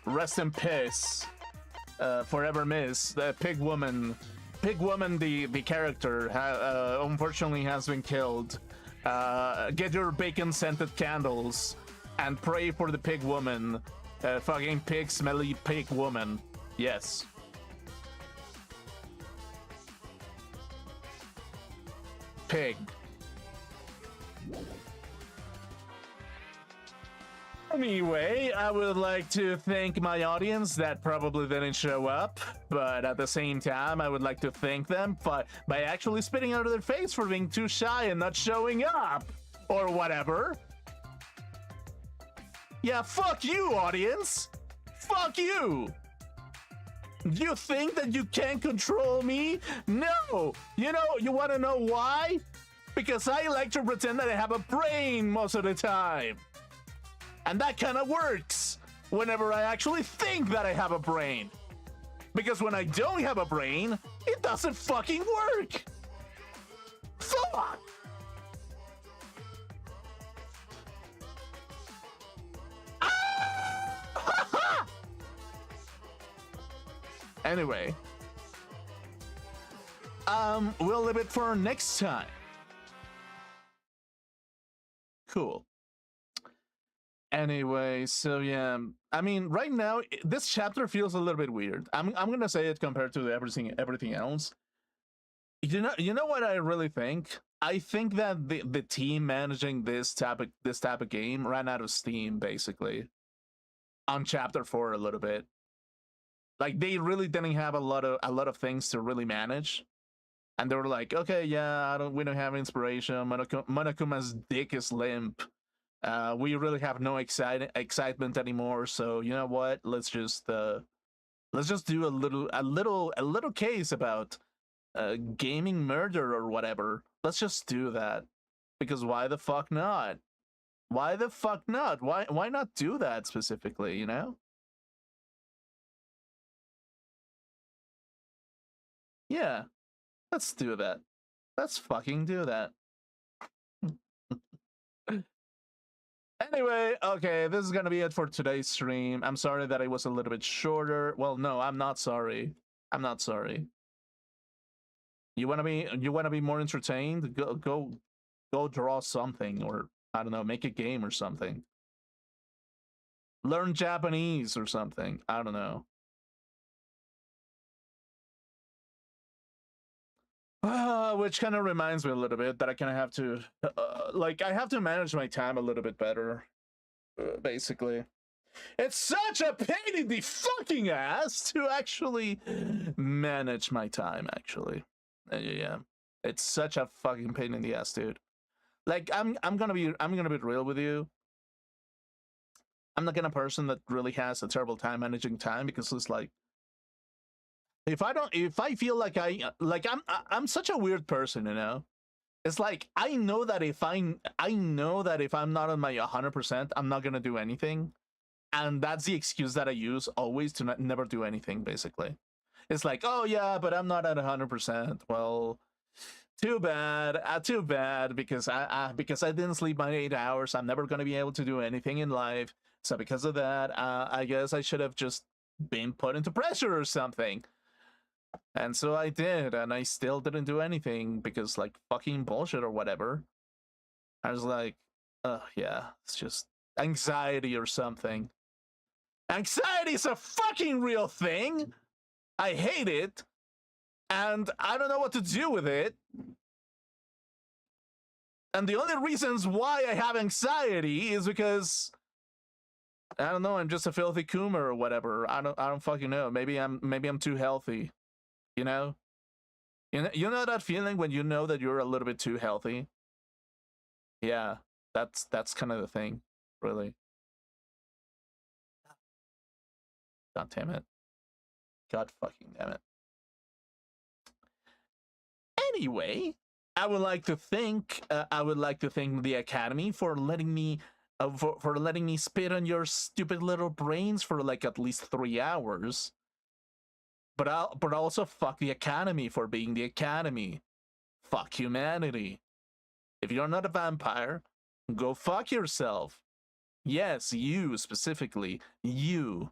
Rest in peace, forever miss. The Pig Woman, the character, unfortunately has been killed. Get your bacon-scented candles and pray for the Pig Woman. Fucking pig, smelly pig woman. Yes. Pig. Anyway, I would like to thank my audience that probably didn't show up, but at the same time, I would like to thank them by actually spitting out of their face for being too shy and not showing up, or whatever. Yeah, fuck you, audience! Fuck you! You think that you can't control me? No! You wanna know why? Because I like to pretend that I have a brain most of the time. And that kind of works whenever I actually think that I have a brain. Because when I don't have a brain, it doesn't fucking work. Fuck! Ah! Anyway. We'll leave it for next time. Cool. Anyway, so yeah, I mean, right now this chapter feels a little bit weird. I'm gonna say it compared to everything else. You know what I really think? I think that the team managing this type of game ran out of steam basically on chapter 4 a little bit. Like they really didn't have a lot of things to really manage, and they were like, okay, yeah, we don't have inspiration. Monokuma's dick is limp. We really have no excitement anymore. So you know what? Let's just do a little case about gaming murder or whatever. Let's just do that, because why the fuck not? Why the fuck not? Why not do that specifically? You know? Yeah, let's do that. Let's fucking do that. Anyway, okay, this is gonna be it for today's stream. I'm sorry that it was a little bit shorter. Well, no, I'm not sorry. I'm not sorry. You wanna be more entertained? Go draw something, or I don't know, make a game or something. Learn Japanese or something. I don't know. Which kind of reminds me a little bit that I kind of have to, I have to manage my time a little bit better, basically. It's such a pain in the fucking ass to actually manage my time, actually. Yeah. It's such a fucking pain in the ass, dude. Like, I'm gonna be real with you. I'm the kind of person that really has a terrible time managing time, because it's like, if I feel like I'm such a weird person, you know? It's like, I know that if I'm not on my 100%, I'm not gonna do anything. And that's the excuse that I use always to never do anything, basically. It's like, oh yeah, but I'm not at 100%. Well, too bad, because I didn't sleep my 8 hours. I'm never gonna be able to do anything in life. So because of that, I guess I should have just been put into pressure or something. And so I did, and I still didn't do anything because, like, fucking bullshit or whatever. I was like, yeah, it's just anxiety or something. Anxiety is a fucking real thing. I hate it, and I don't know what to do with it. And the only reasons why I have anxiety is because, I don't know, I'm just a filthy coomer or whatever. I don't fucking know. Maybe I'm too healthy. You know? You know that feeling when you know that you're a little bit too healthy? Yeah, that's kind of the thing, really. God damn it. God fucking damn it. Anyway, I would like to thank the Academy for letting me for letting me spit on your stupid little brains for like at least 3 hours. But also fuck the Academy for being the Academy. Fuck humanity. If you're not a vampire, go fuck yourself. Yes, you specifically. You.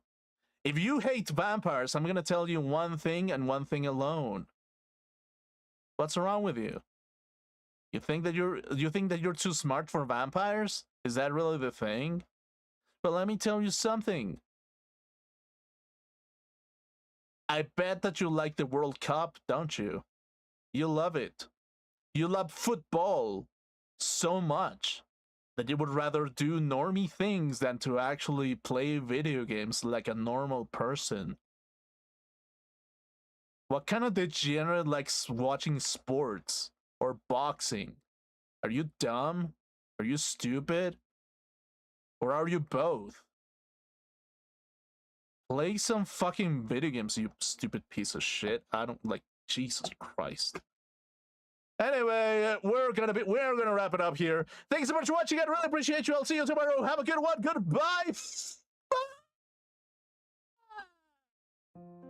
If you hate vampires, I'm gonna tell you one thing and one thing alone. What's wrong with you? You think that you're too smart for vampires? Is that really the thing? But let me tell you something. I bet that you like the World Cup, don't you? You love it. You love football so much that you would rather do normie things than to actually play video games like a normal person. What kind of degenerate likes watching sports or boxing? Are you dumb? Are you stupid? Or are you both? Play some fucking video games, you stupid piece of shit. I don't like, Jesus Christ. Anyway, we're gonna wrap it up here. Thanks so much for watching. I really appreciate you. I'll see you tomorrow. Have a good one. Goodbye. Bye.